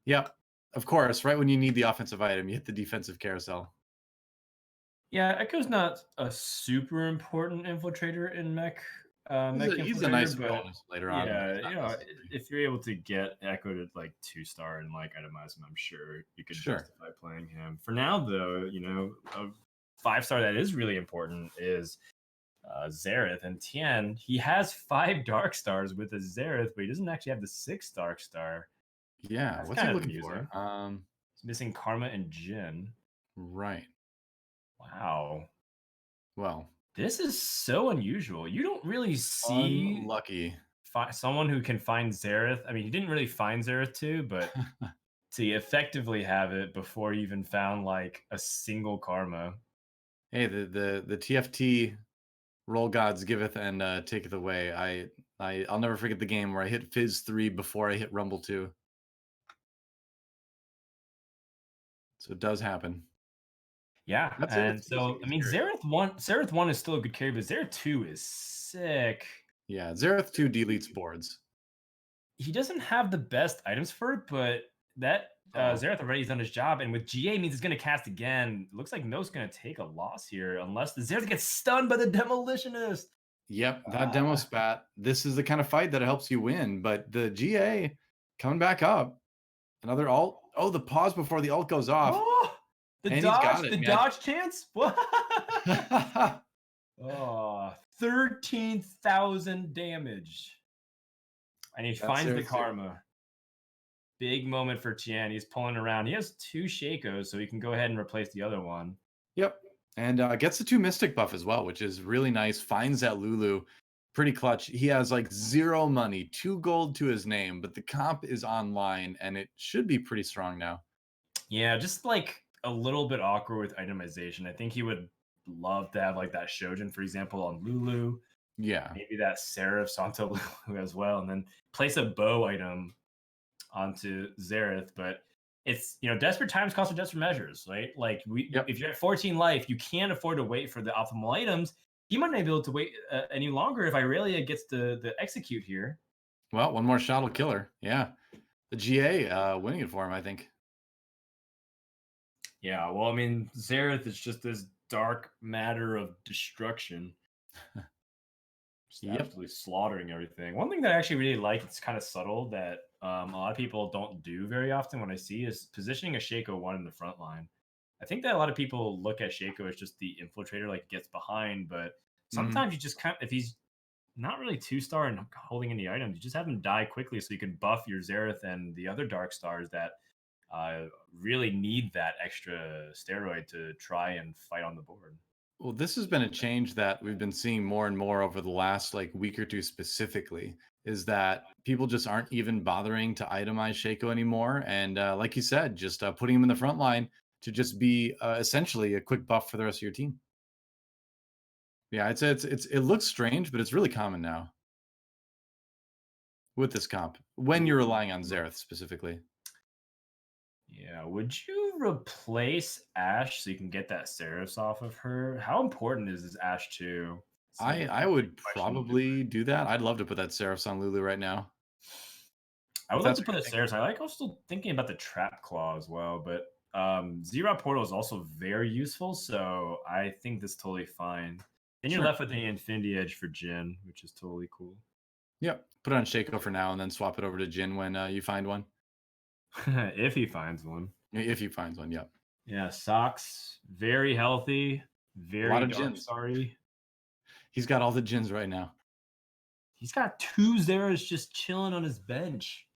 yep, of course, right when you need the offensive item, you hit the defensive carousel. Yeah, Echo's not a super important infiltrator in mech. He's a nice bonus later on. Yeah, you know, if you're able to get Echo to like 2-star and like itemize him, I'm sure you could justify playing him. For now, though, you know, a 5-star that is really important is Xerath. And Tien, he has 5 dark stars with a Xerath, but he doesn't actually have the 6th dark star. Yeah, That's what's he looking amusing. for? He's missing Karma and Jin. Right. Wow. Well, this is so unusual. You don't really see unlucky someone who can find Xerath. I mean, he didn't really find Xerath too, but to effectively have it before he even found like a single karma. Hey, the TFT roll gods giveth and taketh away. I'll never forget the game where I hit Fizz 3 before I hit Rumble 2. So it does happen. Yeah, and so I mean, Xerath 1 is still a good carry, but Xerath 2 is sick. Yeah, Xerath 2 deletes boards. He doesn't have the best items for it, but that Xerath already has done his job, and with GA means he's going to cast again. Looks like Milk's going to take a loss here unless the Xerath gets stunned by the Demolitionist. Yep, that demo spat. This is the kind of fight that helps you win, but the GA coming back up. Another ult. Oh, the pause before the ult goes off. Oh, the dodge chance? What? Oh, 13,000 damage. And he finds the karma. Big moment for Tien. He's pulling around. He has 2 Shakos, so he can go ahead and replace the other one. Yep. And gets the 2 Mystic buff as well, which is really nice. Finds that Lulu. Pretty clutch. He has like 0 money, 2 gold to his name, but the comp is online and it should be pretty strong now. Yeah, just like a little bit awkward with itemization. I think he would love to have like that Shojin, for example, on Lulu. Yeah. Maybe that Seraph onto Lulu as well, and then place a bow item onto Xerath. But it's, you know, desperate times call for desperate measures, right? Like if you're at 14 life, you can't afford to wait for the optimal items. He might not be able to wait any longer if Irelia gets the execute here. Well, one more shot will kill her. Yeah. The GA winning it for him, I think. Yeah, well, I mean, Xerath is just this dark matter of destruction. Just absolutely slaughtering everything. One thing that I actually really like, it's kind of subtle, that a lot of people don't do very often when I see, is positioning a Shaco 1 in the front line. I think that a lot of people look at Shaco as just the infiltrator, like gets behind, but sometimes you just if he's not really 2-star and holding any items, you just have him die quickly so you can buff your Xerath and the other dark stars that really need that extra steroid to try and fight on the board. Well, this has been a change that we've been seeing more and more over the last like week or two specifically, is that people just aren't even bothering to itemize Shaco anymore. And like you said, just putting him in the front line to just be essentially a quick buff for the rest of your team. Yeah, it looks strange, but it's really common now with this comp when you're relying on Xerath specifically. Yeah, would you replace Ash so you can get that Ceros off of her? How important is this Ash 2? I would probably do that. I'd love to put that Seraphs on Lulu right now. I would If like that's to what put you're a thinking. Ceros. I like also thinking about the Trap Claw as well, but Zero Portal is also very useful, so I think this is totally fine. Then you're Sure. left with the Infinity Edge for Jin, which is totally cool. Yep. Put it on Shaco for now and then swap it over to Jin when you find one. If he finds one. If he finds one, yep. Yeah, Socks, very healthy, A lot very of dark Jins. starry. He's got all the Jins right now. He's got 2 Zeras just chilling on his bench.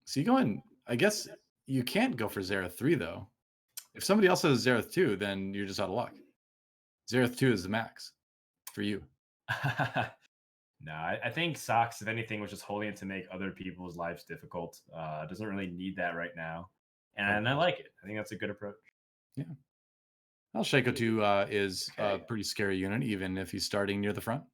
So you go in, I guess you can't go for Xerath 3 though. If somebody else has Xerath 2, then you're just out of luck. Xerath 2 is the max for you. No, I think Socks, if anything, was just holding it to make other people's lives difficult. Doesn't really need that right now. And I like it. I think that's a good approach. Yeah. Well, Shaco 2 is a Okay. pretty scary unit, even if he's starting near the front.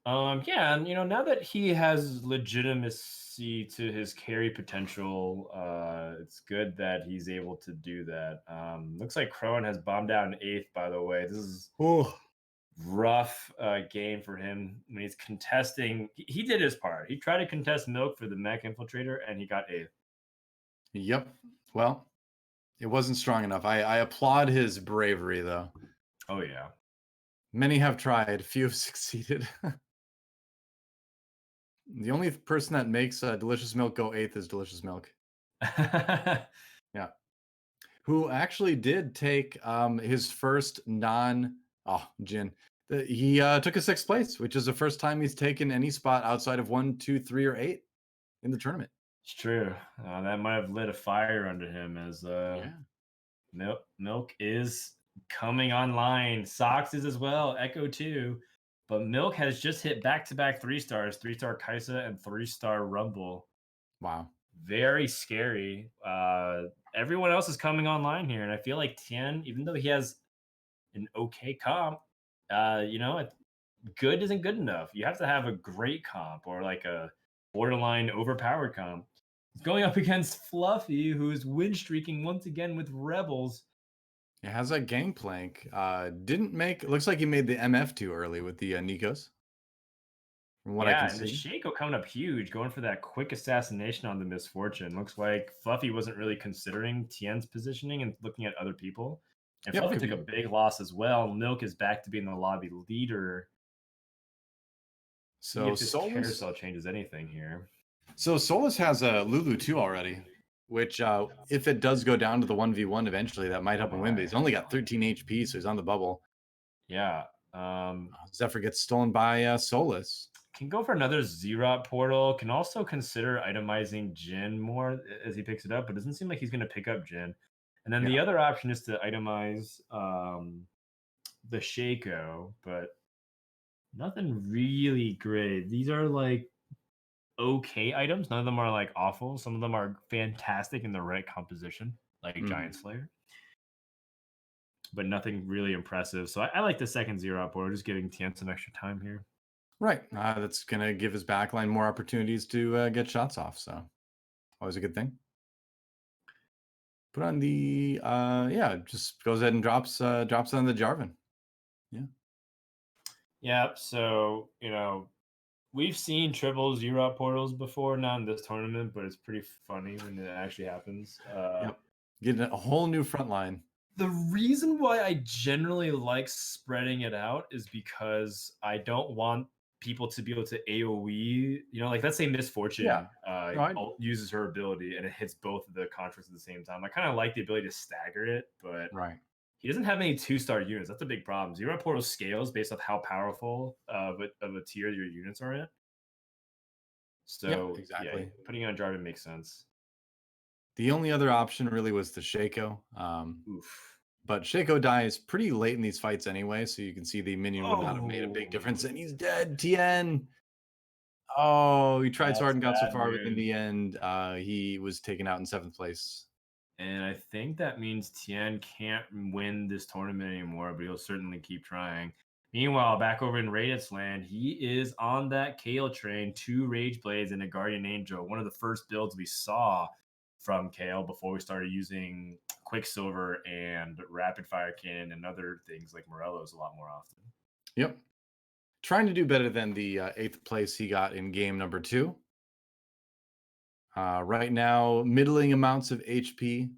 Yeah, and now that he has legitimacy to his carry potential, it's good that he's able to do that. Looks like Khroen has bombed out an 8th, by the way. This is rough game for him when he's contesting. He did his part. He tried to contest Milk for the mech infiltrator, and he got 8th. Yep. Well, it wasn't strong enough. I applaud his bravery, though. Oh, yeah. Many have tried, few have succeeded. The only person that makes Delicious Milk go 8th is Delicious Milk. Yeah. Who actually did take his first Jin. He took a 6th place, which is the first time he's taken any spot outside of 1, 2, 3, or 8 in the tournament. It's true. That might have lit a fire under him as Milk is coming online. Socks is as well. Echo too. But Milk has just hit back-to-back 3 stars, 3-star Kaisa and 3-star Rumble. Wow. Very scary. Everyone else is coming online here, and I feel like Tien, even though he has an okay comp, good isn't good enough. You have to have a great comp or like a borderline overpowered comp. He's going up against Fluffy, who is win streaking once again with Rebels. It has a gangplank. Didn't make. Looks like he made the MF too early with the Nikos. From what I can And the see. Shaco coming up huge, going for that quick assassination on the Misfortune. Looks like Fluffy wasn't really considering Tien's positioning and looking at other people. And Yep, Fluffy took a big loss as well. Milk is back to being the lobby leader. See So if this carousel changes anything here. So Souless has a Lulu too already, which if it does go down to the 1v1 eventually, that might help him win. But he's only got 13 HP, so he's on the bubble. Yeah. Zephyr gets stolen by Souless. Can go for another Zerot portal. Can also consider itemizing Jin more as he picks it up, but doesn't seem like he's going to pick up Jin. And then the other option is to itemize the Shaco, but nothing really great. These are like okay items. None of them are like awful. Some of them are fantastic in the right composition, like Giant Slayer, but nothing really impressive. So I like the second Zerot portal, just giving Tien some extra time here. Right. That's going to give his backline more opportunities to get shots off. So always a good thing. Put on the, just goes ahead and drops on the Jarvan. Yeah. Yeah. So, we've seen triple Zero portals before, not in this tournament, but it's pretty funny when it actually happens. Yep. Getting a whole new front line. The reason why I generally like spreading it out is because I don't want people to be able to AoE, like let's say Misfortune uses her ability and it hits both of the contracts at the same time. I kind of like the ability to stagger it, but he doesn't have any 2-star units. That's a big problem. Zero Portal scales based off how powerful of a tier your units are in. So exactly. Putting it on Jarvan makes sense. The only other option really was the Shaco. But Shaco dies pretty late in these fights anyway, so you can see the minion would not have made a big difference. And he's dead, Tien. Oh, he tried so hard and got so far, but in the end, he was taken out in 7th place. And I think that means Tien can't win this tournament anymore, but he'll certainly keep trying. Meanwhile, back over in Rayditz land, he is on that Kale train, 2 Rage Blades and a Guardian Angel. One of the first builds we saw from Kale before we started using Quicksilver and Rapid Fire Cannon and other things like Morello's a lot more often. Yep. Trying to do better than the 8th place he got in game number 2. Right now, middling amounts of HP.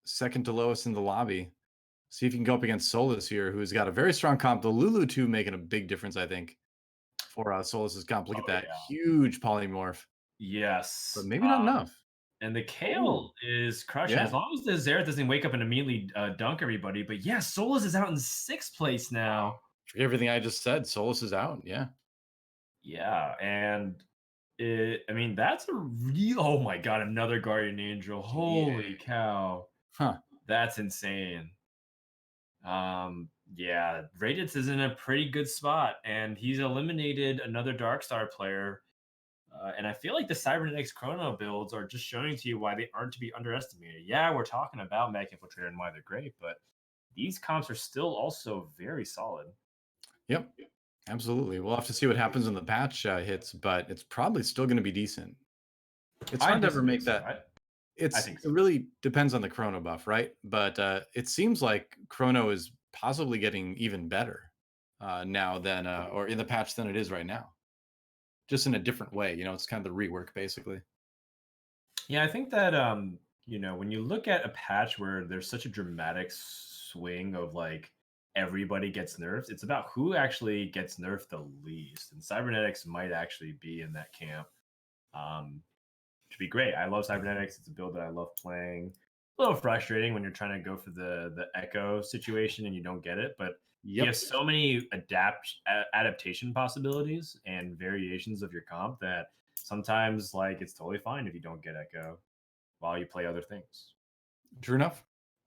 Second to lowest in the lobby. See if you can go up against Souless here, who's got a very strong comp. The Lulu too making a big difference, I think, for Souless's comp. Look at that huge polymorph. Yes. But maybe not enough. And the Kale is crushing. As long as the Xerath doesn't wake up and immediately dunk everybody. But yeah, Souless is out in 6th place now. For everything I just said, Souless is out. Yeah. Yeah, and I mean, that's a real. Oh my god, another Guardian Angel! Holy cow! Huh? That's insane. Yeah, Rayditz is in a pretty good spot, and he's eliminated another Darkstar player. And I feel like the Cybernetics Chrono builds are just showing to you why they aren't to be underestimated. Yeah, we're talking about Mech Infiltrator and why they're great, but these comps are still also very solid. Yep. Absolutely. We'll have to see what happens when the patch hits, but it's probably still going to be decent. It's hard to ever make that. It really depends on the Chrono buff, right? But it seems like Chrono is possibly getting even better now than, or in the patch than it is right now. Just in a different way, you know, it's kind of the rework basically. Yeah, I think that you know, when you look at a patch where there's such a dramatic swing of like everybody gets nerfed, it's about who actually gets nerfed the least. And Cybernetics might actually be in that camp. To be great. I love Cybernetics. It's a build that I love playing. A little frustrating when you're trying to go for the echo situation and you don't get it, but you have so many adaptation possibilities and variations of your comp that sometimes like it's totally fine if you don't get echo while you play other things. True enough.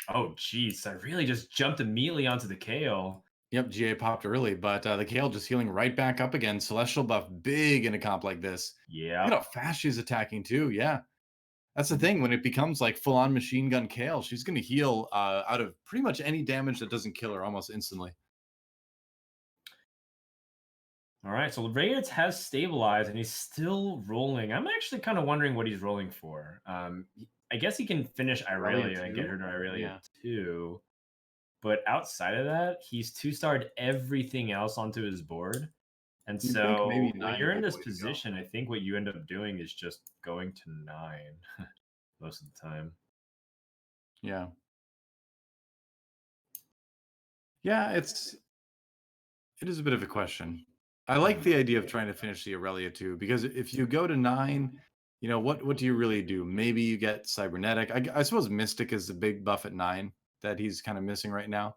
Oh geez, I really just jumped immediately onto the Kale. Yep, GA popped early, but the Kale just healing right back up again. Celestial buff big in a comp like this. Yeah. Look at how fast she's attacking too. Yeah. That's the thing. When it becomes like full-on machine gun Kale, she's going to heal out of pretty much any damage that doesn't kill her almost instantly. All right, so Rayditz has stabilized and he's still rolling. I'm actually kind of wondering what he's rolling for. I guess he can finish Irelia and get her to Irelia too. But outside of that, he's 2-starred everything else onto his board. And so when you're in this position, I think what you end up doing is just going to 9 most of the time. Yeah. Yeah, it is a bit of a question. I like the idea of trying to finish the Aurelia too, because if you go to 9, you know, what do you really do? Maybe you get Cybernetic. I suppose Mystic is the big buff at 9 that he's kind of missing right now.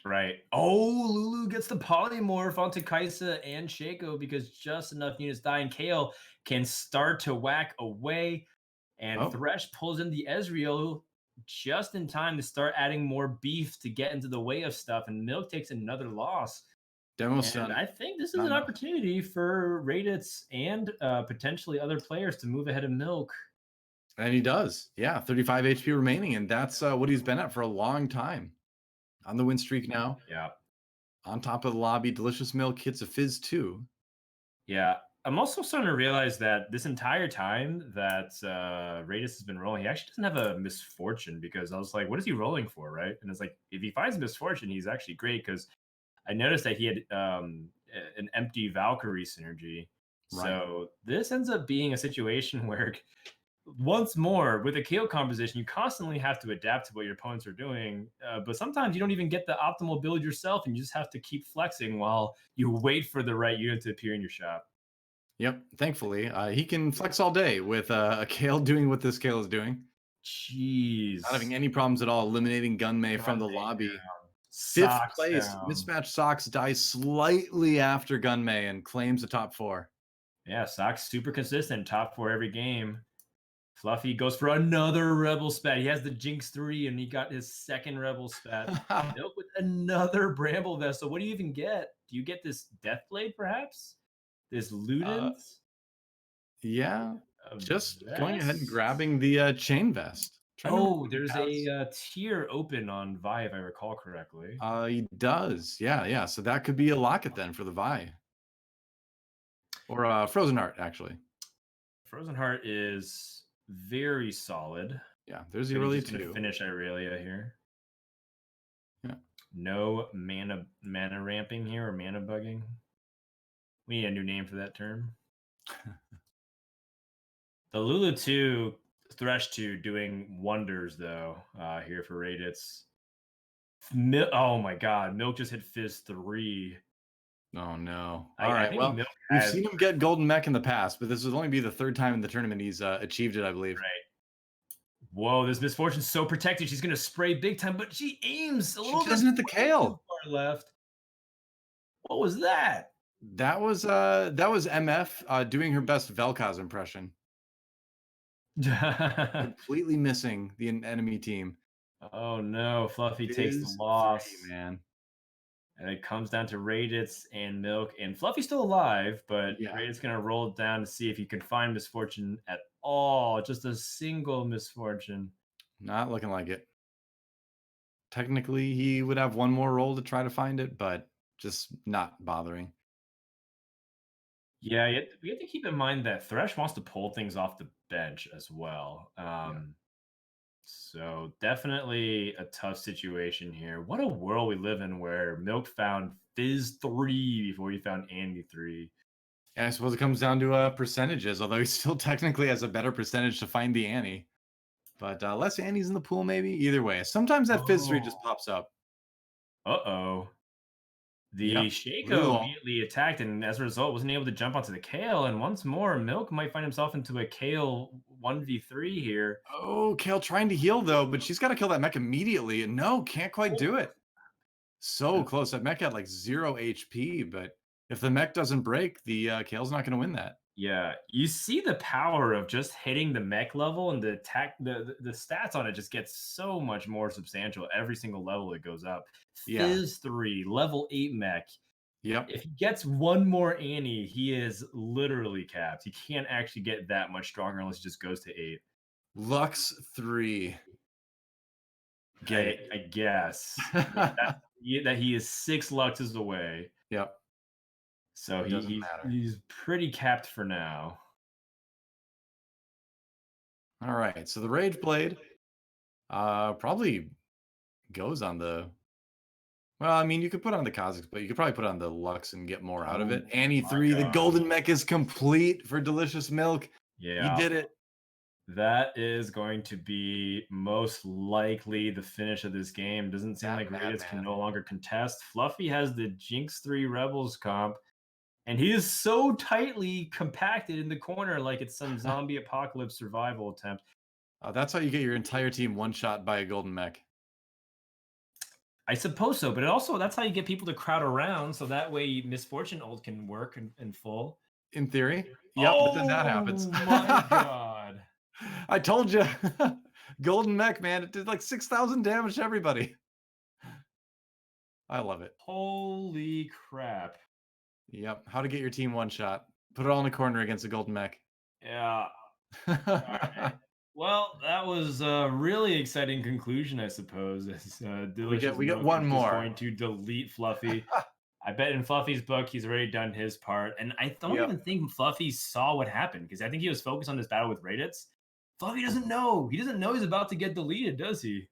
Right. Oh, Lulu gets the polymorph onto Kaisa and Shaco because just enough units die, and Kale can start to whack away. And Thresh pulls in the Ezreal just in time to start adding more beef to get into the way of stuff. And Milk takes another loss. And I think this is an opportunity for Rayditz and potentially other players to move ahead of Milk. And he does. Yeah, 35 HP remaining. And that's what he's been at for a long time. On the win streak now. Yeah. On top of the lobby, DeliciousMilk hits a Fizz too. Yeah. I'm also starting to realize that this entire time that Rayditz has been rolling, he actually doesn't have a misfortune, because I was like, what is he rolling for, right? And it's like, if he finds misfortune, he's actually great, because I noticed that he had an empty Valkyrie synergy. Right. So this ends up being a situation where, once more, with a Kale composition, you constantly have to adapt to what your opponents are doing. But sometimes you don't even get the optimal build yourself, and you just have to keep flexing while you wait for the right unit to appear in your shop. Yep. Thankfully, he can flex all day with a Kale doing what this Kale is doing. Jeez. Not having any problems at all, eliminating Gunmay from the lobby. 5th place, MismatchedSocks dies slightly after Gunmay and claims the top 4. Yeah, Socks super consistent, top 4 every game. Fluffy goes for another Rebel Spat. He has the Jinx 3, and he got his second Rebel Spat. Milk with another Bramble Vessel. What do you even get? Do you get this Deathblade, perhaps? This Ludens? Yeah, just going ahead and grabbing the Chain Vest. There's a tier open on Vi, if I recall correctly. He does. Yeah. So that could be a locket then for the Vi. Or Frozen Heart, actually. Frozen Heart is very solid. Yeah, there's Maybe Irelia just gonna too. finish Irelia here. Yeah. No mana ramping here or mana bugging. We need a new name for that term. The Lulu 2 Thresh 2 doing wonders though here for Rayditz. Oh my god, Milk just hit Fizz 3. Oh no. I All right. think Well, Milk we've has, seen him get golden mech in the past, but this would only be the third time in the tournament he's achieved it, I believe. right. Whoa, this Misfortune's so protected. She's gonna spray big time, but she aims a little bit. She doesn't hit the kale. Too far left. What was that? That was MF doing her best Vel'Koz impression. Completely missing the enemy team. Oh no, Fluffy takes the loss. Man. And it comes down to Rayditz and Milk. And Fluffy's still alive, but Yeah. Rayditz going to roll it down to see if he can find Misfortune at all. Just a single Misfortune. Not looking like it. Technically, he would have one more roll to try to find it, but just not bothering. Yeah, we have to keep in mind that Thresh wants to pull things off the bench as well. So definitely a tough situation here. What a world we live in where Milk found Fizz 3 before he found Andy 3. Yeah, I suppose it comes down to percentages, although he still technically has a better percentage to find the Annie. But less Annies in the pool, maybe? Either way. Sometimes that Fizz 3 just pops up. Uh-oh. The Shaco immediately attacked, and as a result, wasn't able to jump onto the Kale. And once more, Milk might find himself into a Kale 1v3 here. Oh, Kale trying to heal, though, but she's got to kill that mech immediately. And no, can't quite do it. So close. That mech had like 0 HP, but if the mech doesn't break, the Kale's not going to win that. Yeah, you see the power of just hitting the mech level, and the attack, the stats on it just gets so much more substantial every single level it goes up. Fizz 3, level 8 mech. Yep. If he gets one more Annie, he is literally capped. He can't actually get that much stronger unless he just goes to 8. Lux 3. I guess that he is 6 Luxes away. Yep. So he's pretty capped for now. All right. So the Rage Blade probably goes on the... Well, I mean, you could put on the Kha'Zix, but you could probably put on the Lux and get more out of it. Annie 3, the golden mech is complete for DeliciousMilk. Yeah. You did it. That is going to be most likely the finish of this game. Doesn't seem like Rayditz can no longer contest. Fluffy has the Jinx 3 Rebels comp, and he is so tightly compacted in the corner like it's some zombie apocalypse survival attempt. That's how you get your entire team one-shot by a golden mech. I suppose so, but also that's how you get people to crowd around, so that way Misfortune ult can work in full. In theory. Yep, but then that happens. Oh my god. I told you. Golden mech, man. It did like 6,000 damage to everybody. I love it. Holy crap. Yep. How to get your team one shot. Put it all in a corner against a golden mech. Yeah. All right. Well, that was a really exciting conclusion, I suppose. We get one more. Going to delete Fluffy. I bet in Fluffy's book, he's already done his part. And I don't even think Fluffy saw what happened, because I think he was focused on this battle with Rayditz. Fluffy doesn't know. He doesn't know he's about to get deleted, does he?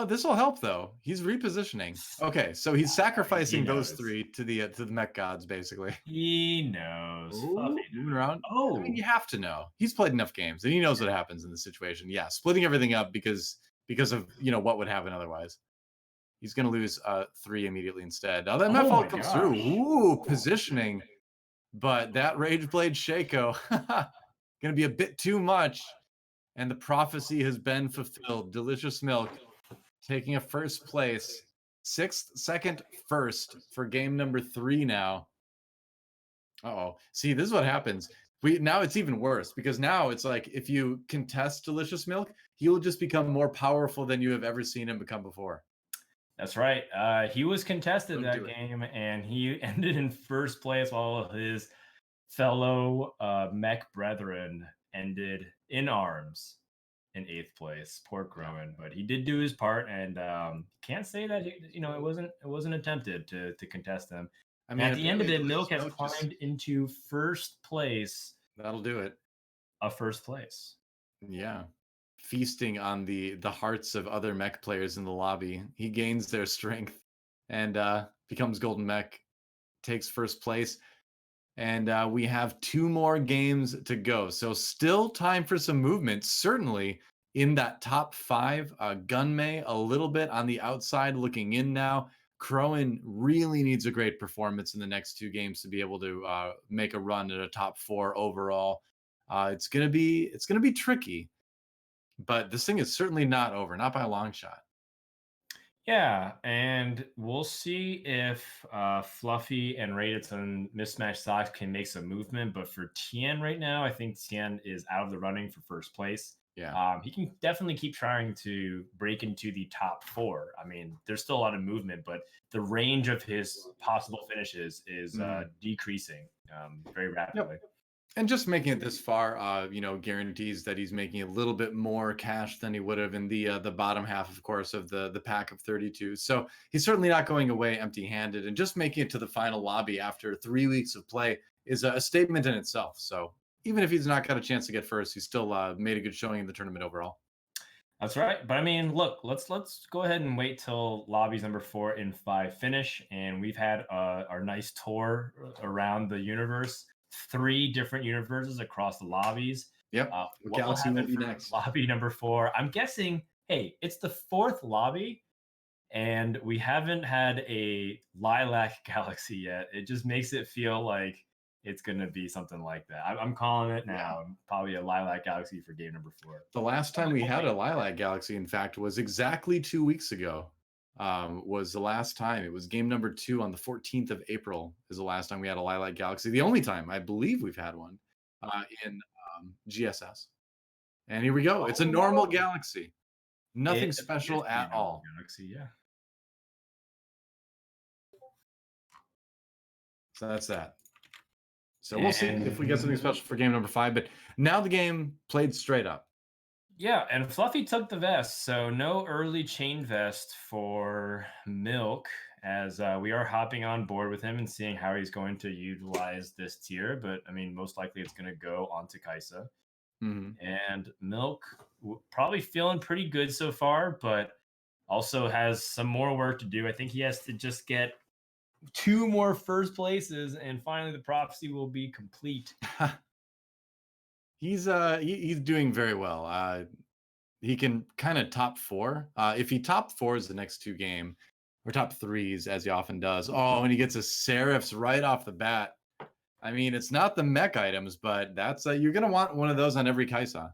This will help, though. He's repositioning. Okay, so he's sacrificing those 3 to the mech gods, basically. He knows. Ooh, moving around. Oh, I mean, you have to know. He's played enough games, and he knows what happens in this situation. Yeah, splitting everything up because of what would happen otherwise. He's going to lose 3 immediately instead. Now that MF comes through. Ooh, positioning. But that Rage Blade Shaco going to be a bit too much. And the prophecy has been fulfilled. DeliciousMilk taking a first place. 6th, 2nd, 1st for game number 3 now. Uh-oh. See, this is what happens. Now it's even worse, because now it's like if you contest DeliciousMilk, he will just become more powerful than you have ever seen him become before. That's right. He was contested that game, and he ended in first place while his fellow mech brethren ended in arms. in 8th place. Poor Khroen, but he did do his part, and can't say that it wasn't attempted to contest him. I And mean, at the end of it, Milk has DeliciousMilk climbed into first place. That'll do it. First place. Yeah. Feasting on the hearts of other mech players in the lobby. He gains their strength and becomes golden mech, takes first place. And we have 2 more games to go. So still time for some movement, certainly in that top 5. Gunmay a little bit on the outside looking in now. Khroen really needs a great performance in the next 2 games to be able to make a run at a top 4 overall. It's gonna be tricky, but this thing is certainly not over, not by a long shot. Yeah, and we'll see if Fluffy and Rayditz and MismatchedSocks can make some movement. But for Tien right now, I think Tien is out of the running for first place. Yeah. He can definitely keep trying to break into the top 4. I mean, there's still a lot of movement, but the range of his possible finishes is decreasing very rapidly. Yep. And just making it this far, guarantees that he's making a little bit more cash than he would have in the bottom half, of course, of the pack of 32. So he's certainly not going away empty-handed. And just making it to the final lobby after 3 weeks of play is a statement in itself. So even if he's not got a chance to get first, he's still made a good showing in the tournament overall. That's right. But I mean, look, let's go ahead and wait till lobbies number 4 and 5 finish, and we've had our nice tour around the universe. 3 different universes across the lobbies. Yep. What Galaxy will be next? Lobby number 4. I'm guessing, hey, it's the 4th lobby, and we haven't had a Lilac Galaxy yet. It just makes it feel like it's going to be something like that. I'm calling it now. Yeah. Probably a Lilac Galaxy for game number 4. The last time we had a Lilac Galaxy, in fact, was exactly 2 weeks ago. Was the last time. It was game number 2 on the 14th of April is the last time we had a Lilac Galaxy. The only time I believe we've had one in GSS. And here we go. It's a normal Galaxy. Nothing special at all. Galaxy, yeah. So that's that. So we'll see if we get something special for game number 5. But now the game played straight up. Yeah, and Fluffy took the vest, so no early chain vest for Milk, as we are hopping on board with him and seeing how he's going to utilize this tier. But I mean, most likely it's going to go onto Kaisa. And Milk probably feeling pretty good so far, but also has some more work to do. I think he has to just get 2 more first places, and finally the prophecy will be complete. He's doing very well. He can kind of top 4. If he top 4s the next 2 game, or top 3s as he often does. Oh, and he gets a Seraphs right off the bat. I mean, it's not the mech items, but that's you're gonna want one of those on every Kaisa.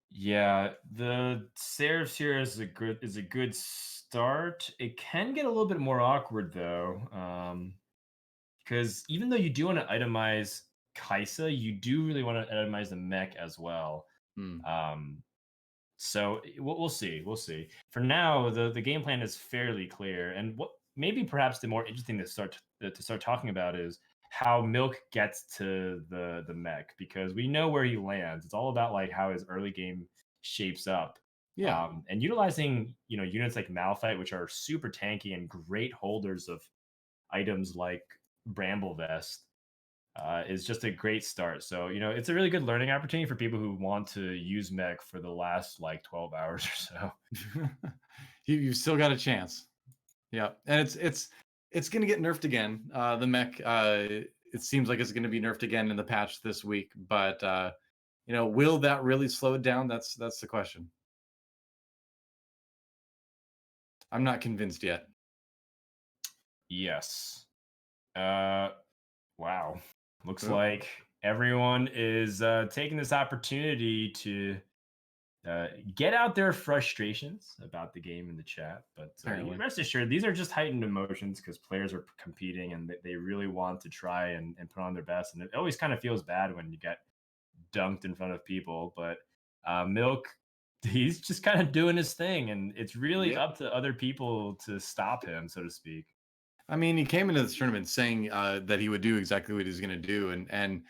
Yeah, the Seraphs here is a good start. It can get a little bit more awkward though, because even though you do want to itemize Kaisa, you do really want to itemize the mech as well. So we'll see. We'll see. For now, the game plan is fairly clear, and what maybe perhaps the more interesting to start talking about is how Milk gets to the mech, because we know where he lands. It's all about like how his early game shapes up. Yeah, and utilizing units like Malphite, which are super tanky and great holders of items like Bramble Vest, is just a great start. So, it's a really good learning opportunity for people who want to use mech for the last like 12 hours or so. You've still got a chance. Yeah, and it's going to get nerfed again. The mech, it seems like it's going to be nerfed again in the patch this week. But will that really slow it down? That's the question. I'm not convinced yet. Yes. Wow. Looks like everyone is taking this opportunity to get out their frustrations about the game in the chat. But rest assured, these are just heightened emotions because players are competing and they really want to try and put on their best. And it always kind of feels bad when you get dunked in front of people. But Milk, he's just kind of doing his thing. And it's really up to other people to stop him, so to speak. I mean, he came into this tournament saying that he would do exactly what he's going to do. And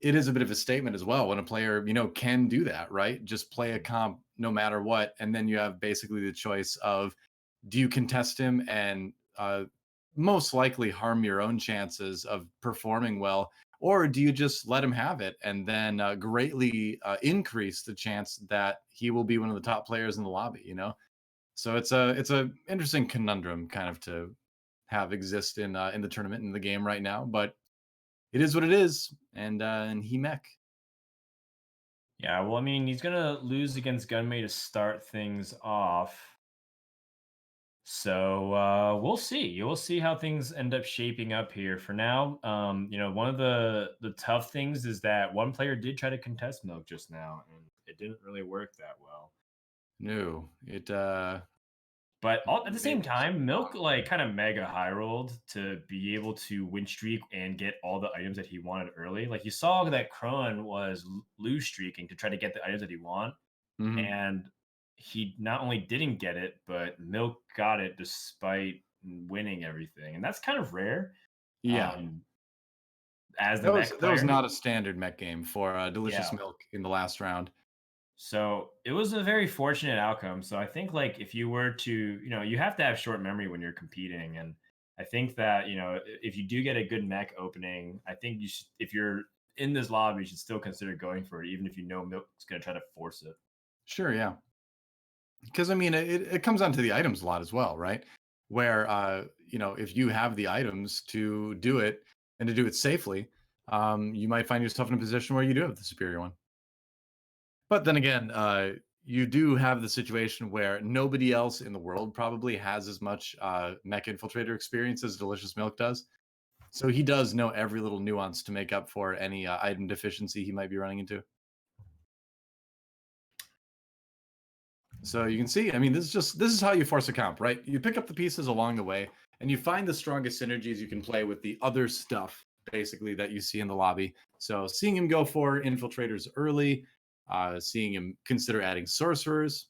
it is a bit of a statement as well when a player, can do that, right? Just play a comp no matter what, and then you have basically the choice of, do you contest him and most likely harm your own chances of performing well, or do you just let him have it and then greatly increase the chance that he will be one of the top players in the lobby? So it's a interesting conundrum kind of to have exist in the tournament, in the game right now, but it is what it is, and he mech. Yeah, well, I mean, he's gonna lose against Gunmay to start things off. So we'll see. We'll see how things end up shaping up here. For now, one of the tough things is that one player did try to contest Milk just now, and it didn't really work that well. No, it But at the same made time, Milk like kind of mega high rolled to be able to win streak and get all the items that he wanted early. Like you saw that Khroen was lose streaking to try to get the items that he want, mhm. and he not only didn't get it, but Milk got it despite winning everything, and that's kind of rare. Yeah. Um, as the That was mech that was player, not a standard mech game for Delicious yeah. Milk in the last round. So it was a very fortunate outcome. So I think like if you were to, you have to have short memory when you're competing. And I think that, if you do get a good mech opening, I think you should, if you're in this lobby, you should still consider going for it, even if you know Milk's going to try to force it. Sure, yeah. Because I mean, it comes down to the items a lot as well, right? Where if you have the items to do it and to do it safely, you might find yourself in a position where you do have the superior one. But then again, you do have the situation where nobody else in the world probably has as much mech infiltrator experience as Delicious Milk does. So he does know every little nuance to make up for any item deficiency he might be running into. So you can see, I mean, this is how you force a comp, right? You pick up the pieces along the way, and you find the strongest synergies you can play with the other stuff, basically, that you see in the lobby. So seeing him go for infiltrators early, seeing him consider adding sorcerers.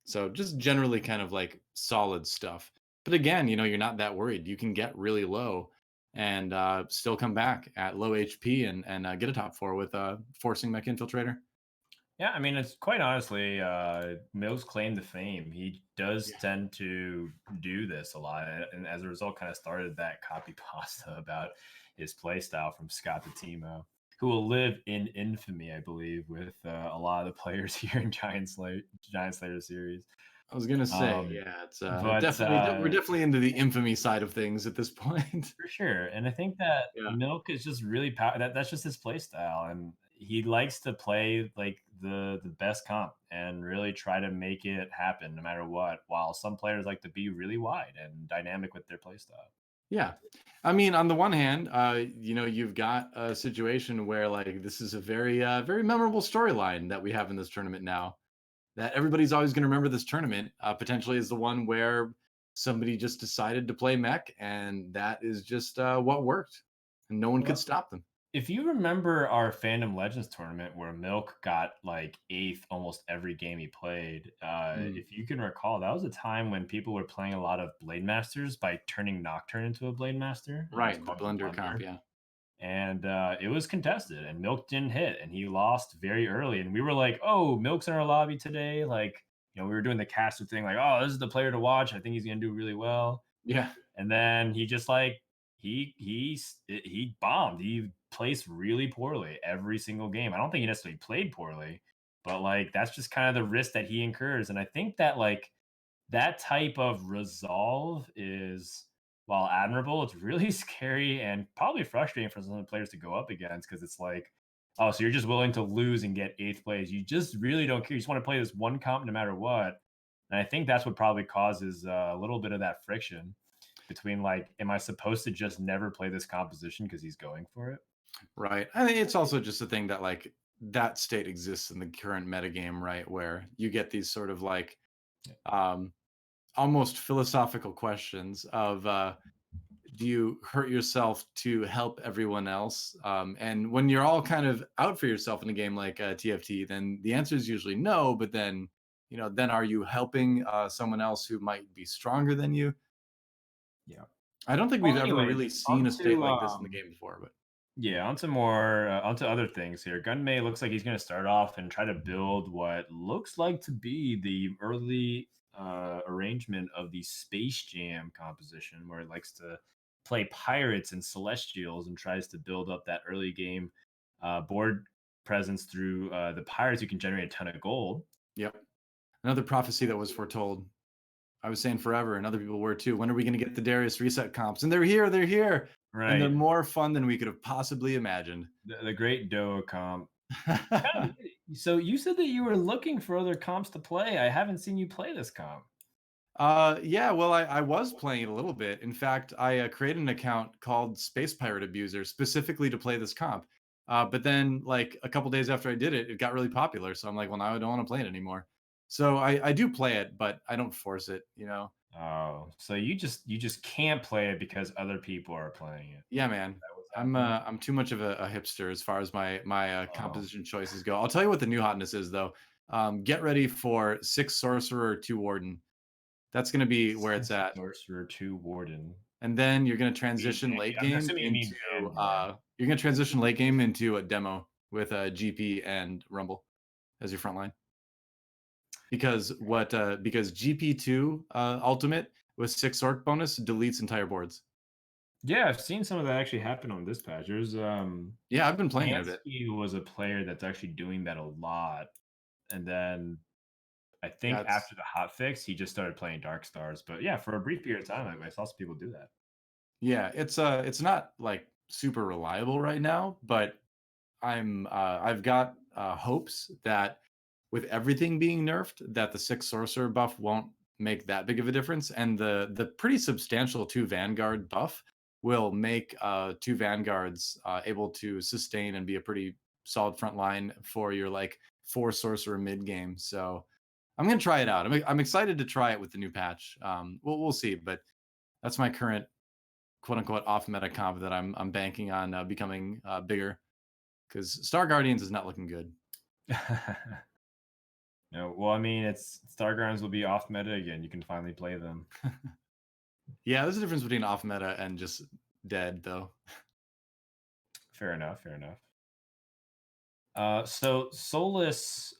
So just generally kind of like solid stuff. But again, you're not that worried. You can get really low and still come back at low HP and get a top four with forcing mech infiltrator. Yeah, I mean, it's quite honestly, Milk's claim to fame. He does Yeah. tend to do this a lot, and as a result, kind of started that copy pasta about his play style from Scott to Timo, who will live in infamy, I believe, with a lot of the players here in Giant Slayer series. I was gonna say, Um, yeah, it's but definitely we're definitely into the infamy side of things at this point. For sure, and I think that Yeah. Milk is just really that's just his play style, and he likes to play like the best comp and really try to make it happen no matter what. While some players like to be really wide and dynamic with their play style. Yeah. I mean, on the one hand, you've got a situation where like this is a very memorable storyline that we have in this tournament now. That everybody's always going to remember this tournament potentially is the one where somebody just decided to play mech, and that is just what worked, and no one could Well, stop them. if you remember our Fandom Legends tournament where Milk got like eighth almost every game he played, Mm. if you can recall, that was a time when people were playing a lot of Blade Masters by turning Nocturne into a Blade Master, and it was Right, the called the blender comp, Blunder. yeah. And it was contested, and Milk didn't hit, and he lost very early. And we were like, "Oh, Milk's in our lobby today." Like, we were doing the caster thing, like, "Oh, this is the player to watch. I think he's gonna do really well." Yeah. And then he just like he bombed. He placed really poorly every single game. I don't think he necessarily played poorly, but like that's just kind of the risk that he incurs. And I think that like that type of resolve is, while admirable, it's really scary and probably frustrating for some of the players to go up against, because it's like, oh, so you're just willing to lose and get eighth place. You just really don't care. You just want to play this one comp no matter what. And I think that's what probably causes a little bit of that friction between like, am I supposed to just never play this composition because he's going for it? Right. I think it's also just a thing that like that state exists in the current metagame, right? Where you get these sort of like um almost philosophical questions of do you hurt yourself to help everyone else? And when you're all kind of out for yourself in a game like TFT, then the answer is usually no. But then, then are you helping someone else who might be stronger than you? Yeah. I don't think we've Well, ever anyways, really seen on a state to like this in the game before. But Yeah, onto other things here. Gunmay looks like he's going to start off and try to build what looks like to be the early arrangement of the Space Jam composition, where he likes to play pirates and celestials and tries to build up that early game board presence through the pirates. You can generate a ton of gold. Yep. Another prophecy that was foretold. I was saying forever, and other people were too. When are we going to get the Darius reset comps? And they're here. They're here. And they're Right. more fun than we could have possibly imagined. The great DoA comp. Yeah, so you said that you were looking for other comps to play. I haven't seen you play this comp. Yeah, well, I was playing it a little bit. In fact, I created an account called Space Pirate Abuser specifically to play this comp. But then, like a couple days after I did it, it got really popular. So I'm like, well, now I don't want to play it anymore. So I do play it, but I don't force it. You know? Oh, so you just can't play it because other people are playing it. Yeah, man. That was I'm happening. I'm too much of a hipster as far as my Oh, composition choices go. I'll tell you what the new hotness is though. Get ready for 6 sorcerer, 2 warden. That's going to be where it's 6 at. sorcerer, 2 warden. And then you're going to You mean transition late I'm game assuming you mean into Vanguard. a demo with GP and Rumble as your front line. Because GP2 ultimate with 6 orc bonus deletes entire boards. Yeah, I've seen some of that actually happen on this patch. There's Yeah, I've been playing it a bit. Lansky was a player that's actually doing that a lot. And then I Yeah, think after the hot fix, he just started playing Dark Stars. But yeah, for a brief period of time, I saw some people do that. it's not like super reliable right now, but I've got hopes that with everything being nerfed, that the 6 sorcerer buff won't make that big of a difference, and the pretty substantial 2 vanguard buff will make 2 vanguards able to sustain and be a pretty solid front line for your like 4 sorcerer mid game. So I'm gonna try it out. I'm excited to try it with the new patch. We'll see, but that's my current quote unquote off meta comp that I'm banking on becoming bigger because Star Guardians is not looking good. No, well, I mean, it's Stargrounds will be off meta again. You can finally play them. Yeah, there's a difference between off meta and just dead, though. Fair enough. Fair enough. So Souless,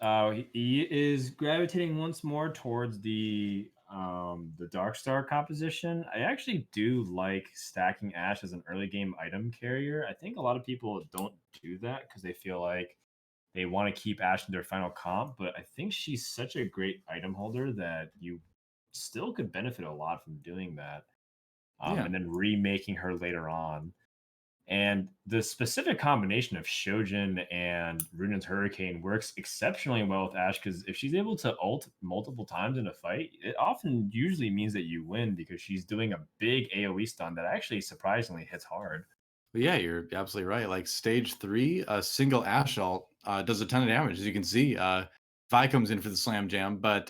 he is gravitating once more towards the Dark Star composition. I actually do like stacking Ash as an early game item carrier. I think a lot of people don't do that because they feel like they want to keep Ash in their final comp, but I think she's such a great item holder that you still could benefit a lot from doing that. Yeah. And then remaking her later on. And the specific combination of Shojin and Runan's Hurricane works exceptionally well with Ash because if she's able to ult multiple times in a fight, it often usually means that you win because she's doing a big AoE stun that actually surprisingly hits hard. But yeah, you're absolutely right. Like stage 3, a single Ash ult does a ton of damage, as you can see. Vi comes in for the slam jam, but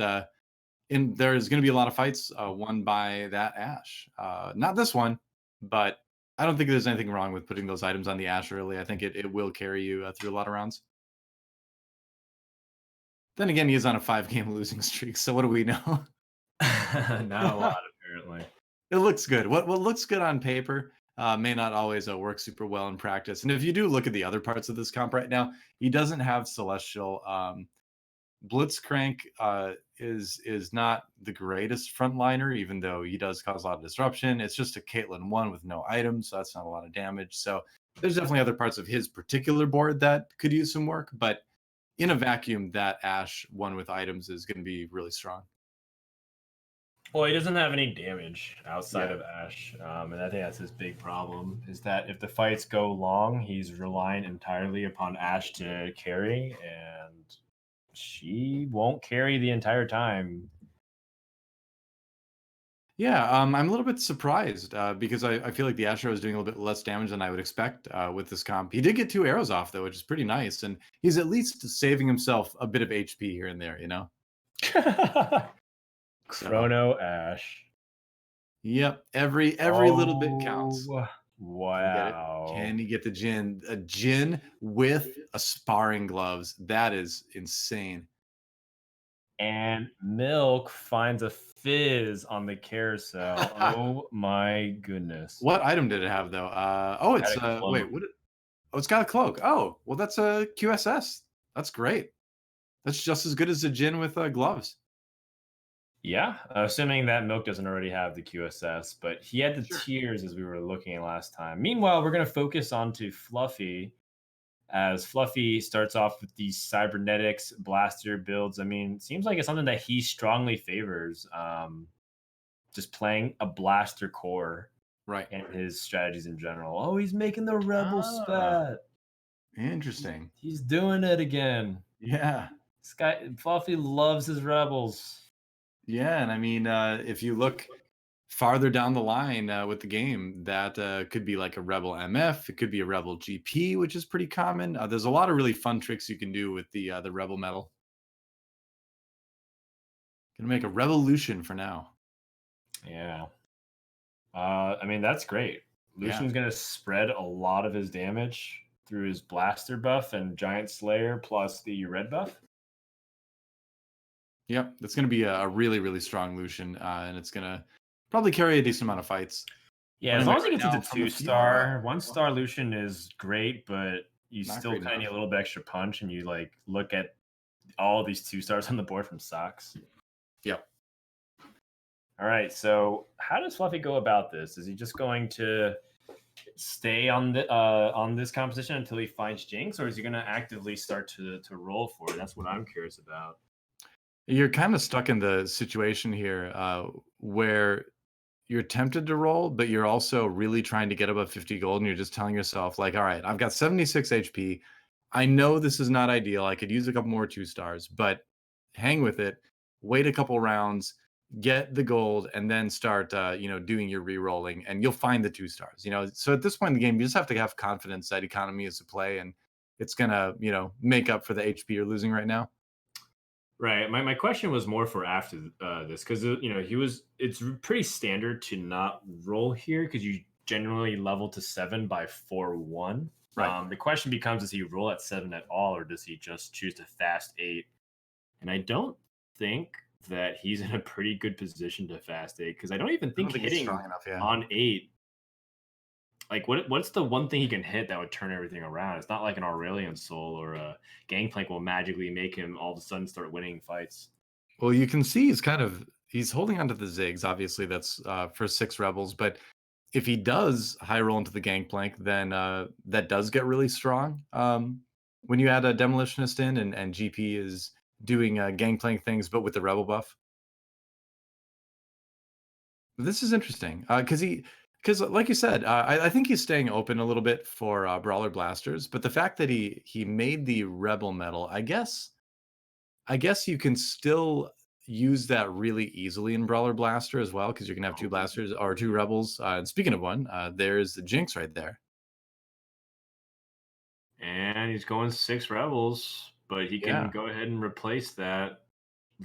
there's going to be a lot of fights won by that Ash. Not this one, but I don't think there's anything wrong with putting those items on the Ash early. I think it will carry you through a lot of rounds. Then again, he is on a 5-game losing streak, so what do we know? Not a lot, apparently. It looks good. What looks good on paper may not always work super well in practice. And if you do look at the other parts of this comp right now, he doesn't have Celestial. Blitzcrank is not the greatest frontliner, even though he does cause a lot of disruption. It's just a Caitlyn 1 with no items, so that's not a lot of damage. So there's definitely other parts of his particular board that could use some work, but in a vacuum, that Ash 1 with items is going to be really strong. Well, he doesn't have any damage outside Yeah. of Ash, and I think that's his big problem. Is that if the fights go long, he's relying entirely upon Ash to carry, and she won't carry the entire time. Yeah, I'm a little bit surprised because I feel like the Astro is doing a little bit less damage than I would expect with this comp. He did get 2 arrows off though, which is pretty nice, and he's at least saving himself a bit of HP here and there. You know. So, Chrono Ash. yep, every little bit counts. Oh, Can he get it? wow. Can he get the Jin? A Jin with a sparring gloves. That is insane. And Milk finds a fizz on the carousel. Oh my goodness. What item did it have though? Oh, Had it's a wait, clone. what? Oh, it's got a cloak. Oh, well, that's a QSS. That's great. That's just as good as a Jin with gloves. Yeah, assuming that Milk doesn't already have the QSS, but he had the Sure. tiers as we were looking at last time. Meanwhile, we're going to focus on to Fluffy as Fluffy starts off with these cybernetics blaster builds. I mean, it seems like it's something that he strongly favors. Just playing a blaster core Right. and his strategies in general. Oh, he's making the rebel Ah, spat. interesting. He's doing it again. Yeah. This guy Fluffy loves his rebels. Yeah. And I mean, if you look farther down the line with the game, that could be like a Rebel MF. It could be a Rebel GP, which is pretty common. There's a lot of really fun tricks you can do with the Rebel metal. Gonna make a revolution for now. Yeah. I mean, that's great. Yeah. Lucian's going to spread a lot of his damage through his blaster buff and giant slayer plus the red buff. Yep. That's gonna be a really, really strong Lucian, and it's gonna probably carry a decent amount of fights. Yeah, as Running long away as he right gets into now from the 2-star, 1-star Lucian is great, but you Not still great kind of need enough. a little bit extra punch, and you like look at all these 2-stars on the board from Socks. Yep. All right, so how does Fluffy go about this? Is he just going to stay on this composition until he finds Jinx, or is he going to actively start to roll for it? That's what I'm curious about. You're kind of stuck in the situation here where you're tempted to roll, but you're also really trying to get above 50 gold, and you're just telling yourself, like, all right, I've got 76 HP. I know this is not ideal. I could use a couple more 2-stars, but hang with it. Wait a couple rounds, get the gold, and then start, doing your re-rolling, and you'll find the 2-stars. So at this point in the game, you just have to have confidence that economy is to play, and it's gonna, make up for the HP you're losing right now. Right. My question was more for after this because it's pretty standard to not roll here because you generally level to 7 by 4-1. Right. The question becomes: does he roll at 7 at all, or does he just choose to fast 8? And I don't think that he's in a pretty good position to fast 8 because I don't even I don't think think he's hitting strong enough. Yeah. on 8, like what's the one thing he can hit that would turn everything around? It's not like an Aurelion Soul or a Gangplank will magically make him all of a sudden start winning fights. Well, you can see he's holding onto the zigs. Obviously, that's for 6 rebels. But if he does high roll into the gangplank, then that does get really strong. When you add a demolitionist in, and GP is doing gangplank things, but with the rebel buff. This is interesting because like you said, I think he's staying open a little bit for brawler blasters. But the fact that he made the rebel metal, I guess you can still use that really easily in Brawler Blaster as well, because you can have 2 blasters or 2 rebels. And speaking of one, there's the Jinx right there. And he's going 6 rebels, but he can Yeah. go ahead and replace that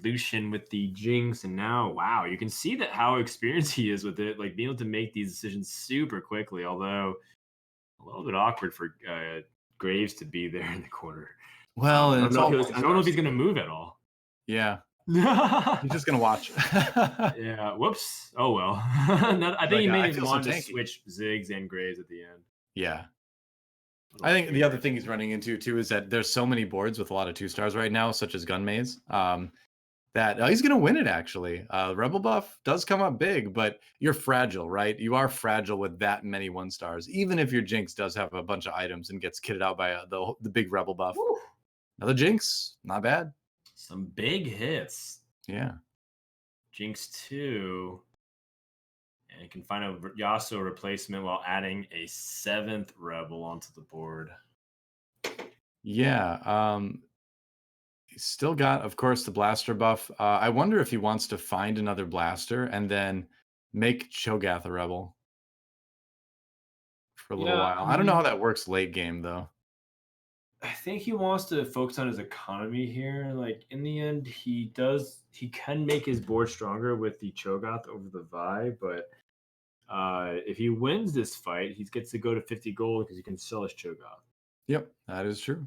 Lucian with the Jinx. And now, wow, you can see that how experienced he is with it, like being able to make these decisions super quickly. Although a little bit awkward for Graves to be there in the corner. Well, I and don't it's know all if I don't know if stars he's going to too. move at all. Yeah. Yeah. He's just gonna watch. Whoops. Oh well. I think Like, he I may have feel so wanted to tanky. switch Ziggs and Graves at the end. Yeah. I Little think the other weird. thing he's running into too is that there's so many boards with a lot of 2-stars right now, such as Gunmay's, that he's going to win it, actually. Rebel buff does come up big, but you're fragile, right? You are fragile with that many 1-stars, even if your Jinx does have a bunch of items and gets kitted out by the big Rebel buff. Woo. Another Jinx, not bad. Some big hits. Yeah. Jinx 2. And you can find a Yasuo replacement while adding a 7th rebel onto the board. Yeah. He's still got, of course, the blaster buff. I wonder if he wants to find another blaster and then make Cho'Gath a rebel for a little Yeah, while. I don't know how that works late game, though. I think he wants to focus on his economy here. Like in the end, he can make his board stronger with the Cho'Gath over the Vi, but if he wins this fight, he gets to go to 50 gold because he can sell his Cho'Gath. Yep, that is true.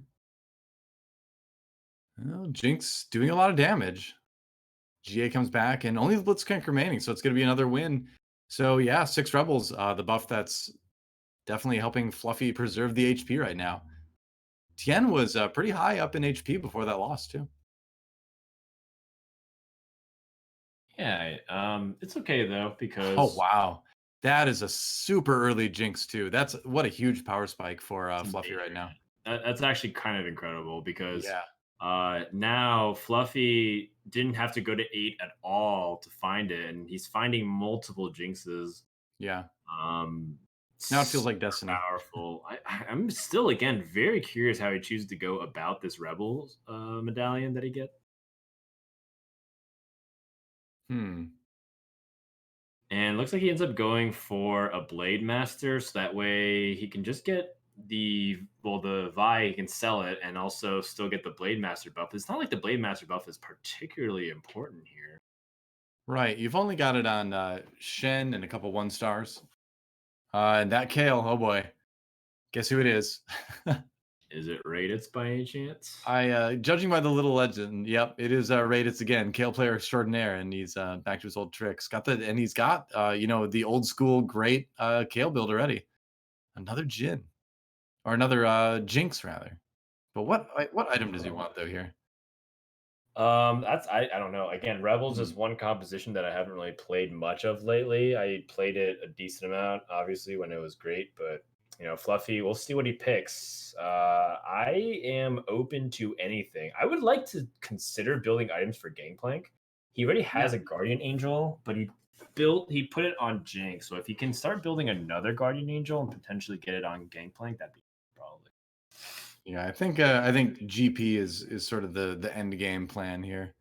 Well, Jinx doing a lot of damage. GA comes back, and only the Blitzcrank remaining, so it's going to be another win. So yeah, 6 rebels. The buff that's definitely helping Fluffy preserve the HP right now. Tien was pretty high up in HP before that loss too. Yeah, it's okay though Oh because wow, that is a super early Jinx too. That's what a huge power spike for it's Fluffy right major. now. That's actually kind of incredible because Yeah, now Fluffy didn't have to go to 8 at all to find it, and he's finding multiple jinxes. yeah. Um, Now it feels Super like destiny. powerful. I'm still again very curious how he chooses to go about this Rebels medallion that he gets. Hmm. And looks like he ends up going for a Blade Master, so that way he can just get the Vi, he can sell it and also still get the Blade Master buff. It's not like the Blade Master buff is particularly important here. Right. You've only got it on Shen and a couple 1 stars. And that Kale, oh boy. Guess who it is? Is it Rayditz by any chance? Judging by the little legend, yep, it is Rayditz again, Kale player extraordinaire, and he's back to his old tricks. He's got the old school great Kale build already. Another Jin. Or another Jinx rather. But what item does he want though here? That's I don't know. Again, Rebels Hmm. is one composition that I haven't really played much of lately. I played it a decent amount, obviously, when it was great, but Fluffy, we'll see what he picks. I am open to anything. I would like to consider building items for Gangplank. He already Yeah. has a Guardian Angel, but he put it on Jinx. So if he can start building another Guardian Angel and potentially get it on Gangplank, that'd be probably. Yeah, I think GP is sort of the end game plan here.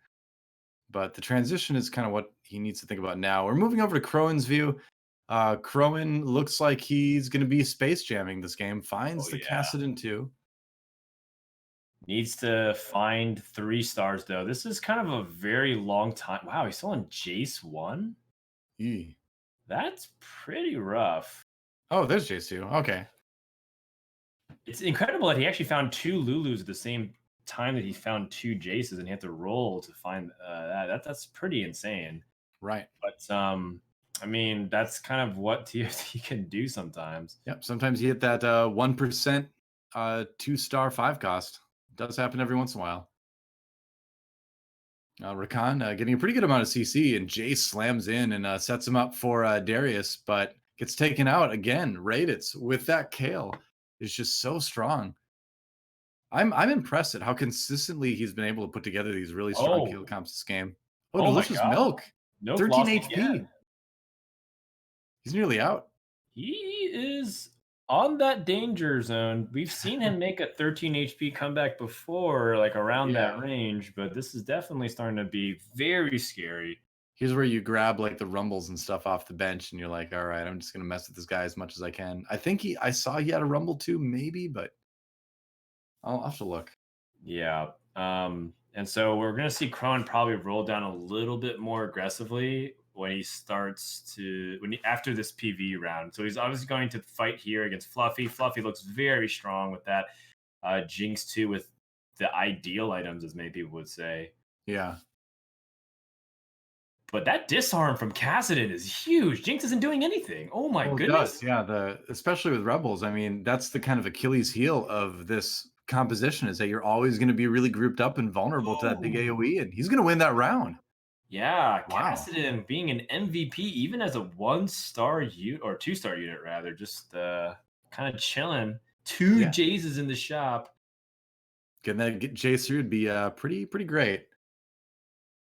But the transition is kind of what he needs to think about now. We're moving over to Khroen's view. Khroen looks like he's going to be space jamming this game. Oh Finds the yeah. Kassadin too. Needs to find 3 stars though. This is kind of a very long time. Wow, he's still on Jace 1? Eee. That's pretty rough. Oh, there's J2. Okay. It's incredible that he actually found 2 Lulus at the same time that he found 2 Jaces, and he had to roll to find that's pretty insane. Right. But I mean, that's kind of what TFT can do sometimes. Yep. Sometimes you hit that 1% 2-star 5 cost. Does happen every once in a while. Rakan getting a pretty good amount of CC, and Jace slams in and sets him up for Darius, but gets taken out again. Rayditz with that Kale is just so strong. I'm impressed at how consistently he's been able to put together these really strong kill Oh, comps this game. Oh, oh my delicious god. milk. Nope, 13 lost HP. again. He's nearly out. He is on that danger zone. We've seen him make a 13 HP comeback before, like around that Yeah. range, but this is definitely starting to be very scary. Here's where you grab like the rumbles and stuff off the bench, and you're like, all right, I'm just gonna mess with this guy as much as I can. I saw he had a rumble too, maybe, but I'll have to look. Yeah. And so we're gonna see Khroen probably roll down a little bit more aggressively when he starts to after this PV round. So he's obviously going to fight here against Fluffy. Fluffy looks very strong with that Jinx 2 with the ideal items, as many people would say. Yeah. But that disarm from Kassadin is huge. Jinx isn't doing anything. Oh my Well, it does. goodness. Yeah, especially with rebels. I mean, that's the kind of Achilles heel of this composition is that you're always going to be really grouped up and vulnerable to that big Oh. AoE, and he's going to win that round. Yeah, Wow. Kassadin being an MVP, even as a 1-star unit or 2-star unit rather, just kind of chilling. 2 Yeah. Jays in the shop. Getting that Jace through would be pretty great.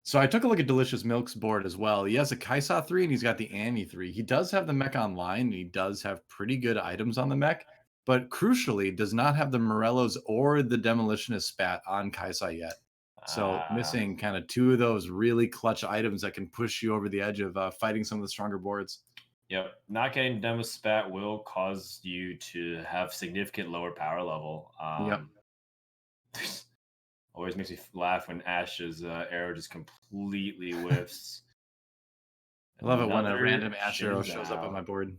So I took a look at Delicious Milk's board as well. He has a Kaisa 3 and he's got the Annie 3. He does have the mech online and he does have pretty good items on the mech, but crucially does not have the Morellos or the Demolitionist spat on Kaisa yet. So Ah, missing kind of 2 of those really clutch items that can push you over the edge of fighting some of the stronger boards. yep. Not getting Demo Spat will cause you to have significant lower power level. Yep. Always makes me laugh when Ash's arrow just completely whiffs. I love it when a Another random Ash arrow Shin shows up on my Zhao. board.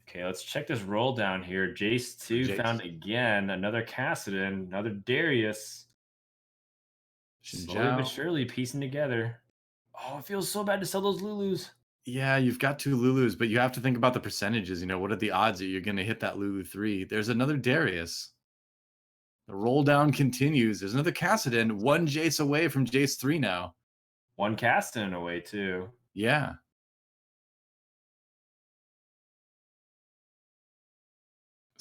Okay, let's check this roll down here. Jace 2 Jace. found again. Another Kassadin. Another Darius. Slowly but Shinjao. surely piecing together. Oh, it feels so bad to sell those Lulus. Yeah, you've got 2 Lulus, but you have to think about the percentages. What are the odds that you're going to hit that Lulu 3? There's another Darius. The roll down continues. There's another Cassidon, 1 Jace away from Jace 3 now. One cast in a way too. Yeah.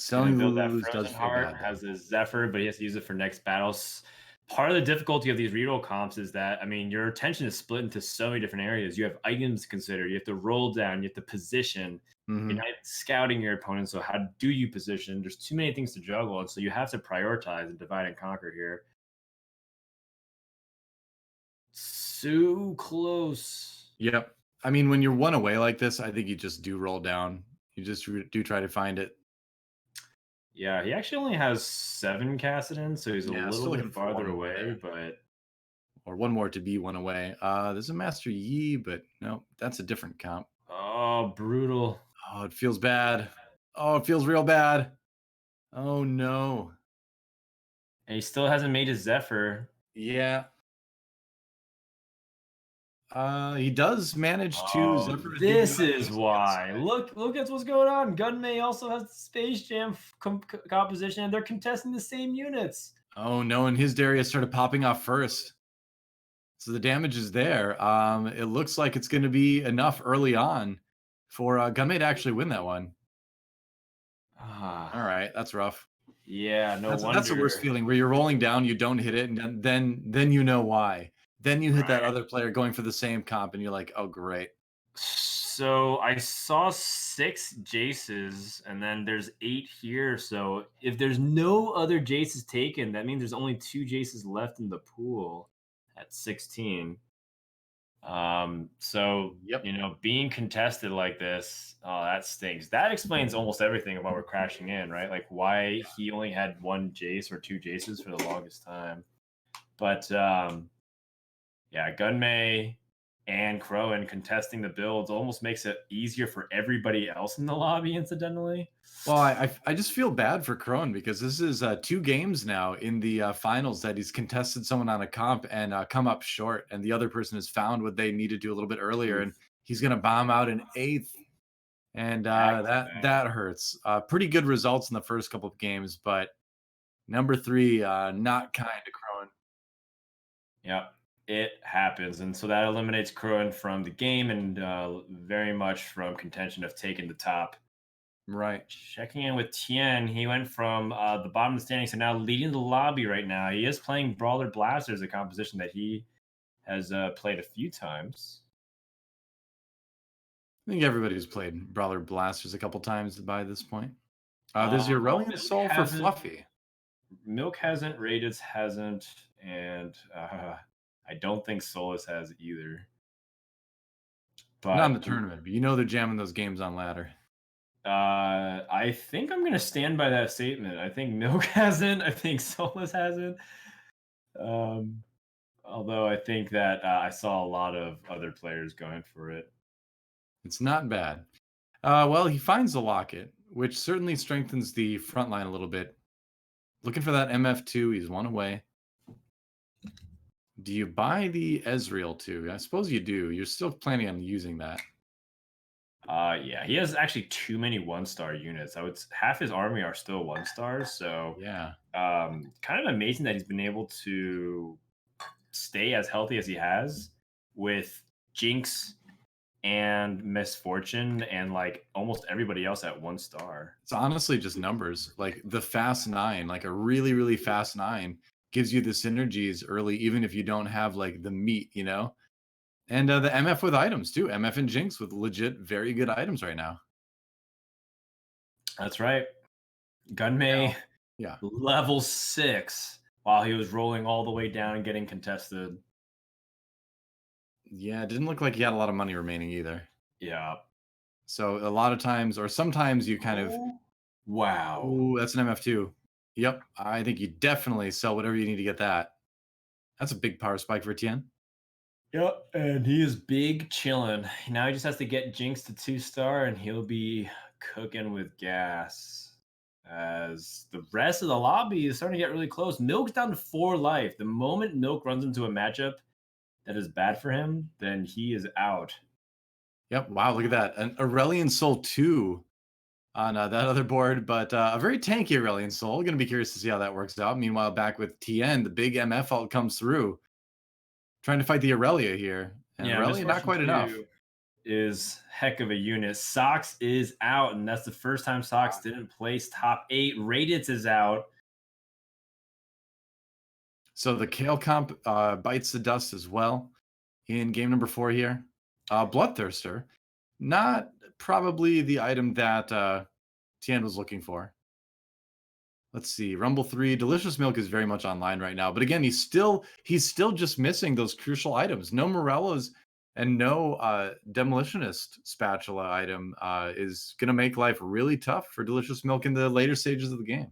Gonna Selling build that Lulus does Frozen feel Heart, bad, though. has this Zephyr, but he has to use it for next battles. Part of the difficulty of these reroll comps is that, I mean, your attention is split into so many different areas. You have items to consider, you have to roll down, you have to position. You're Mhm. not scouting your opponent, so how do you position? There's too many things to juggle, and so you have to prioritize and divide and conquer here. So close. Yep. I mean, when you're 1 away like this, I think you just do roll down. You just do try to find it. Yeah, he actually only has 7 Cassidon, so he's a Yeah, little still bit looking for 1 farther more away, there. but Or 1 more to be 1 away. There's a Master Yi, but no, that's a different comp. oh, brutal. Oh, it feels bad. Oh, it feels real bad. Oh, no. And he still hasn't made his Zephyr. Yeah. He does manage to Oh, Zephyr his this DoA is just on the why. outside. Look at what's going on. Gunmay also has the Space Jam composition, and they're contesting the same units. Oh, no, and his Darius started popping off first. So the damage is there. It looks like it's going to be enough early on for Gunmay to actually win that one. Ah, All right, that's rough. yeah, no That's the worst wonder. feeling where you're rolling down, you don't hit it, and then you know why. Then you hit that Right. other player going for the same comp, and you're like, oh great. So I saw 6 Jaces, and then there's 8 here. So if there's no other Jaces taken, that means there's only 2 Jaces left in the pool at 16. So Yep. being contested like this, oh, that stinks. That explains almost everything about we're crashing in, right? Like why he only had 1 Jace or 2 Jaces for the longest time. But yeah, Gunmay and Khroen contesting the builds almost makes it easier for everybody else in the lobby, incidentally. Well, I just feel bad for Khroen because this is 2 games now in the finals that he's contested someone on a comp and come up short, and the other person has found what they needed to a little bit earlier, and Oof. he's going to bomb out an 8th, and Back to that hurts. Pretty good results in the first couple of games, but number 3, not kind to Khroen. Yeah, it happens. And so that eliminates Khroen from the game and very much from contention of taking the top. Right. Checking in with Tien, he went from the bottom of the standings to now leading the lobby right now. He is playing Brawler Blasters, a composition that he has played a few times. I think everybody's played Brawler Blasters a couple times by this point. There's your Well, Aurelion Soul for Fluffy. Milk hasn't, Rayditz hasn't, and I don't think Souless has either. Not in But the tournament, but they're jamming those games on ladder. I think I'm gonna stand by that statement. I think Milk hasn't. I think Souless hasn't. Um, Although I think that I saw a lot of other players going for it. It's not bad. Well, he finds the locket, which certainly strengthens the front line a little bit. Looking for that MF2, he's 1 away. Do you buy the Ezreal too? I suppose you do. You're still planning on using that. Yeah, he has actually too many 1-star units. I would half his army are still 1-stars, so Yeah. kind of amazing that he's been able to stay as healthy as he has with Jinx and Misfortune and like almost everybody else at 1-star. It's honestly just numbers. Like the fast 9, like a really, really fast 9 gives you the synergies early, even if you don't have like the meat. And the MF with items too. MF and Jinx with legit very good items right now. That's right. Gunmay Yeah. level 6 while he was rolling all the way down and getting contested. Yeah, it didn't look like he had a lot of money remaining either. Yeah. So a lot of times, or sometimes you kind of, Oh, wow. ooh, that's an MF2. Yep. I think you definitely sell whatever you need to get that. That's a big power spike for Tien. Yep, and he is big chilling. Now he just has to get Jinx to 2-star and he'll be cooking with gas. As the rest of the lobby is starting to get really close. Milk's down to 4 life. The moment Milk runs into a matchup that is bad for him, then he is out. Yep. Wow, look at that. An Aurelion Soul 2 on that other board, but a very tanky Aurelion Soul. Going to be curious to see how that works out. Meanwhile, back with TN, the big MF ult comes through, trying to fight the Aurelia here. And Yeah, Aurelia, not Misfortune quite enough. 2 is heck of a unit. Socks is out, and that's the first time Socks didn't place top 8. Rayditz is out. So the Kale comp bites the dust as well in game number 4 here. Bloodthirster, not probably the item that Tien was looking for. Let's see. Rumble 3, Delicious Milk is very much online right now. But again, he's still just missing those crucial items. No Morellos and no Demolitionist spatula item is going to make life really tough for Delicious Milk in the later stages of the game.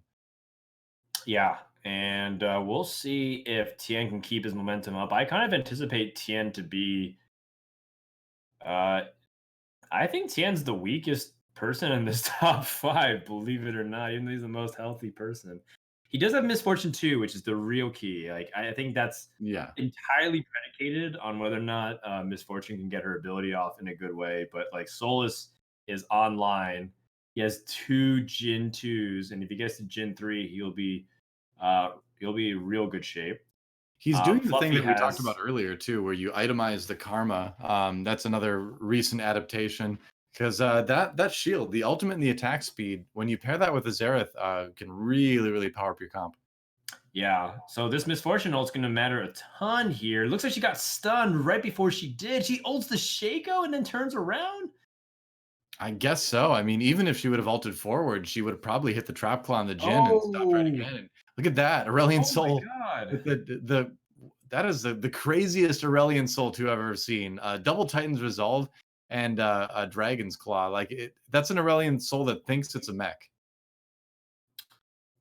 Yeah, and we'll see if Tien can keep his momentum up. I kind of anticipate Tien to be uh, I think Tien's the weakest person in this top 5, believe it or not, even though he's the most healthy person. He does have Misfortune 2, which is the real key. Like, I think that's Yeah. entirely predicated on whether or not Misfortune can get her ability off in a good way. But like Souless is online. He has 2 Jin 2s, and if he gets to Jin 3, he'll be in real good shape. He's doing the thing Fluffy that we talked about has earlier too, where you itemize the karma. That's another recent adaptation because that shield, the ultimate and the attack speed, when you pair that with the Zereth, can really power up your comp. Yeah. So this misfortune ult's going to matter a ton here. Looks like she got stunned right before she did. She ults the Shaco and then turns around. I guess so. I mean, even if she would have ulted forward, she would have probably hit the trap claw on the Jin and stopped right Oh, again. And look at that, Aurelion oh my Soul God. with the that is the craziest Aurelion Soul to have ever seen. Double Titan's Resolve and a Dragon's Claw. Like that's an Aurelion Soul that thinks it's a mech.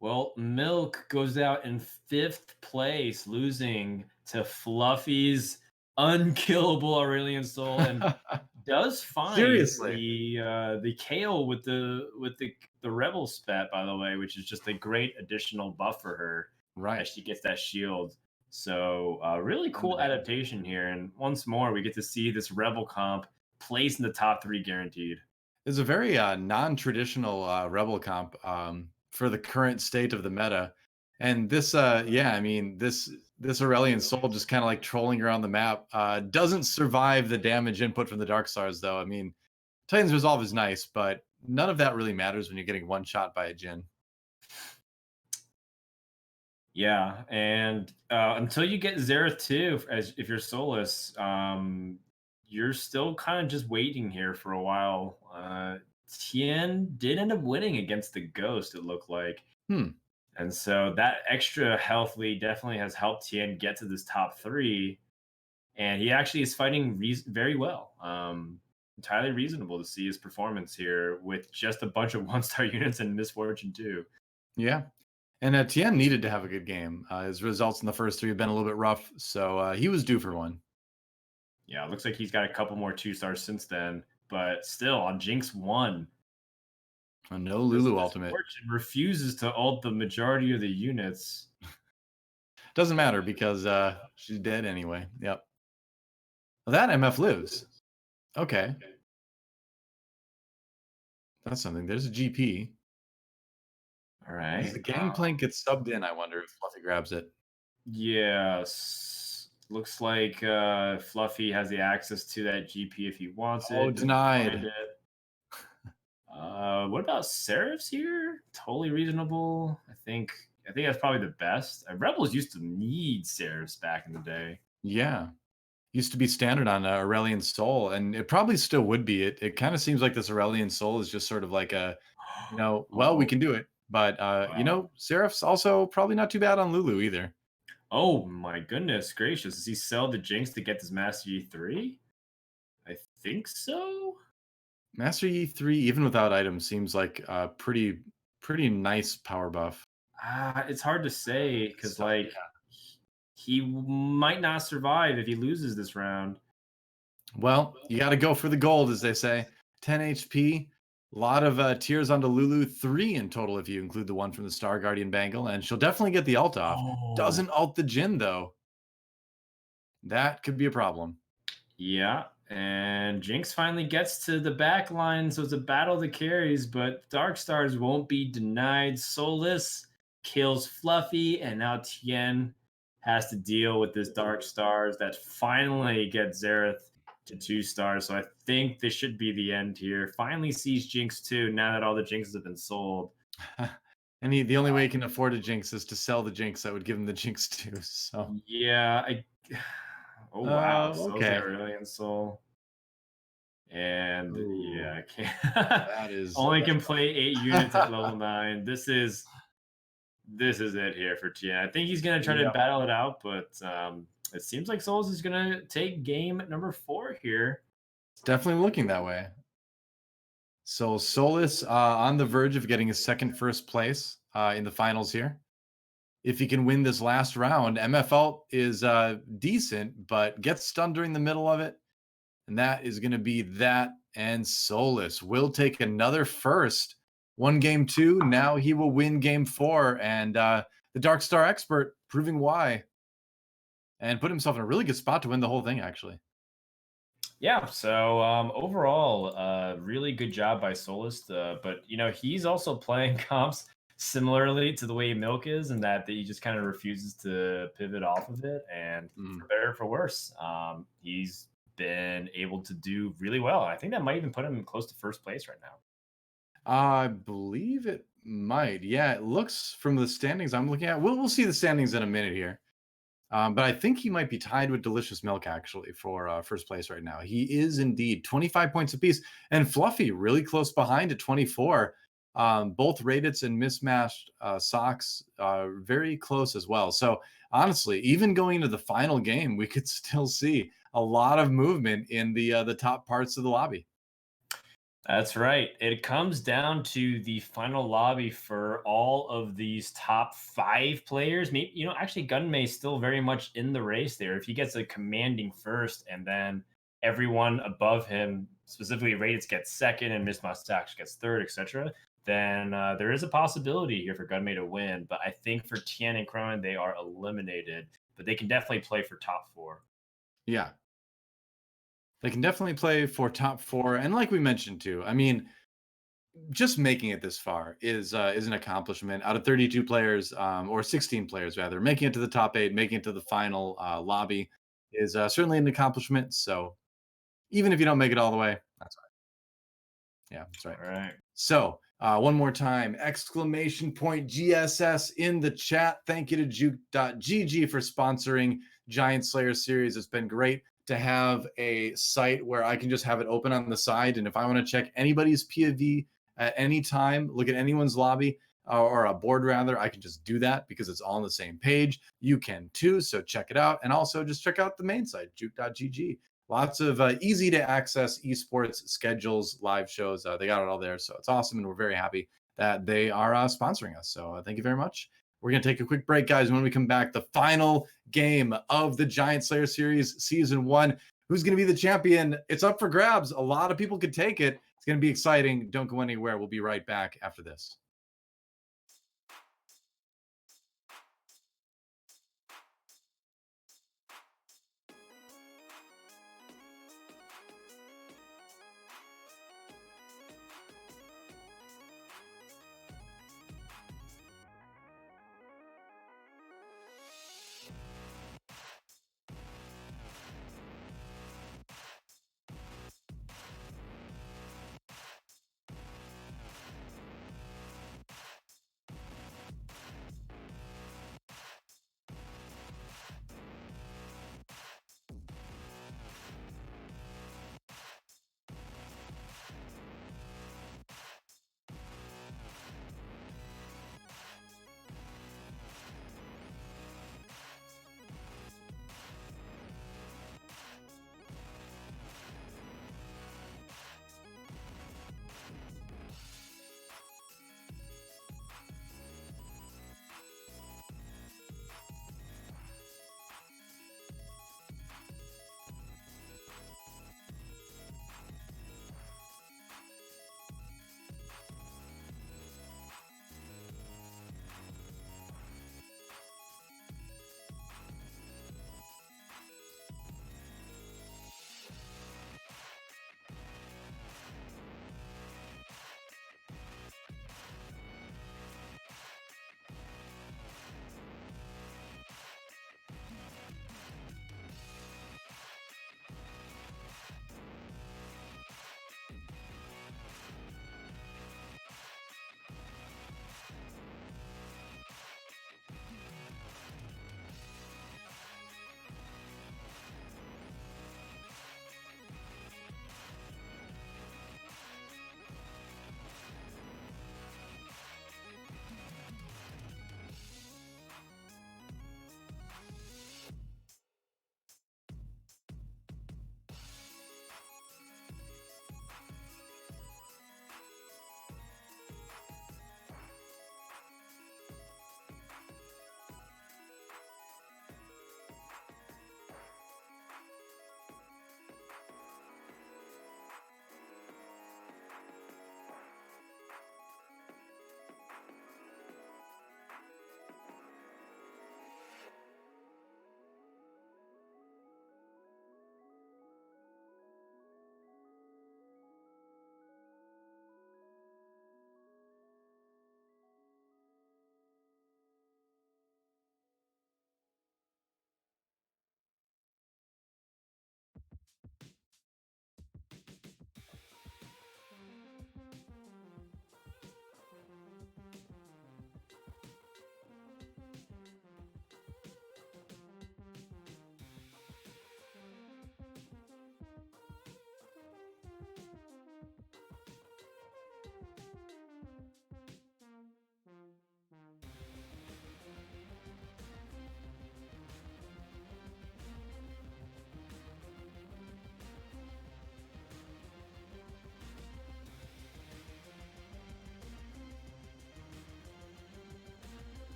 Well, Milk goes out in 5th place, losing to Fluffy's unkillable Aurelion Soul, and does find Seriously, the Kale with the Rebel spat, by the way, which is just a great additional buff for her right? as she gets that shield. So really cool Undeniable. adaptation here, and once more we get to see this Rebel comp placed in the top 3 guaranteed. It's a very non-traditional rebel comp for the current state of the meta. And this, yeah, I mean, this Aurelion Soul just kind of like trolling around the map doesn't survive the damage input from the Dark Stars, though. I mean, Titan's Resolve is nice, but none of that really matters when you're getting one shot by a Jin. Yeah, and until you get Xerath 2, as if you're Soulless, you're still kind of just waiting here for a while. Tien did end up winning against the Ghost, it looked like. Hmm. And so that extra health lead definitely has helped Tien get to this top 3. And he actually is fighting very well. Entirely reasonable to see his performance here with just a bunch of 1-star units and Misfortune 2. Yeah. And Tien needed to have a good game. His results in the first 3 have been a little bit rough, so he was due for one. Yeah, it looks like he's got a couple more 2-stars since then, but still on Jinx 1, A no this Lulu ultimate. Misfortune refuses to ult the majority of the units. Doesn't matter because she's dead anyway. Yep. Well, that MF lives. Okay. That's something. There's a GP. All As right. the gangplank gets subbed in, I wonder if Fluffy grabs it. Yes. Looks like Fluffy has the access to that GP if he wants Oh, it. Doesn't find denied. it. What about Seraphs here? Totally reasonable. I think that's probably the best. Rebels used to need Seraphs back in the day. Yeah. Used to be standard on Aurelion Soul, and it probably still would be. It kind of seems like this Aurelion Soul is just sort of like a, well, we Oh, can do it. But, wow. Seraph's also probably not too bad on Lulu either. Oh my goodness gracious. Does he sell the Jinx to get this Master Yi 3? I think so. Master Yi 3, even without items, seems like a pretty nice power buff. It's hard to say It's because tough, like he might not survive if he loses this round. well, you got to go for the gold, as they say. 10 HP, a lot of tears onto Lulu, 3 in total if you include the one from the Star Guardian bangle, and she'll definitely get the ult off. Oh. Doesn't ult the Jin, though. That could be a problem. Yeah, And Jinx finally gets to the back line, so it's a battle of the carries, but Dark Stars won't be denied. Soulless kills Fluffy, and now Tien has to deal with this Dark Stars that finally gets Xerath to 2 stars. So I think this should be the end here. Finally sees Jinx too, now that all the Jinxes have been sold. And the only way he can afford a Jinx is to sell the Jinx that would give him the Jinx too. So Yeah, oh wow, sells the okay. Aurelion Soul. And Ooh, yeah, I can't that is only that's can play 8 units at level 9. This is it here for Tien. I think he's gonna try to Yep. battle it out, but it seems like Souls is gonna take game number 4 here. It's definitely looking that way. So Souless on the verge of getting his second first place in the finals here. If he can win this last round, MFL is decent, but gets stunned during the middle of it. And that is going to be that. And Souless will take another first. Won game 2. Now he will win game 4. And the Dark Star expert proving why. And put himself in a really good spot to win the whole thing, actually. Yeah, so overall, really good job by Solist. But he's also playing comps similarly to the way Milk is, and that he just kind of refuses to pivot off of it. And for better or for worse, he's been able to do really well. I think that might even put him close to first place right now. I believe it might. Yeah, it looks from the standings I'm looking at. We'll see the standings in a minute here. But I think he might be tied with DeliciousMilk actually for first place right now. He is indeed 25 points apiece, and Fluffy really close behind at 24. Both Rayditz and MismatchedSocks very close as well. So honestly, even going into the final game, we could still see a lot of movement in the top parts of the lobby. That's right. It comes down to the final lobby for all of these top 5 players. Maybe, actually, Gunmay is still very much in the race there. If he gets a commanding first and then everyone above him, specifically Rayditz, gets second and MismatchedSocks gets third, etc., then there is a possibility here for Gunmay to win. But I think for Tien and Khroen, they are eliminated, but they can definitely play for top 4. Yeah, they can definitely play for top 4, and like we mentioned too, I mean, just making it this far is an accomplishment. Out of 32 players, or 16 players rather, making it to the top 8, making it to the final lobby is certainly an accomplishment. So even if you don't make it all the way, that's right. Yeah, that's right. All right. So one more time, exclamation point GSS in the chat. Thank you to Juke.gg for sponsoring Giant Slayer series. It's been great to have a site where I can just have it open on the side. And if I want to check anybody's POV at any time, look at anyone's lobby or a board rather, I can just do that because it's all on the same page. You can too. So check it out. And also just check out the main site, Juke.gg. Lots of easy to access esports schedules, live shows. They got it all there. So it's awesome. And we're very happy that they are sponsoring us. So thank you very much. We're going to take a quick break, guys. When we come back, the final game of the Giant Slayer series, season 1. Who's going to be the champion? It's up for grabs. A lot of people could take it. It's going to be exciting. Don't go anywhere. We'll be right back after this.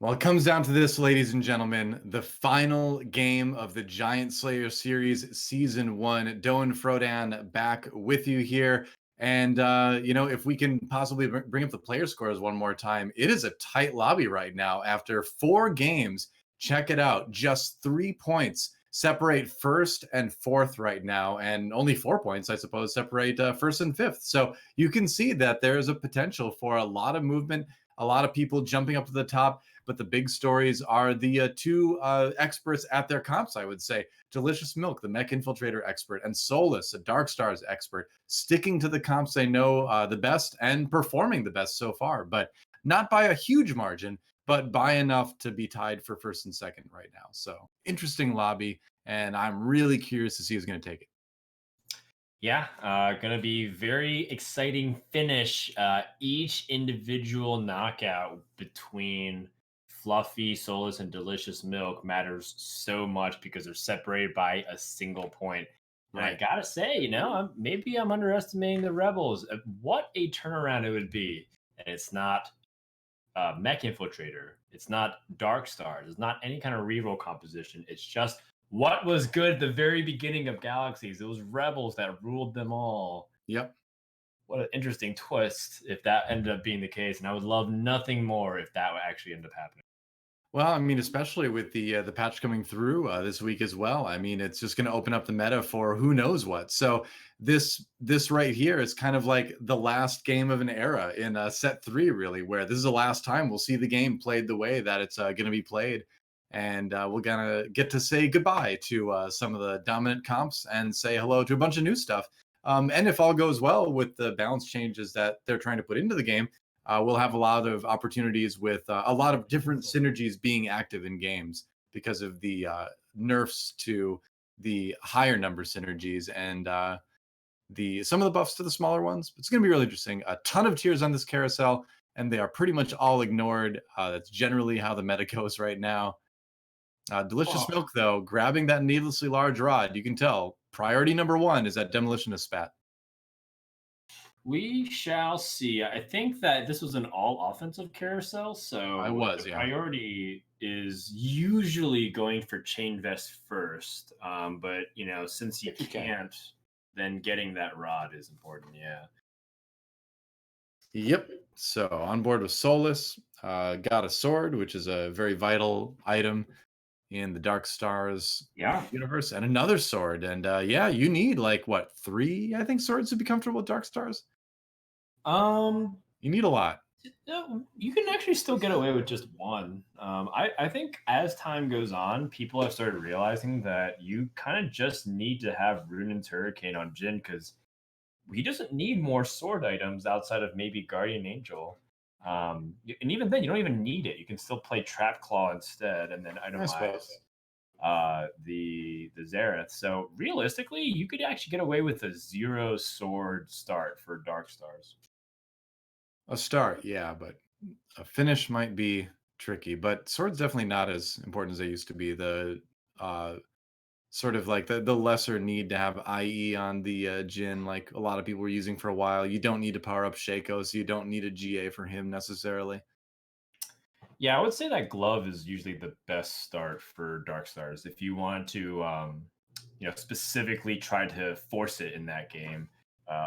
Well, it comes down to this, ladies and gentlemen, the final game of the Giant Slayer series, season 1. DoA and Frodan back with you here. And, if we can possibly bring up the player scores one more time, it is a tight lobby right now after 4 games. Check it out. Just 3 points separate first and fourth right now. And only 4 points, I suppose, separate first and fifth. So you can see that there is a potential for a lot of movement, a lot of people jumping up to the top. But the big stories are the two experts at their comps, I would say. DeliciousMilk, the Mech Infiltrator expert, and Souless, a Dark Stars expert, sticking to the comps they know the best and performing the best so far, but not by a huge margin, but by enough to be tied for first and second right now. So interesting lobby, and I'm really curious to see who's going to take it. Yeah, gonna be very exciting finish. Each individual knockout between Fluffy, Soulless, and Delicious Milk matters so much because they're separated by a single point. And I Right. gotta say, maybe I'm underestimating the Rebels. What a turnaround it would be! And it's not Mech Infiltrator. It's not Dark Stars. It's not any kind of reroll composition. It's just what was good at the very beginning of Galaxies. It was Rebels that ruled them all. Yep. What an interesting twist if that ended up being the case. And I would love nothing more if that would actually end up happening. Well, I mean, especially with the patch coming through this week as well. I mean, it's just going to open up the meta for who knows what. So this right here is kind of like the last game of an era in set 3, really, where this is the last time we'll see the game played the way that it's going to be played, and we're gonna get to say goodbye to some of the dominant comps and say hello to a bunch of new stuff. And if all goes well with the balance changes that they're trying to put into the game, we'll have a lot of opportunities with a lot of different synergies being active in games because of the nerfs to the higher number synergies and the some of the buffs to the smaller ones. It's going to be really interesting. A ton of tiers on this carousel, and they are pretty much all ignored. That's generally how the meta goes right now. Delicious Oh, Milk, though, grabbing that needlessly large rod, you can tell priority number 1 is that demolitionist spat. we shall see. I think that this was an all offensive carousel, I so the was, yeah. priority is usually going for chain vest first. But since you If you can. can't, then getting that rod is important. Yeah. Yep. So on board with Souless, got a sword, which is a very vital item in the Dark Stars Yeah. universe, and another sword. And yeah, you need like what 3, I think, swords to be comfortable with Dark Stars. Um, You need a lot. no, you can actually still get away with just one. I think as time goes on, people have started realizing that you kind of just need to have Runin's Hurricane on Jin because he doesn't need more sword items outside of maybe Guardian Angel. And even then, you don't even need it. You can still play Trap Claw instead, and then I suppose. itemize the Zareth. So realistically, you could actually get away with a 0 sword start for Dark Stars. A start, yeah, but a finish might be tricky. But swords definitely not as important as they used to be. The uh, sort of like the lesser need to have IE on the Jin, like a lot of people were using for a while. You don't need to power up Shaco, so you don't need a GA for him necessarily. Yeah, I would say that glove is usually the best start for Dark Stars if you want to, specifically try to force it in that game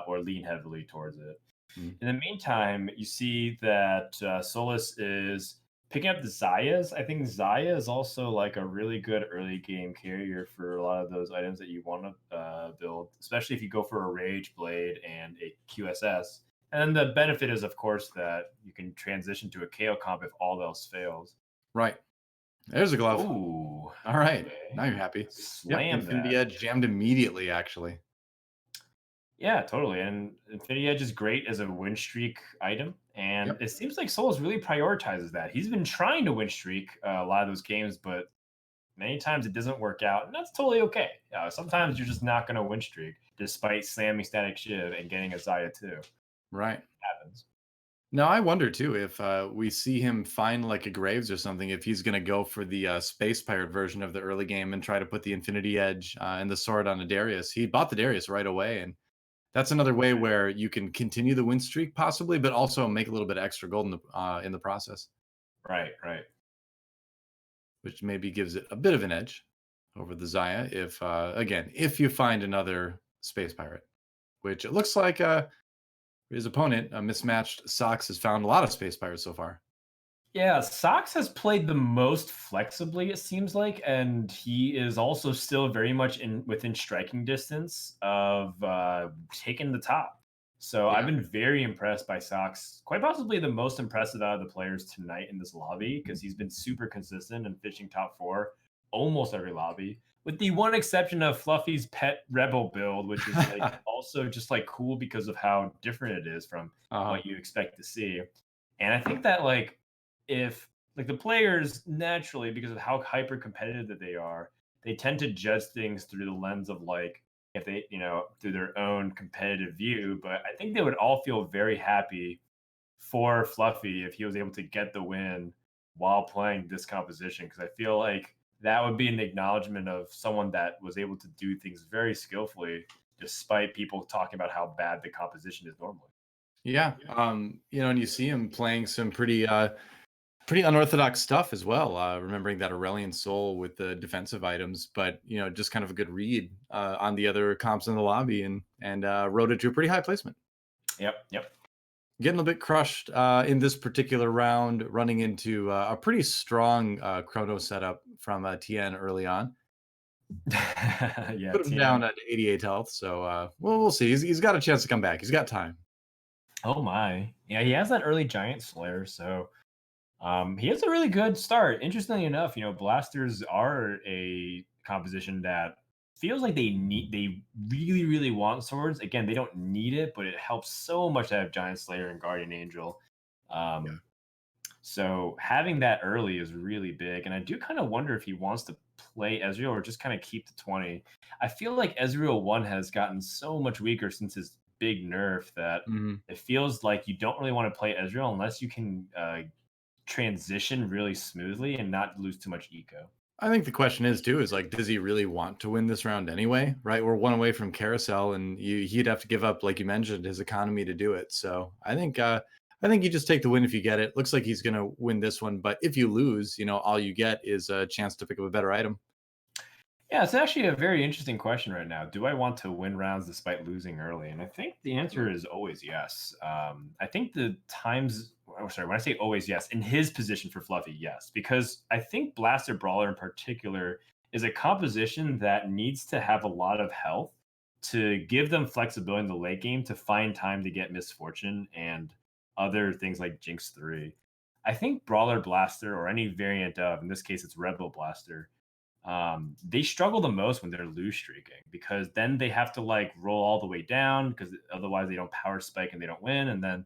or lean heavily towards it. Mm. In the meantime, you see that Solus is picking up the Zayas. I think Zaya is also like a really good early game carrier for a lot of those items that you want to build, especially if you go for a Rage Blade and a QSS. And then the benefit is, of course, that you can transition to a KO comp if all else fails. Right. There's a glove. Ooh, All right. okay. Now you're happy. Yep. Slam Infinity that. Edge jammed immediately, actually. Yeah, totally. And Infinity Edge is great as a win streak item. And Yep. it seems like Souls really prioritizes that. He's been trying to win streak a lot of those games, but many times it doesn't work out. And that's totally okay. Sometimes you're just not going to win streak despite slamming Static Shiv and getting a Zaya too. Right. Happens. Now, I wonder too if we see him find like a Graves or something, if he's going to go for the Space Pirate version of the early game and try to put the Infinity Edge and the sword on a Darius. He bought the Darius right away. And that's another way where you can continue the win streak possibly, but also make a little bit of extra gold in the process. Right, right. which maybe gives it a bit of an edge over the Zaya if, again, if you find another Space Pirate, which it looks like his opponent, Mismatched Socks, has found a lot of Space Pirates so far. Yeah, Sox has played the most flexibly, it seems like, and he is also still very much in within striking distance of taking the top. So I've Yeah. been very impressed by Sox, quite possibly the most impressive out of the players tonight in this lobby, because he's been super consistent and fishing top four almost every lobby, with the one exception of Fluffy's pet rebel build, which is like also just like cool because of how different it is from Uh-huh. what you expect to see. And I think that like if like the players naturally because of how hyper competitive that they are, they tend to judge things through the lens of like if they, through their own competitive view. But I think they would all feel very happy for Fluffy if he was able to get the win while playing this composition because I feel like that would be an acknowledgement of someone that was able to do things very skillfully despite people talking about how bad the composition is normally. Yeah. And you see him playing some pretty unorthodox stuff as well. Remembering that Aurelian Soul with the defensive items, but just kind of a good read on the other comps in the lobby and rode it to a pretty high placement. Yep, yep. Getting a bit crushed in this particular round, running into a pretty strong chrono setup from Tien early on. Yeah, Put him TM. down at 88 health, so we'll see. He's got a chance to come back. He's got time. Oh my. Yeah, he has that early giant slayer, so he has a really good start. Interestingly enough, blasters are a composition that feels like they really, really want swords. Again, they don't need it, but it helps so much to have Giant Slayer and Guardian Angel. Yeah. Um, so having that early is really big. And I do kind of wonder if he wants to play Ezreal or just kind of keep the 20. I feel like Ezreal 1 has gotten so much weaker since his big nerf that Mhm. it feels like you don't really want to play Ezreal unless you can transition really smoothly and not lose too much eco. I think the question is too is like, does he really want to win this round anyway? Right, we're one away from carousel, and he'd have to give up, like you mentioned, his economy to do it. So I think you just take the win if you get it. Looks like he's gonna win this one, but if you lose, all you get is a chance to pick up a better item. Yeah, it's actually a very interesting question right now. Do I want to win rounds despite losing early? And I think the answer is always yes. I think the times, oh, sorry, when I say always yes, in his position for Fluffy, yes, because I think Blaster Brawler in particular is a composition that needs to have a lot of health to give them flexibility in the late game to find time to get Misfortune and other things like Jinx 3. I think Brawler Blaster or any variant of, in this case, it's Rebel Blaster they struggle the most when they're lose streaking because then they have to like roll all the way down because otherwise they don't power spike and they don't win. And then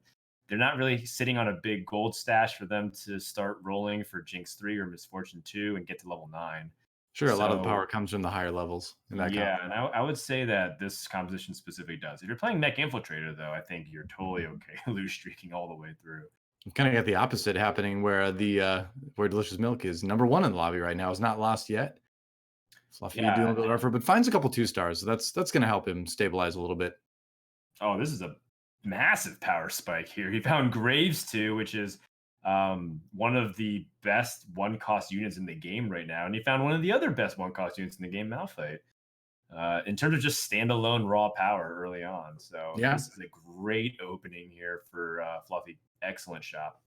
they're not really sitting on a big gold stash for them to start rolling for Jinx 3 or Misfortune 2 and get to level 9. Sure, a lot of the So, power comes from the higher levels in that comp. yeah, and I would say that this composition specifically does. If you're playing Mech Infiltrator, though, I think you're totally okay lose streaking all the way through. You've kind of got the opposite happening where where Delicious Milk is number one in the lobby right now, is not lost yet. Fluffy doing a Yeah. little effort, but finds a couple 2 stars. So that's going to help him stabilize a little bit. Oh, this is a massive power spike here. He found Graves too, which is one of the best one cost units in the game right now, and he found one of the other best one cost units in the game, Malphite. In terms of just standalone raw power early on. So Yeah. this is a great opening here for Fluffy. Excellent shop.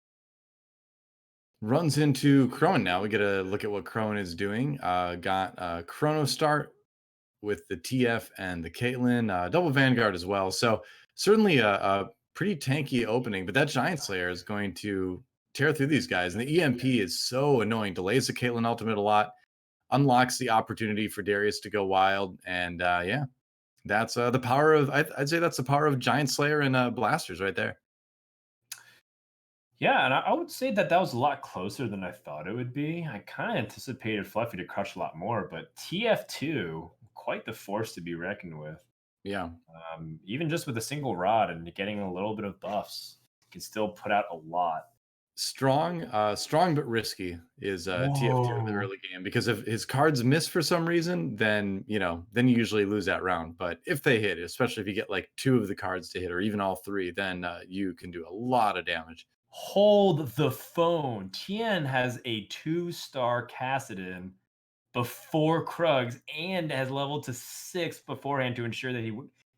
Runs into Khroen now. We get a look at what Khroen is doing. Got Chrono Start with the TF and the Caitlyn, double Vanguard as well. So certainly a pretty tanky opening, but that Giant Slayer is going to tear through these guys. And the EMP is so annoying. Delays the Caitlyn ultimate a lot, unlocks the opportunity for Darius to go wild. And yeah, that's the power of, I'd say that's the power of Giant Slayer and Blasters right there. Yeah, and I would say that that was a lot closer than I thought it would be. I kind of anticipated Fluffy to crush a lot more, but TF2, quite the force to be reckoned with. Yeah. Even just with a single rod and getting a little bit of buffs, can still put out a lot. Strong but risky is TF2 in the Whoa. early game, because if his cards miss for some reason, then then you usually lose that round. But if they hit, especially if you get like 2 of the cards to hit or even all 3, then you can do a lot of damage. Hold the phone. Tien has a 2-star Cassidon before Krugs and has leveled to 6 beforehand to ensure that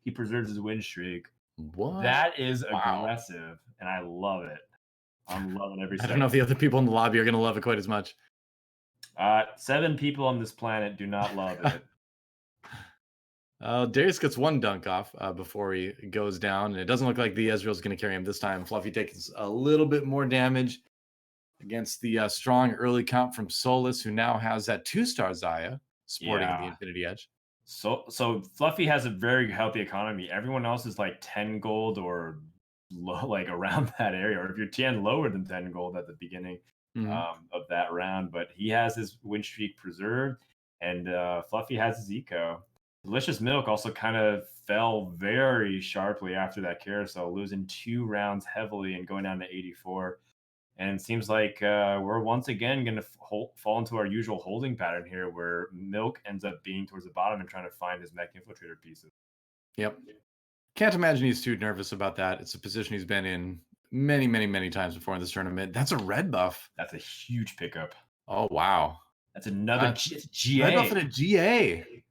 he preserves his win streak. What? That is Wow. aggressive, and I love it. I'm loving every I don't know if second. the other people in the lobby are going to love it quite as much. 7 people on this planet do not love it. Darius gets one dunk off before he goes down, and it doesn't look like the Ezreal's going to carry him this time. Fluffy takes a little bit more damage against the strong early comp from Souless, who now has that 2-star Xayah sporting the Yeah. Infinity Edge. So Fluffy has a very healthy economy. Everyone else is like 10 gold or low, like around that area, or if you're 10 lower than 10 gold at the beginning Mhm. of that round. But he has his win streak preserved, and Fluffy has his eco. Delicious Milk also kind of fell very sharply after that carousel, losing 2 rounds heavily and going down to 84. And it seems like we're once again going to fall into our usual holding pattern here, where Milk ends up being towards the bottom and trying to find his mech infiltrator pieces. Yep. Can't imagine he's too nervous about that. It's a position he's been in many, many, many times before in this tournament. That's a red buff. That's a huge pickup. Oh, wow. That's another GA. Red buff and a GA.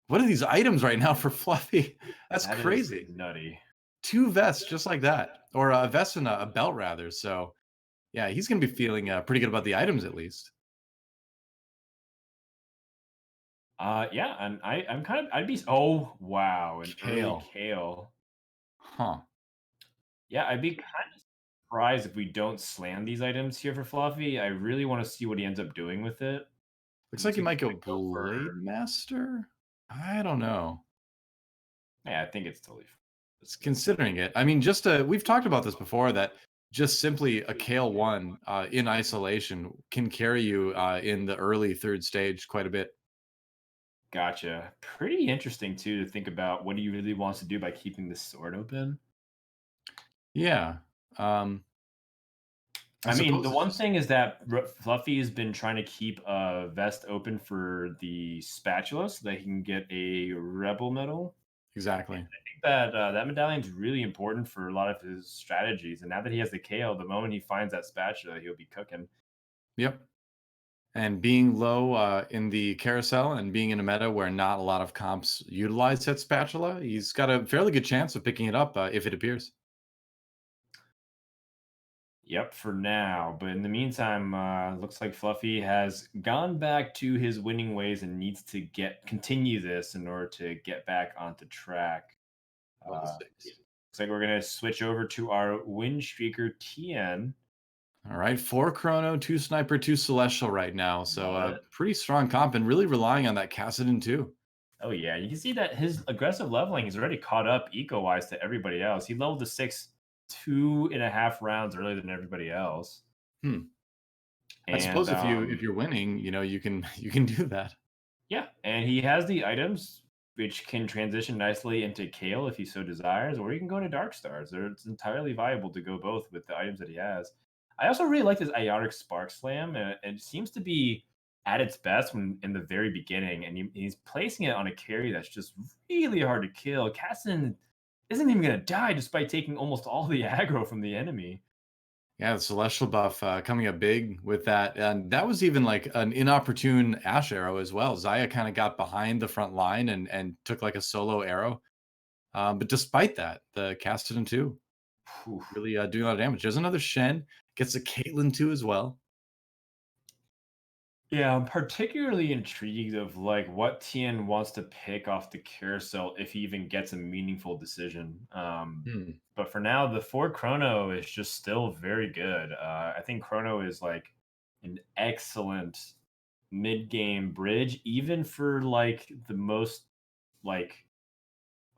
What are these items right now for Fluffy? That's That crazy. is nutty. 2 vests just like that, or a vest and a belt rather. So, yeah, he's going to be feeling pretty good about the items at least. Yeah, and I'm kind of oh wow, an early Kale. Kale. Huh. Yeah, I'd be kind of surprised if we don't slam these items here for Fluffy. I really want to see what he ends up doing with it. Looks like he might go Go for Blade Master. I don't know. yeah, I think it's totally It's considering it. I mean, we've talked about this before that just simply a Kale 1 in isolation can carry you in the early 3rd stage quite a bit. gotcha. Pretty interesting too to think about what he really wants to do by keeping this sword open. Yeah. I mean, suppose the it's one just thing is that Fluffy has been trying to keep a vest open for the spatula so that he can get a rebel medal. exactly. I think that that medallion is really important for a lot of his strategies. And now that he has the KO, the moment he finds that spatula, he'll be cooking. Yep. And being low in the carousel and being in a meta where not a lot of comps utilize that spatula, he's got a fairly good chance of picking it up if it appears. Yep, for now. But in the meantime, looks like Fluffy has gone back to his winning ways and needs to continue this in order to get back onto track. Level Uh, 6. Looks like we're gonna switch over to our win streaker Tien. All right, 4 Chrono, 2 Sniper, 2 Celestial right now. So Love it. pretty strong comp and really relying on that Cassidon too. Oh yeah, you can see that his aggressive leveling is already caught up eco-wise to everybody else. He leveled to 6 2.5 rounds earlier than everybody else. Hmm. I And suppose if you're winning, you can you can do that. yeah, and he has the items which can transition nicely into Kale if he so desires, or he can go to Dark Stars. It's entirely viable to go both with the items that he has. I also really like this Ionic Spark Slam, and it seems to be at its best when in the very beginning, and he's placing it on a carry that's just really hard to kill. Casson isn't even going to die despite taking almost all the aggro from the enemy. Yeah, the Celestial buff coming up big with that. And that was even like an inopportune Ash arrow as well. Xayah kind of got behind the front line and took like a solo arrow. But despite that, the Cassidon too Whew. really doing a lot of damage. There's another Shen, gets a Caitlyn too as well. Yeah, I'm particularly intrigued of like what Tien wants to pick off the carousel if he even gets a meaningful decision. Hmm. But for now, the Ford Chrono is just still very good. I think Chrono is like an excellent mid-game bridge, even for like the most like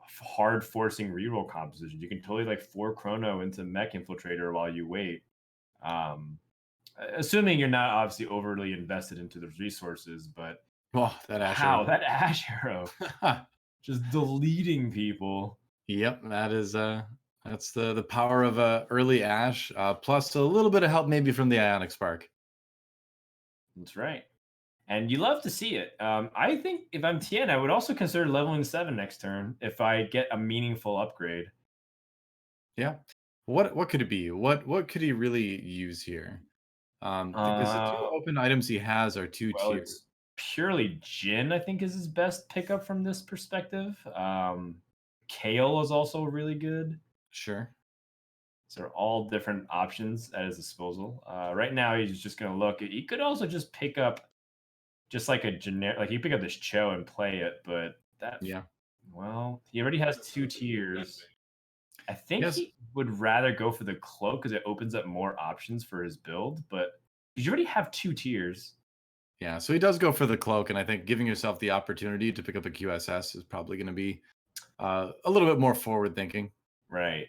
hard forcing reroll compositions. You can totally like Ford Chrono into Mech Infiltrator while you wait. Um, Assuming you're not obviously overly invested into the resources, but Oh, that Ash wow, arrow. that Ash arrow just deleting people. Yep, that's the power of early Ash, plus a little bit of help maybe from the Ionic Spark. That's right. And you love to see it. I think if I'm Tien, I would also consider leveling 7 next turn if I get a meaningful upgrade. Yeah. What could it be? What could he really use here? Because the two Uh, open items he has are two well, tiers. it's purely Jin, I think, is his best pickup from this perspective. Kale is also really good. Sure. So they're all different options at his disposal. Right now, he's just going to look. He could also just pick up just like a generic, like he pick up this Cho and play it, but Yeah. well, he already has two tiers. I think Yes. he would rather go for the cloak because it opens up more options for his build, but you already have two tiers. Yeah. So he does go for the cloak, and I think giving yourself the opportunity to pick up a QSS is probably going to be a little bit more forward thinking. Right.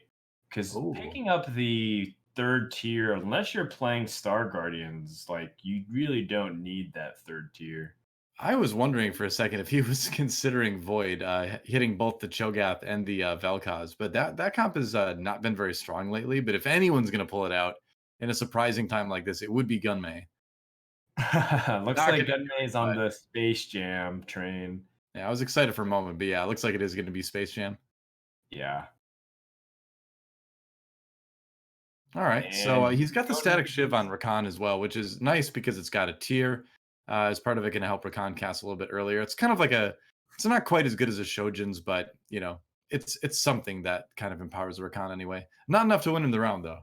Because Oh. picking up the third tier, unless you're playing Star Guardians, like you really don't need that third tier. I was wondering for a second if he was considering Void, hitting both the Cho'Gath and the Vel'Koz, but that comp has not been very strong lately. But if anyone's going to pull it out in a surprising time like this, it would be Gunmay. Looks Not like going to Gunmay do is it, on but the Space Jam train. yeah, I was excited for a moment. But yeah, it looks like it is going to be Space Jam. Yeah. All right, so And he's got the going static shiv on Rakan as well, which is nice because it's got a tier. As part of it, going to help Rakan cast a little bit earlier. It's kind of like it's not quite as good as a Shojin's, but it's something that kind of empowers Rakan anyway. Not enough to win in the round though.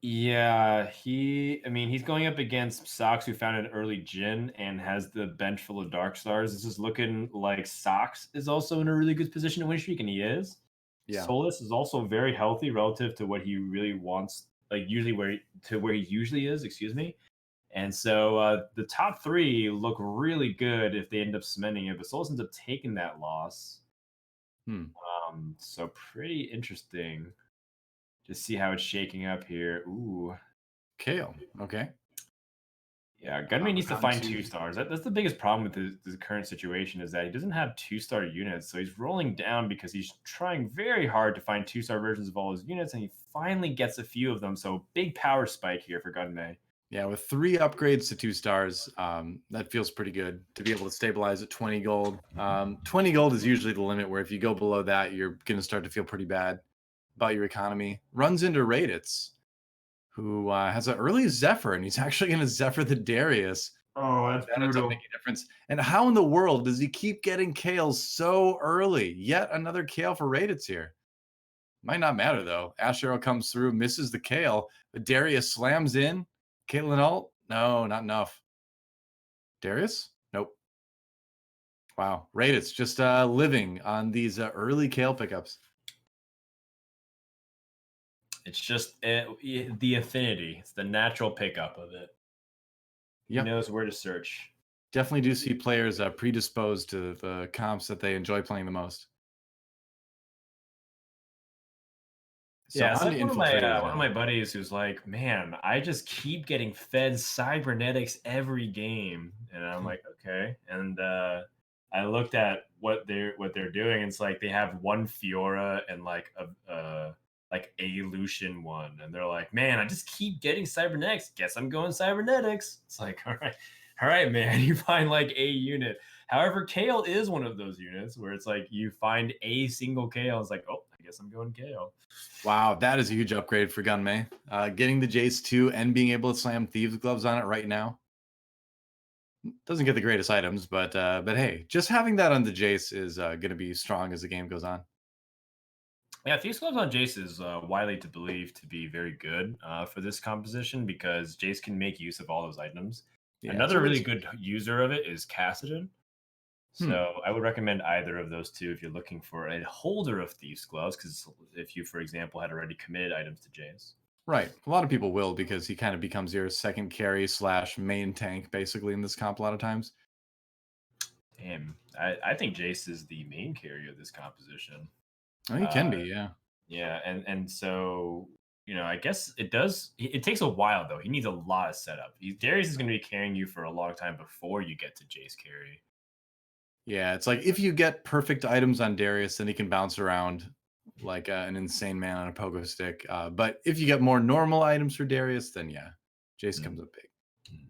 yeah, I mean, he's going up against Socks, who found an early Jin and has the bench full of Dark Stars. This is looking like Socks is also in a really good position to win streak, and he is. Yeah. Souless is also very healthy relative to what he really wants, like usually where he usually is, excuse me. And so the top three look really good if they end up cementing it, but Souless ends up taking that loss. Hmm. So pretty interesting to see how it's shaking up here. Ooh. Kale. Okay. Yeah, Gunmay needs to Rakan find two. 2 stars. That's the biggest problem with the current situation is that he doesn't have 2-star units. So he's rolling down because he's trying very hard to find 2-star versions of all his units, and he finally gets a few of them. So big power spike here for Gunmay. Yeah, with 3 upgrades to 2 stars, that feels pretty good to be able to stabilize at 20 gold. 20 gold is usually the limit where if you go below that, you're going to start to feel pretty bad about your economy. Runs into Rayditz, who has an early Zephyr, and he's actually going to Zephyr the Darius. Oh, that's That ends up brutal. making a difference. And how in the world does he keep getting Kales so early? Yet another Kale for Rayditz here. Might not matter, though. Ash Arrow comes through, misses the Kale, but Darius slams in. Caitlyn ult? No, not enough. Darius? Nope. Wow. Rayditz just living on these early Kale pickups. It's just the affinity. It's the natural pickup of it. He Yep. knows where to search. Definitely do see players predisposed to the comps that they enjoy playing the most. So Yeah, it's on like to infiltrators one of now. my buddies who's like, "Man, I just keep getting fed cybernetics every game," and I'm like, "Okay." And I looked at what they're doing. And it's like they have one Fiora and like a Lucian one, and they're like, "Man, I just keep getting cybernetics. Guess I'm going cybernetics." It's like, all right, man. You find like a unit. However, Kale is one of those units where it's like you find a single Kale. It's like, oh, I guess I'm going Kale. Wow, that is a huge upgrade for Gunmay. Getting the Jace 2 and being able to slam Thieves Gloves on it right now. Doesn't get the greatest items, but hey, just having that on the Jace is going to be strong as the game goes on. Yeah, Thieves Gloves on Jace is widely to believe to be very good for this composition because Jace can make use of all those items. Yeah, it's a Another good really good solution. user of it is Cassidon. Hmm. So I would recommend either of those two if you're looking for a holder of Thieves Gloves, because if you, for example, had already committed items to Jace. Right. A lot of people will because he kind of becomes your second carry / main tank basically in this comp a lot of times. Damn, I think Jace is the main carry of this composition. Oh, he can Uh, be, yeah. yeah, and so I guess it does. It takes a while though. He needs a lot of setup. Darius is going to be carrying you for a long time before you get to Jace carry. Yeah, it's like if you get perfect items on Darius, then he can bounce around like an insane man on a pogo stick. But if you get more normal items for Darius, then yeah, Jace Mm. comes up big. Mm.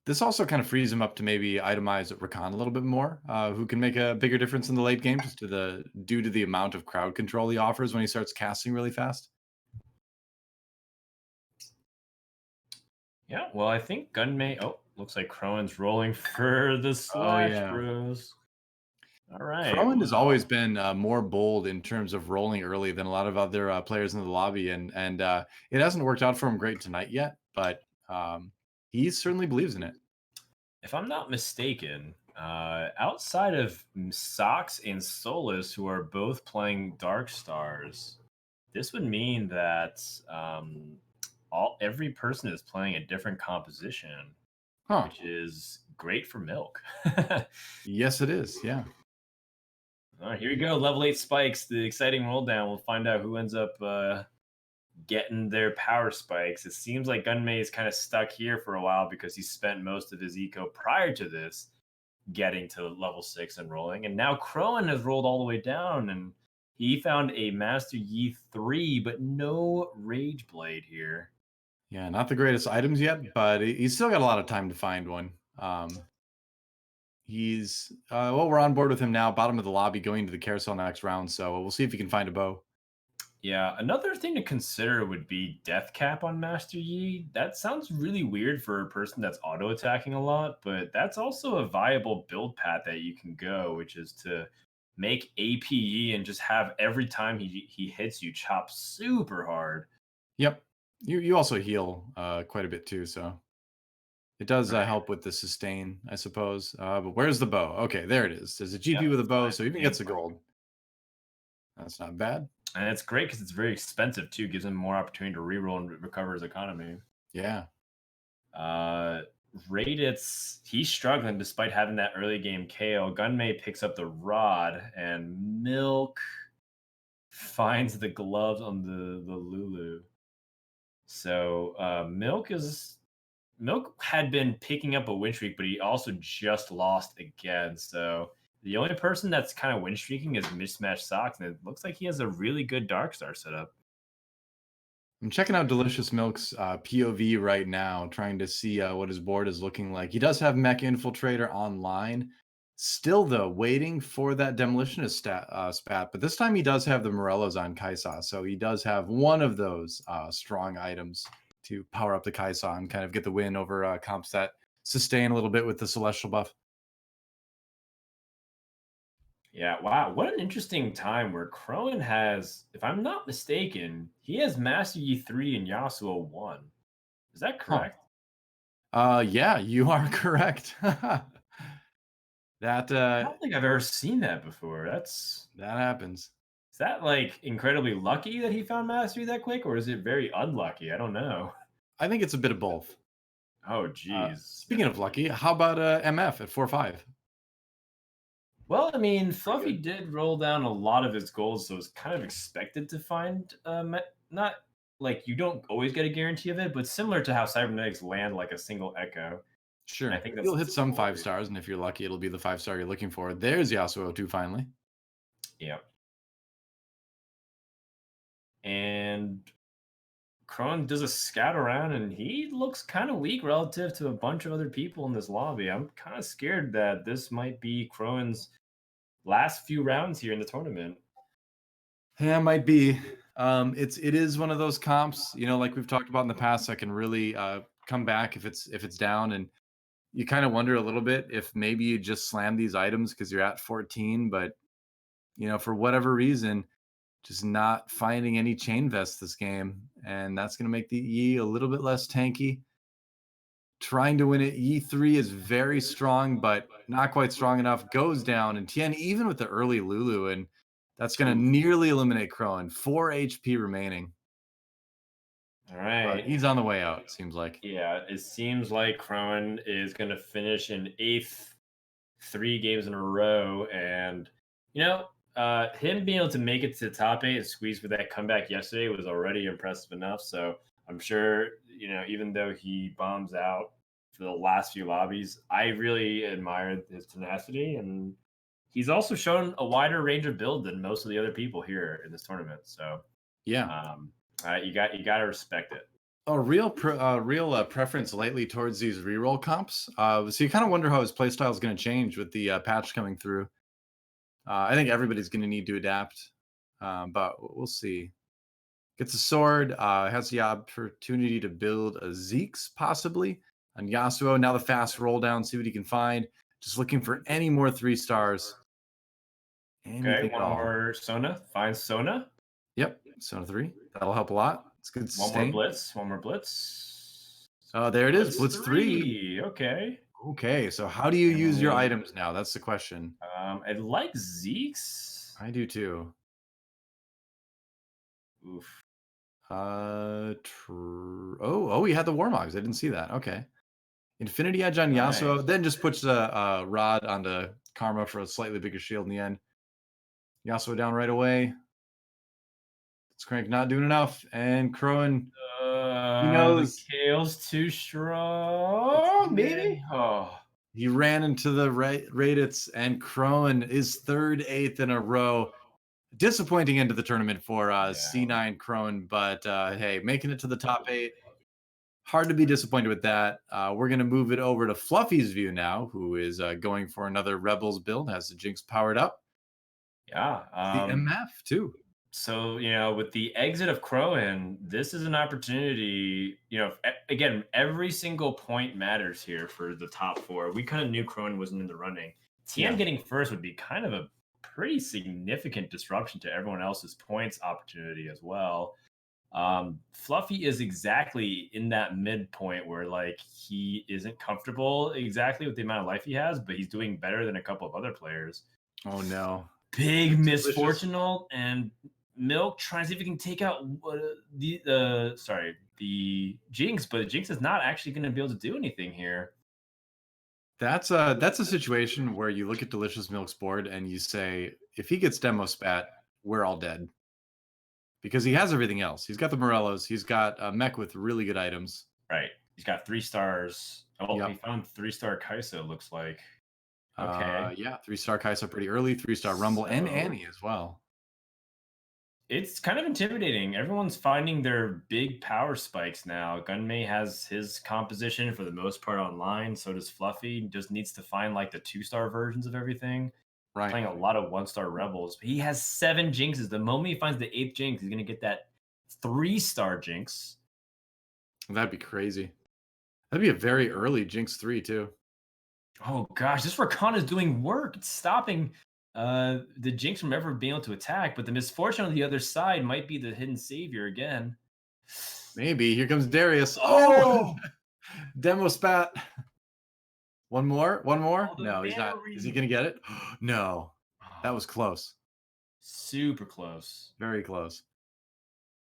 This also kind of frees him up to maybe itemize Rakan a little bit more, who can make a bigger difference in the late game just due to the amount of crowd control he offers when he starts casting really fast. Yeah, well, I think Gunmay. Oh, looks like Khroen's rolling for the Oh slash, yeah. bros. All right. Khroen has always Well, been more bold in terms of rolling early than a lot of other players in the lobby, and it hasn't worked out for him great tonight yet, but he certainly believes in it. if I'm not mistaken, outside of Socks and Souless, who are both playing Dark Stars, this would mean that every person is playing a different composition, Huh? which is great for Milk. Yes, it is. Yeah. All right, here we go. Level 8 spikes, the exciting roll down. We'll find out who ends up getting their power spikes. It seems like Gunmay is kind of stuck here for a while because he spent most of his eco prior to this getting to level 6 and rolling. And now Khroen has rolled all the way down and he found a Master Yi 3, but no Rage Blade here. Yeah, not the greatest items yet, but he's still got a lot of time to find one. He's well, we're on board with him now, bottom of the lobby, going to the carousel next round. So we'll see if he can find a bow. Yeah, another thing to consider would be death cap on Master Yi. That sounds really weird for a person that's auto attacking a lot, but that's also a viable build path that you can go, which is to make APE and just have every time he hits you chop super hard. Yep. You also heal quite a bit too, so it does Right. help with the sustain, I suppose. But where's the bow? Okay, there it is. There's a GP Yep. with a bow, Finds so even the gets a point. gold. That's not bad. And it's great because it's very expensive too, gives him more opportunity to reroll and recover his economy. Yeah. Uh Rayditz, he's struggling despite having that early game KO. Gunmay picks up the rod and Milk finds the gloves on the Lulu. So Milk had been picking up a win streak, but he also just lost again. So the only person that's kind of win streaking is MismatchedSocks, and it looks like he has a really good Dark Star setup. I'm checking out DeliciousSmilk's POV right now, trying to see what his board is looking like. He does have Mech Infiltrator online. Still, though, waiting for that Demolitionist spat. But this time he does have the Morellos on Kaisa. So he does have one of those strong items to power up the Kaisa and kind of get the win over comps that sustain a little bit with the Celestial buff. Yeah, wow. What an interesting time where Khroen has, if I'm not mistaken, he has Master Yi 3 and Yasuo 1. Is that Huh. correct? Yeah, you are correct. That I don't think I've ever seen that before. that happens. Is that like incredibly lucky that he found mastery that quick, or is it very unlucky? I don't know. I think it's a bit of both. Oh, geez. Speaking of lucky, how about MF at 4-5? Well, I mean, Pretty Fluffy good. did roll down a lot of his goals, so it's kind of expected to find not like you don't always get a guarantee of it, but similar to how cybernetics land like a single echo. And I Sure. think that's You'll the hit some story. 5 stars, and if you're lucky, it'll be the 5 star you're looking for. There's Yasuo 2 finally. Yeah. And Khroen does a scout around and he looks kind of weak relative to a bunch of other people in this lobby. I'm kind of scared that this might be Khroen's last few rounds here in the tournament. Yeah, it might be. It is one of those comps, like we've talked about in the past, that can really come back if it's down, and you kind of wonder a little bit if maybe you just slam these items because you're at 14, but for whatever reason, just not finding any chain vests this game, and that's going to make the E a little bit less tanky. Trying to win it, E3 is very strong, but not quite strong enough. Goes down, and Tien, even with the early Lulu, and that's going to Oof. nearly eliminate Khroen. 4 HP remaining, All but right. he's on the way out, it seems like. Yeah, it seems like Khroen is going to finish in eighth 3 games in a row. And, him being able to make it to the top 8 and squeeze for that comeback yesterday was already impressive enough. So I'm sure, even though he bombs out for the last few lobbies, I really admired his tenacity. And he's also shown a wider range of build than most of the other people here in this tournament. So Yeah. you got to respect it. a real preference lately towards these reroll comps. So you kind of wonder how his playstyle is going to change with the patch coming through. I think everybody's going to need to adapt, but we'll see. Gets a sword, has the opportunity to build a Zeke's possibly on Yasuo. Now the fast roll down, see what he can find. Just looking for any more 3 stars. Anything Okay, at one all. more Sona. Find Sona. Yep, Sona 3. That'll help a lot. It's good One more sustain. Blitz. One more Blitz. Oh, there it is. Blitz 3. Okay. Okay, so how do you use your And, items now? That's the question. I like Zeke's. I do too. Oof. Oh, he had the Warmogs. I didn't see that. Okay. Infinity Edge on Yasuo, Nice. then just puts a rod onto Karma for a slightly bigger shield in the end. Yasuo down right away. It's Crank not doing enough, and Khroen, he The knows. Kale's too strong. Maybe. Oh. He ran into the Rayditz, and Khroen is 3rd, 8th in a row. Disappointing end of the tournament for C9 Khroen, but hey, making it to the top 8. Hard to be disappointed with that. We're going to move it over to Fluffy's view now, who is going for another Rebels build, has the Jinx powered up. Yeah. The MF, too. So, with the exit of Khroen, this is an opportunity. Again, every single point matters here for the top 4. We kind of knew Khroen wasn't in the running. TM getting first would be kind of a pretty significant disruption to everyone else's points opportunity as well. Fluffy is exactly in that midpoint where he isn't comfortable exactly with the amount of life he has, but he's doing better than a couple of other players. Oh, no. Big misfortunal, and Milk trying to see if he can take out the Jinx, but Jinx is not actually going to be able to do anything here. That's a situation where you look at DeliciousSmilk's board and you say, if he gets demo spat, we're all dead. Because he has everything else. He's got the Morellos. He's got a mech with really good items. Right. He's got 3 stars. Oh, Yep. he found 3-star Kai'Sa, looks like. Okay. Yeah, 3-star Kai'Sa pretty early, 3-star Rumble, and Annie as well. It's kind of intimidating. Everyone's finding their big power spikes now. Gunmay has his composition for the most part online. So does Fluffy. Just needs to find the 2-star versions of everything. Right. Playing a lot of 1-star Rebels. He has 7 Jinxes. The moment he finds the 8th Jinx, he's going to get that 3-star Jinx. That'd be crazy. That'd be a very early Jinx 3 too. Oh gosh, this Rakan is doing work. It's stopping the Jinx from ever being able to attack, but the misfortune on the other side might be the hidden savior again. Maybe. Here comes Darius. Oh! Demo spat. One more? Oh, no, he's not. Is he going to get it? No. That was close. Super close. Very close.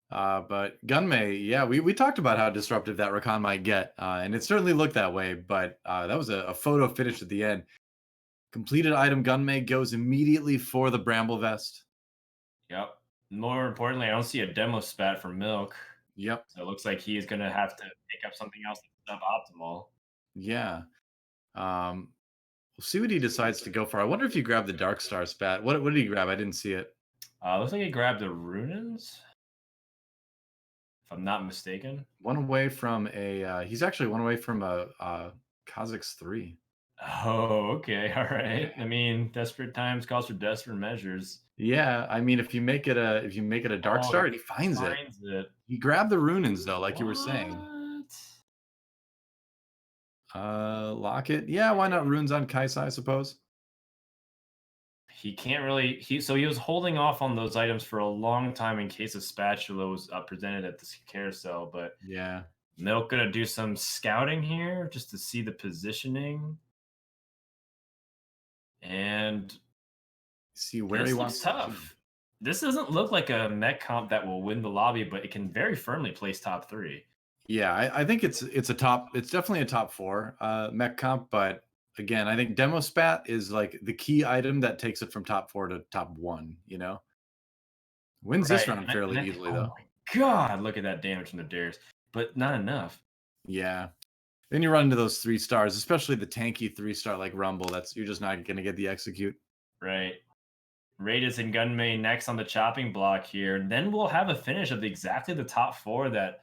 But Gunmay, yeah, we talked about how disruptive that Rakan might get, and it certainly looked that way, but that was a photo finish at the end. Completed item Gunmay goes immediately for the Bramble Vest. Yep. More importantly, I don't see a demo spat for Milk. Yep. So it looks like he is going to have to pick up something else that's suboptimal. Yeah. We'll see what he decides to go for. I wonder if you grab the Dark Star spat. What did he grab? I didn't see it. Looks like he grabbed the Runins, if I'm not mistaken. One away from a. He's actually one away from a Kha'Zix 3. Oh, okay, all right. I mean, desperate times calls for desperate measures. Yeah, I mean, if you make it a Dark Star, and he finds it. He grabbed the Runins though, like you were saying. Locket. Yeah, why not runes on Kai'Sa, I suppose. He can't really. So he was holding off on those items for a long time in case a spatula was presented at the carousel. But yeah, Milk gonna do some scouting here just to see the positioning and see where he wants. Tough. This doesn't look like a mech comp that will win the lobby, but it can very firmly place top 3. Yeah, I think it's definitely a top 4 mech comp, but again, I think Demo Spat is like the key item that takes it from top 4 to top 1, you know? Wins this round fairly easily though. Oh my god, look at that damage from the Darius. But not enough. Yeah. Then you run into those 3 stars, especially the tanky 3-star like Rumble. You're just not gonna get the execute. Right. Rayditz and Gunmay next on the chopping block here. And then we'll have a finish of exactly the top 4 that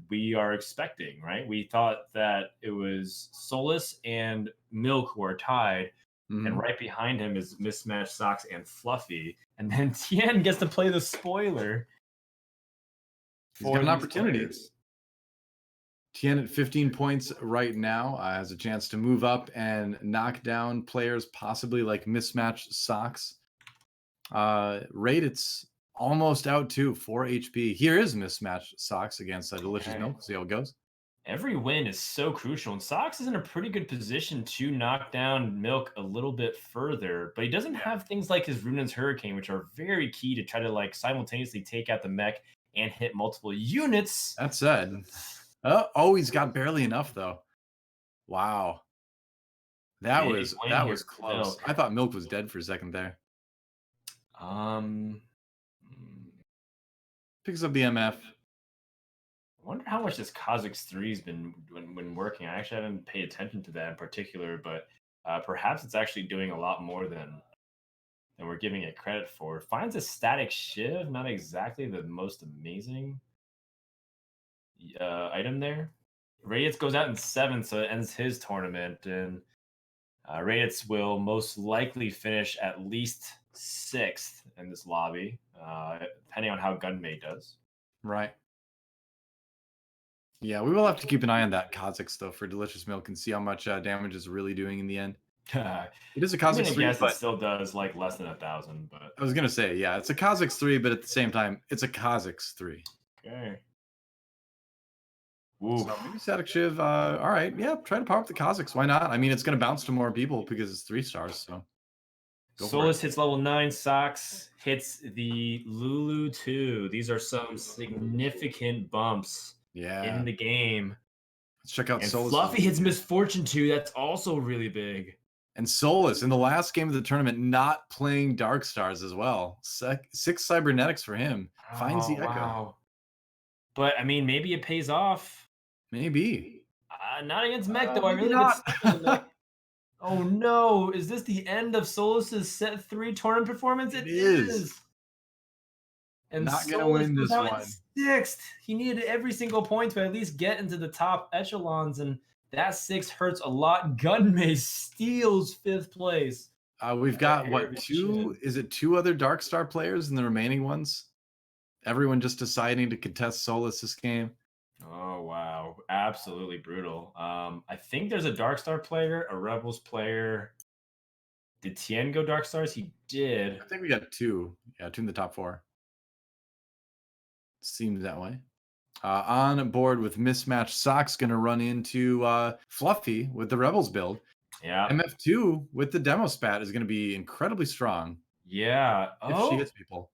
we are expecting, right? We thought that it was Souless and Milk who are tied, and right behind him is MismatchedSocks and Fluffy. And then Tien gets to play the spoiler. He's got an opportunity. Tien at 15 points right now has a chance to move up and knock down players possibly like MismatchedSocks. Rayditz almost out too, 4 HP. Here is MismatchedSocks against DeliciousMilk. See how it goes. Every win is so crucial, and Socks is in a pretty good position to knock down Milk a little bit further, but he doesn't have things like his Runan's Hurricane, which are very key to try to like simultaneously take out the mech and hit multiple units. That said, oh, he's got barely enough though. Wow, that was close. I thought Milk was dead for a second there. Picks up the MF. I wonder how much this Kha'Zix 3 has been when working. I actually haven't paid attention to that in particular, but perhaps it's actually doing a lot more than we're giving it credit for. Finds a static shiv, not exactly the most amazing item there. Rayditz goes out in 7th, so it ends his tournament, and Rayditz will most likely finish at least 6th in this lobby, depending on how Gunmay does. Right. Yeah, we will have to keep an eye on that Kha'Zix though for DeliciousMilk and see how much damage is really doing in the end. It is a Kha'Zix 3, but it still does like less than 1,000. But I was gonna say, yeah, it's a Kha'Zix 3, but at the same time, it's a Kha'Zix 3. Okay. So maybe Static Shiv. All right, yeah, try to power up the Kha'Zix. Why not? I mean, it's gonna bounce to more people because it's 3 stars. So Souless hits level 9. Socks hits the Lulu 2. These are some significant bumps in the game. Let's check out Souless. Fluffy hits Misfortune 2. That's also really big. And Souless in the last game of the tournament, not playing Dark Stars as well. 6 cybernetics for him. Finds the Echo. Wow. But I mean, maybe it pays off. Maybe. Not against mech though. I really get Oh no! Is this the end of Souless's set 3 tournament performance? It is. And not gonna win this one. 6th. He needed every single point to at least get into the top echelons, and that 6 hurts a lot. Gunmay steals 5th place. We've got what, 2? Is it 2 other Dark Star players in the remaining ones? Everyone just deciding to contest Souless this game. Oh wow, absolutely brutal. I think there's a Dark Star player, a Rebels player. Did Tien go Dark Stars? He did. I think we got 2. Yeah, 2 in the top 4. Seems that way. On board with MismatchedSocks, going to run into Fluffy with the Rebels build. Yeah. MF2 with the demo spat is going to be incredibly strong. Yeah. If she hits people.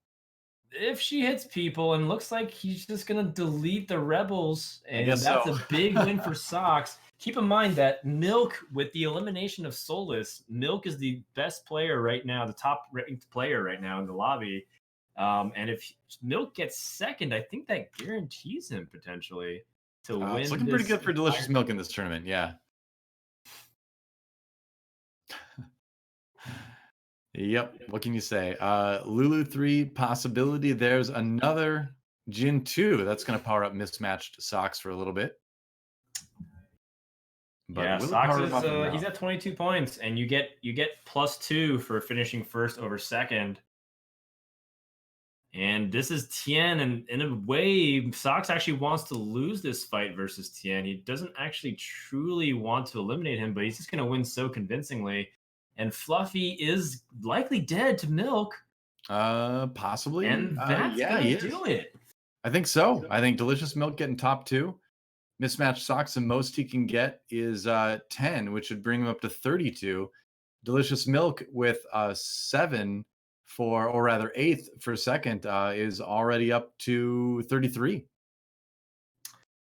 If she hits people, and looks like he's just going to delete the Rebels, and that's a big win for Socks. Keep in mind that Milk, with the elimination of Souless, Milk is the best player right now, the top ranked player right now in the lobby. And if Milk gets 2nd, I think that guarantees him potentially to win. It's looking pretty good for DeliciousMilk in this tournament, yeah. Yep, what can you say? Lulu 3 possibility. There's another Jin 2 that's going to power up MismatchedSocks for a little bit. But yeah, Socks is he's at 22 points, and you get +2 for finishing 1st over 2nd. And this is Tien, and in a way, Socks actually wants to lose this fight versus Tien. He doesn't actually truly want to eliminate him, but he's just going to win so convincingly. And Fluffy is likely dead to Milk. Possibly. And that's going to do it. I think so. I think DeliciousMilk getting top 2. MismatchedSocks, the most he can get is 10, which would bring him up to 32. DeliciousMilk with 7 for, or rather 8th for 2nd, is already up to 33.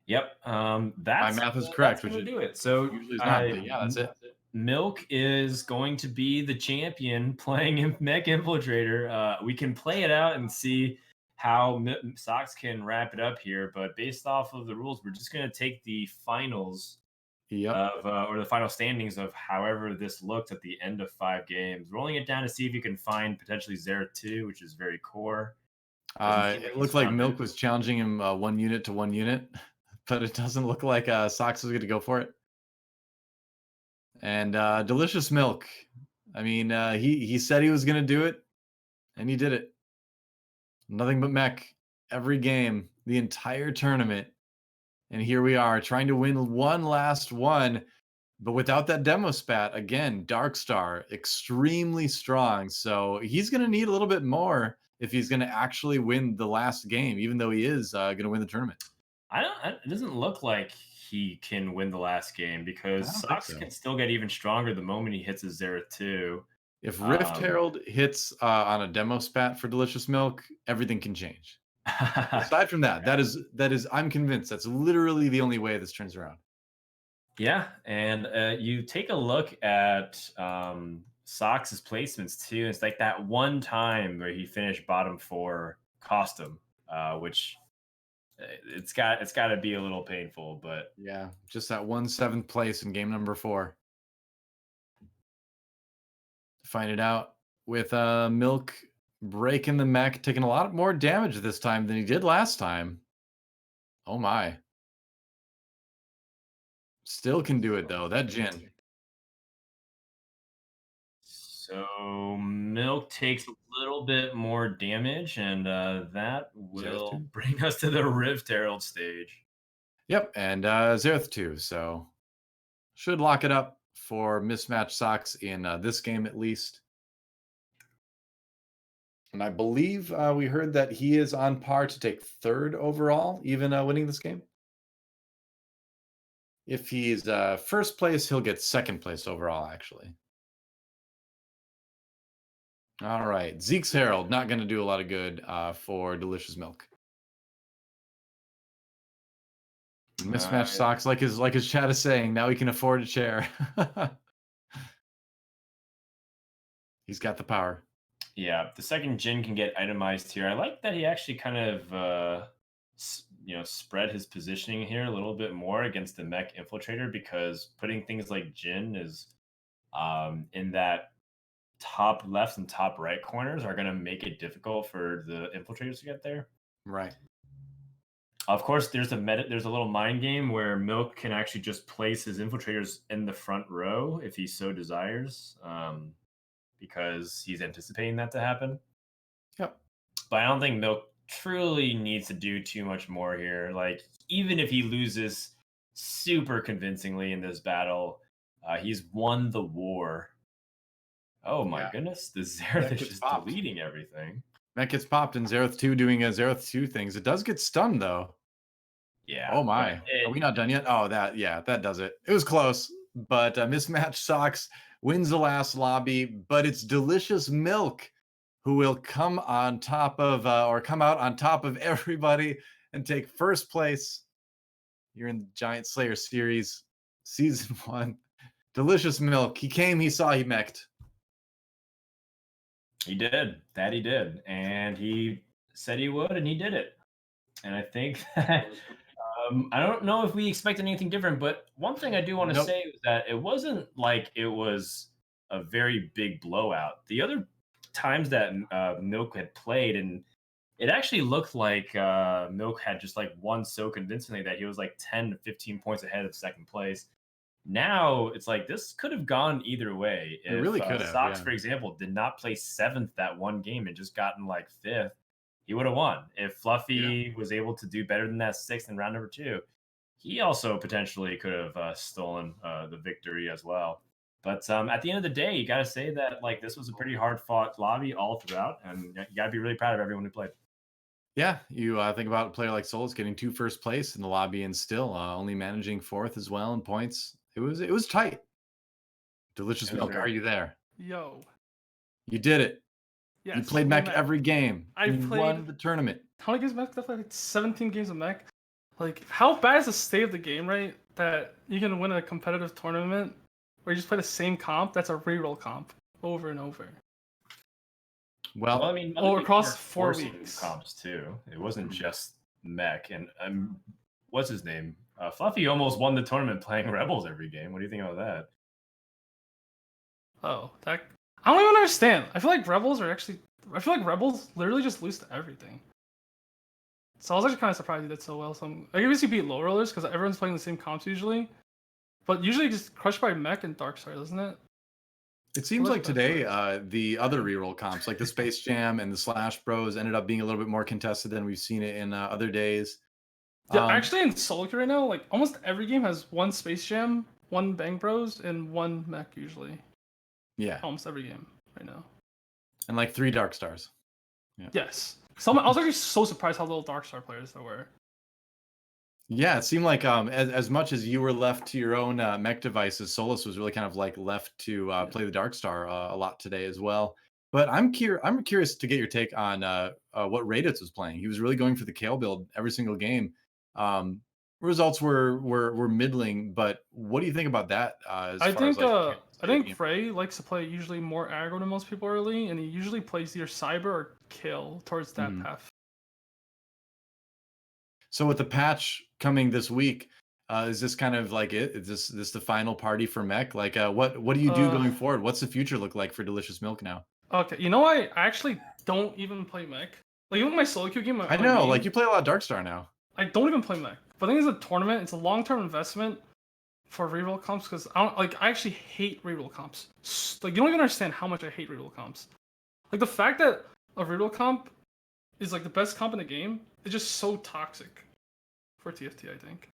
Yep. My math is correct, which do it. So usually is not, but yeah, that's it. Milk is going to be the champion playing Mech Infiltrator. We can play it out and see how Socks can wrap it up here, but based off of the rules, we're just going to take the finals of or the final standings of however this looked at the end of 5 games, rolling it down to see if you can find potentially Zera 2, which is very core. It looked like Milk was challenging him 1 unit to 1 unit, but it doesn't look like Socks is going to go for it. And DeliciousMilk, I mean, he said he was going to do it, and he did it. Nothing but mech every game, the entire tournament. And here we are trying to win one last one, but without that demo spat, again, Darkstar, extremely strong. So he's going to need a little bit more if he's going to actually win the last game, even though he is going to win the tournament. It doesn't look like he can win the last game because Socks can still get even stronger the moment he hits his Xerath 2. If Rift Herald hits on a demo spat for DeliciousMilk, everything can change. Aside from that, that is, I'm convinced that's literally the only way this turns around. Yeah, and you take a look at Socks' placements too. It's like that one time where he finished bottom 4 cost him, which it's got to be a little painful, but yeah, just that 7th place in game number 4. Find it out with Milk breaking the mech, taking a lot more damage this time than he did last time. Oh my. Still can do it though, that Jin. So Milk takes a little bit more damage, and that will bring us to the Rift Herald stage. Yep, and Xerath 2, so should lock it up for MismatchedSocks in this game at least. And I believe we heard that he is on par to take 3rd overall, even winning this game. If he's 1st place, he'll get 2nd place overall, actually. All right, Zeke's Herald, not going to do a lot of good for DeliciousMilk. MismatchedSocks, like his chat is saying, now he can afford a chair. He's got the power. Yeah, the second Jin can get itemized here. I like that he actually kind of spread his positioning here a little bit more against the mech infiltrator, because putting things like Jin is in that top left and top right corners are going to make it difficult for the infiltrators to get there. Right. Of course, there's a little mind game where Milk can actually just place his infiltrators in the front row if he so desires, because he's anticipating that to happen. Yep. But I don't think Milk truly needs to do too much more here. Like, even if he loses super convincingly in this battle, he's won the war. Oh my goodness, the Xerath is just deleting everything. Mech gets popped in Xerath 2 doing Xerath 2 things. It does get stunned though. Yeah. Oh my. Are we not done yet? Oh, that does it. It was close. But MismatchedSocks wins the last lobby, but it's DeliciousMilk who will come on top of or come out on top of everybody and take 1st place. You're in the Giant Slayer series, season 1. DeliciousMilk. He came, he saw, he mech'd. He did. That he did. And he said he would, and he did it. And I think that I don't know if we expected anything different, but one thing I do want to say is that it wasn't like it was a very big blowout. The other times that Milk had played, and it actually looked like Milk had just like won so convincingly that he was like 10 to 15 points ahead of 2nd place. Now it's like this could have gone either way. It really could have. Socks, for example, did not play 7th that one game and just gotten like 5th, he would have won. If Fluffy was able to do better than that 6th in round number 2, he also potentially could have stolen the victory as well. But at the end of the day, you got to say that like this was a pretty hard fought lobby all throughout, and you got to be really proud of everyone who played. Yeah, you think about a player like Souless getting 2 1st place in the lobby and still only managing 4th as well in points. It was tight. DeliciousMilk, are you there? Yo. You did it. Yes, you played mech every game. You won the tournament. How many games mech? I played like 17 games of mech. Like, how bad is the state of the game, right? That you can win a competitive tournament where you just play the same comp that's a reroll comp over and over. Well, I mean, across 4 weeks. Comps too. It wasn't just mech. And what's his name? Fluffy almost won the tournament playing Rebels every game. What do you think about that? Oh, that I don't even understand. I feel like Rebels literally just lose to everything. So I was actually kind of surprised he did so well. I guess he beat low rollers because everyone's playing the same comps usually. But usually just crushed by Mech and Darkstar, doesn't it? It seems like today, the other reroll comps, like the Space Jam and the Slash Bros, ended up being a little bit more contested than we've seen it in other days. Yeah, actually in solo queue right now, like almost every game has one Space Jam, one Bang Bros, and one Mech usually. Yeah. Almost every game right now. And like 3 Dark Stars. Yeah. Yes. I was actually so surprised how little Darkstar players there were. Yeah, it seemed like as much as you were left to your own mech devices, Souless was really kind of like left to play the Darkstar a lot today as well. But I'm curious to get your take on what Rayditz was playing. He was really going for the Kale build every single game. Results were middling, but what do you think about that? I think Frey likes to play usually more aggro than most people early, and he usually plays either Cyber or Kill towards that path. So with the patch coming this week, is this kind of like it? Is this the final party for Mech? Like, what do you do going forward? What's the future look like for DeliciousSmilk now? Okay, you know I actually don't even play Mech. Like even my solo queue game. I know, like you play a lot of Darkstar now. I don't even play Mech. But I think it's a tournament. It's a long-term investment for reroll comps because I actually hate reroll comps. Like you don't even understand how much I hate reroll comps. Like the fact that a reroll comp is like the best comp in the game is just so toxic for TFT, I think.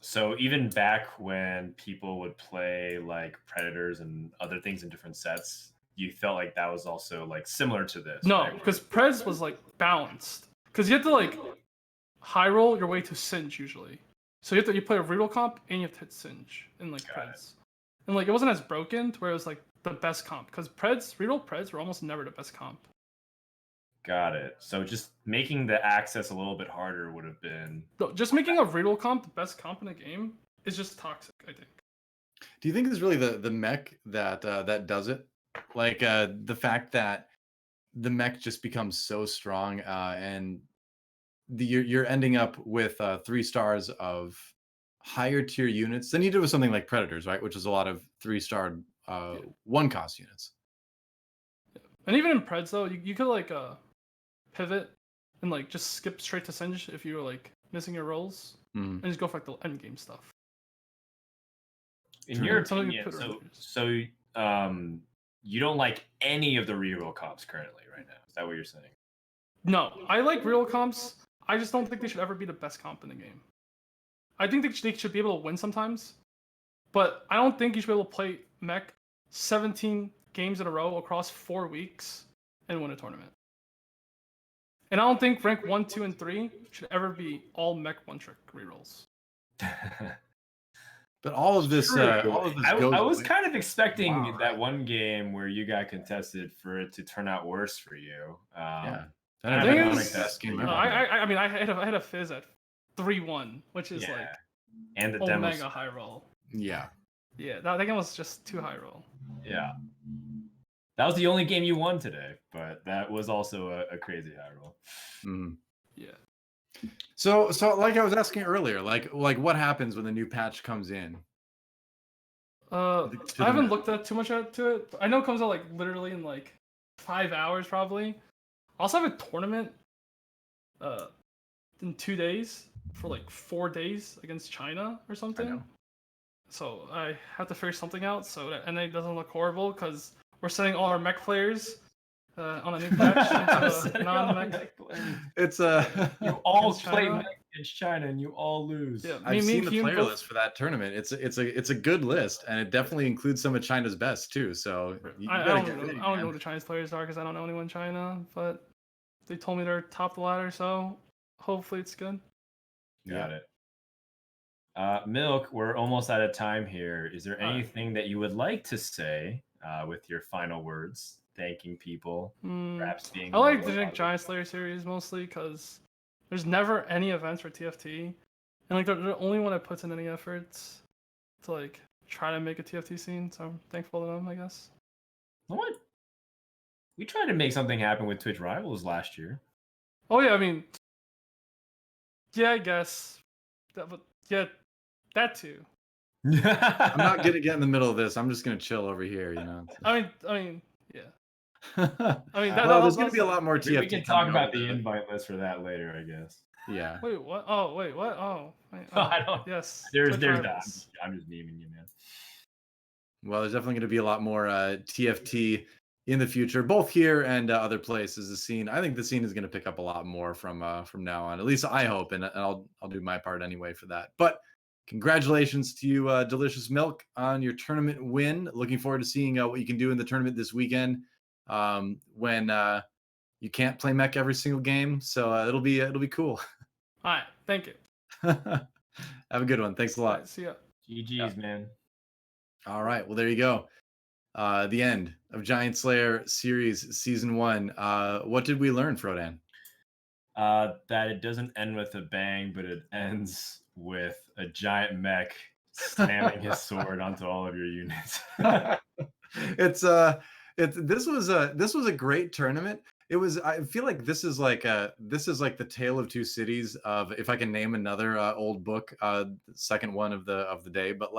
So even back when people would play like Predators and other things in different sets, you felt like that was also like similar to this? No, because Preds was like balanced. Because you have to like high roll your way to Singe usually. So you play a reroll comp and you have to hit Singe in like Preds. And like it wasn't as broken to where it was like the best comp. Because reroll Preds were almost never the best comp. Got it. So just making the access a little bit harder would have been... No, just making a reroll comp the best comp in the game is just toxic, I think. Do you think it's really the mech that that does it? Like the fact that the mech just becomes so strong and you're ending up with 3 stars of higher tier units than you did with something like Predators, right? Which is a lot of 3-star one cost units. And even in Preds though, you could like pivot and like just skip straight to Singe if you were like missing your rolls and just go for like the end game stuff. In your opinion, so you don't like any of the reroll comps currently right now? Is that what you're saying? No, I like reroll comps. I just don't think they should ever be the best comp in the game. I think they should be able to win sometimes, but I don't think you should be able to play Mech 17 games in a row across 4 weeks and win a tournament. And I don't think rank 1, 2, and 3 should ever be all Mech one-trick rerolls. But all of this, I was kind of expecting that one game where you got contested for it to turn out worse for you. Yeah. I mean, I had a fizz at 3-1, which is like and the Omega high roll. Yeah. Yeah, that game was just too high roll. Yeah. That was the only game you won today, but that was also a crazy high roll. Yeah. So like I was asking earlier, like what happens when the new patch comes in? I haven't looked at too much into it. I know it comes out like literally in like 5 hours probably. I also have a tournament in 2 days for like 4 days against China or something. So I have to figure something out so that NA doesn't look horrible because we're sending all our mech players on a new patch into non-mech. It's you all play mech against China and you all lose. Yeah, I've seen the player list for that tournament. It's a good list and it definitely includes some of China's best too. So I don't know who the Chinese players are because I don't know anyone in China, but they told me they're top of the ladder, so hopefully it's good. Got it. Milk, we're almost out of time here. Is there anything that you would like to say with your final words, thanking people, perhaps being? I like the Giant Slayer series mostly because there's never any events for TFT, and like they're the only one that puts in any efforts to like try to make a TFT scene. So I'm thankful to them, I guess. What? We tried to make something happen with Twitch Rivals last year. Oh yeah, I mean, yeah, I guess, but yeah, that too. I'm not gonna get in the middle of this. I'm just gonna chill over here, you know. I mean, yeah. I mean, well, there's going to be a lot more TFT. We can talk about the invite list for that later, I guess. Yeah. Wait, what? Oh, wait, what? Oh, wait, I don't. yes. There's Twitch that. rivals. I'm just memeing you, man. Well, there's definitely going to be a lot more TFT in the future, both here and other places. The scene, I think, the scene is going to pick up a lot more from now on. At least I hope, and I'll do my part anyway for that. But congratulations to you, DeliciousSmilk, on your tournament win. Looking forward to seeing what you can do in the tournament this weekend when you can't play mech every single game. So it'll be cool. All right, thank you. Have a good one. Thanks a lot. All right, see ya. GG's, man. All right. Well, there you go. The end of Giant Slayer Series Season 1. What did we learn, Frodan? That it doesn't end with a bang, but it ends with a giant mech slamming his sword onto all of your units. This was a great tournament. I feel like this is like the tale of two cities of, if I can name another old book, second one of the day, but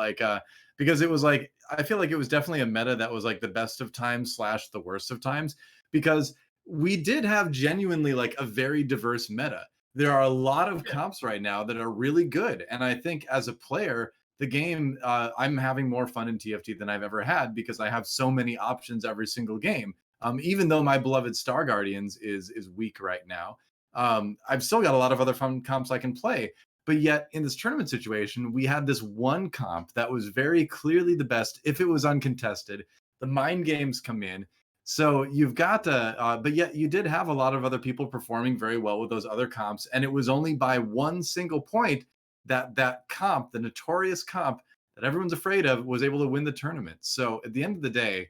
because it was like, I feel like it was definitely a meta that was like the best of times / the worst of times, because we did have genuinely like a very diverse meta. There are a lot of comps right now that are really good, and I think as a player, the game, I'm having more fun in TFT than I've ever had, because I have so many options every single game. Even though my beloved Star Guardians is weak right now, I've still got a lot of other fun comps I can play. But yet in this tournament situation, we had this one comp that was very clearly the best if it was uncontested. The mind games come in. So you've got but yet you did have a lot of other people performing very well with those other comps. And it was only by one single point that comp, the notorious comp that everyone's afraid of, was able to win the tournament. So at the end of the day,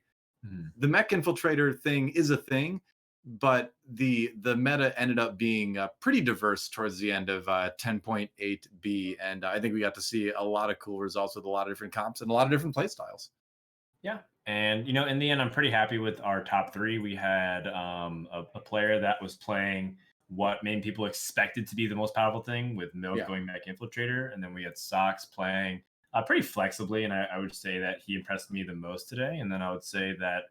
the mech infiltrator thing is a thing, but the meta ended up being pretty diverse towards the end of 10.8b, and I think we got to see a lot of cool results with a lot of different comps and a lot of different play styles. Yeah, and in the end, I'm pretty happy with our top three. We had a player that was playing what many people expected to be the most powerful thing, with Milk going mech infiltrator, and then we had Socks playing pretty flexibly, and I would say that he impressed me the most today. And then I would say that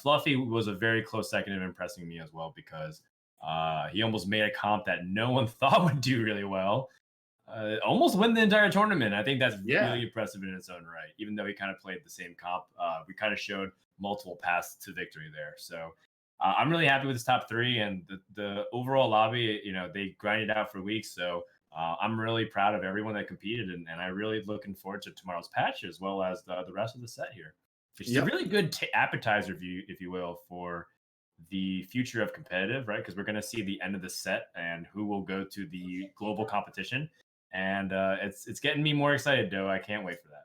Fluffy was a very close second of impressing me as well, because he almost made a comp that no one thought would do really well. Almost win the entire tournament. I think that's really impressive in its own right. Even though he kind of played the same comp, we kind of showed multiple paths to victory there. So I'm really happy with this top three, and the overall lobby. They grinded out for weeks, so I'm really proud of everyone that competed, and I'm really looking forward to tomorrow's patch, as well as the rest of the set here. It's a really good appetizer, if you will, for the future of competitive, right? Because we're going to see the end of the set and who will go to the global competition, and it's getting me more excited, DoA. I can't wait for that.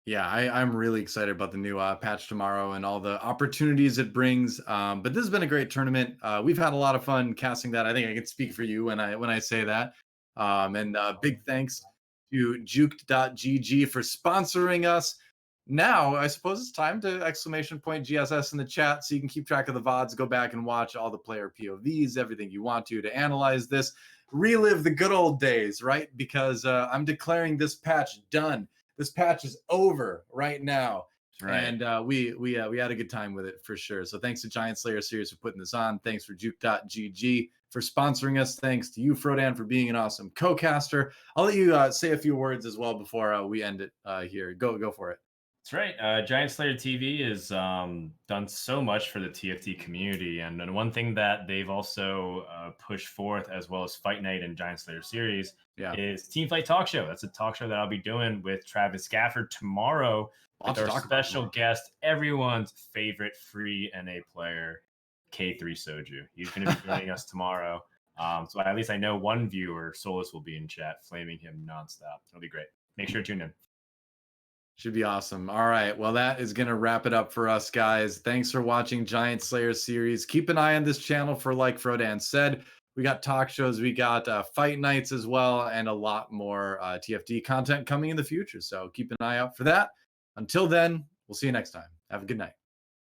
Yeah, I'm really excited about the new patch tomorrow and all the opportunities it brings. But this has been a great tournament. We've had a lot of fun casting that. I think I can speak for you when I say that. And big thanks to juke.gg for sponsoring us. Now, I suppose it's time to !GSS in the chat, so you can keep track of the VODs, go back and watch all the player POVs, everything you want to analyze this, relive the good old days, right? Because I'm declaring this patch done. This patch is over right now. Right. And we had a good time with it for sure. So thanks to Giant Slayer Series for putting this on. Thanks for juke.gg for sponsoring us. Thanks to you, Frodan, for being an awesome co-caster. I'll let you say a few words as well before we end it here. Go for it. That's right. Giant Slayer TV has done so much for the TFT community, and one thing that they've also pushed forth, as well as Fight Night and Giant Slayer Series, is Teamfight Talk Show. That's a talk show that I'll be doing with Travis Gafford tomorrow, with our special guest, everyone's favorite free NA player, K3 Soju. He's going to be joining us tomorrow. So at least I know one viewer, Souless, will be in chat, flaming him nonstop. It'll be great. Make sure to tune in. Should be awesome. All right. Well, that is going to wrap it up for us, guys. Thanks for watching Giant Slayer Series. Keep an eye on this channel for, like Frodan said, we got talk shows, we got fight nights as well, and a lot more TFT content coming in the future. So keep an eye out for that. Until then, we'll see you next time. Have a good night.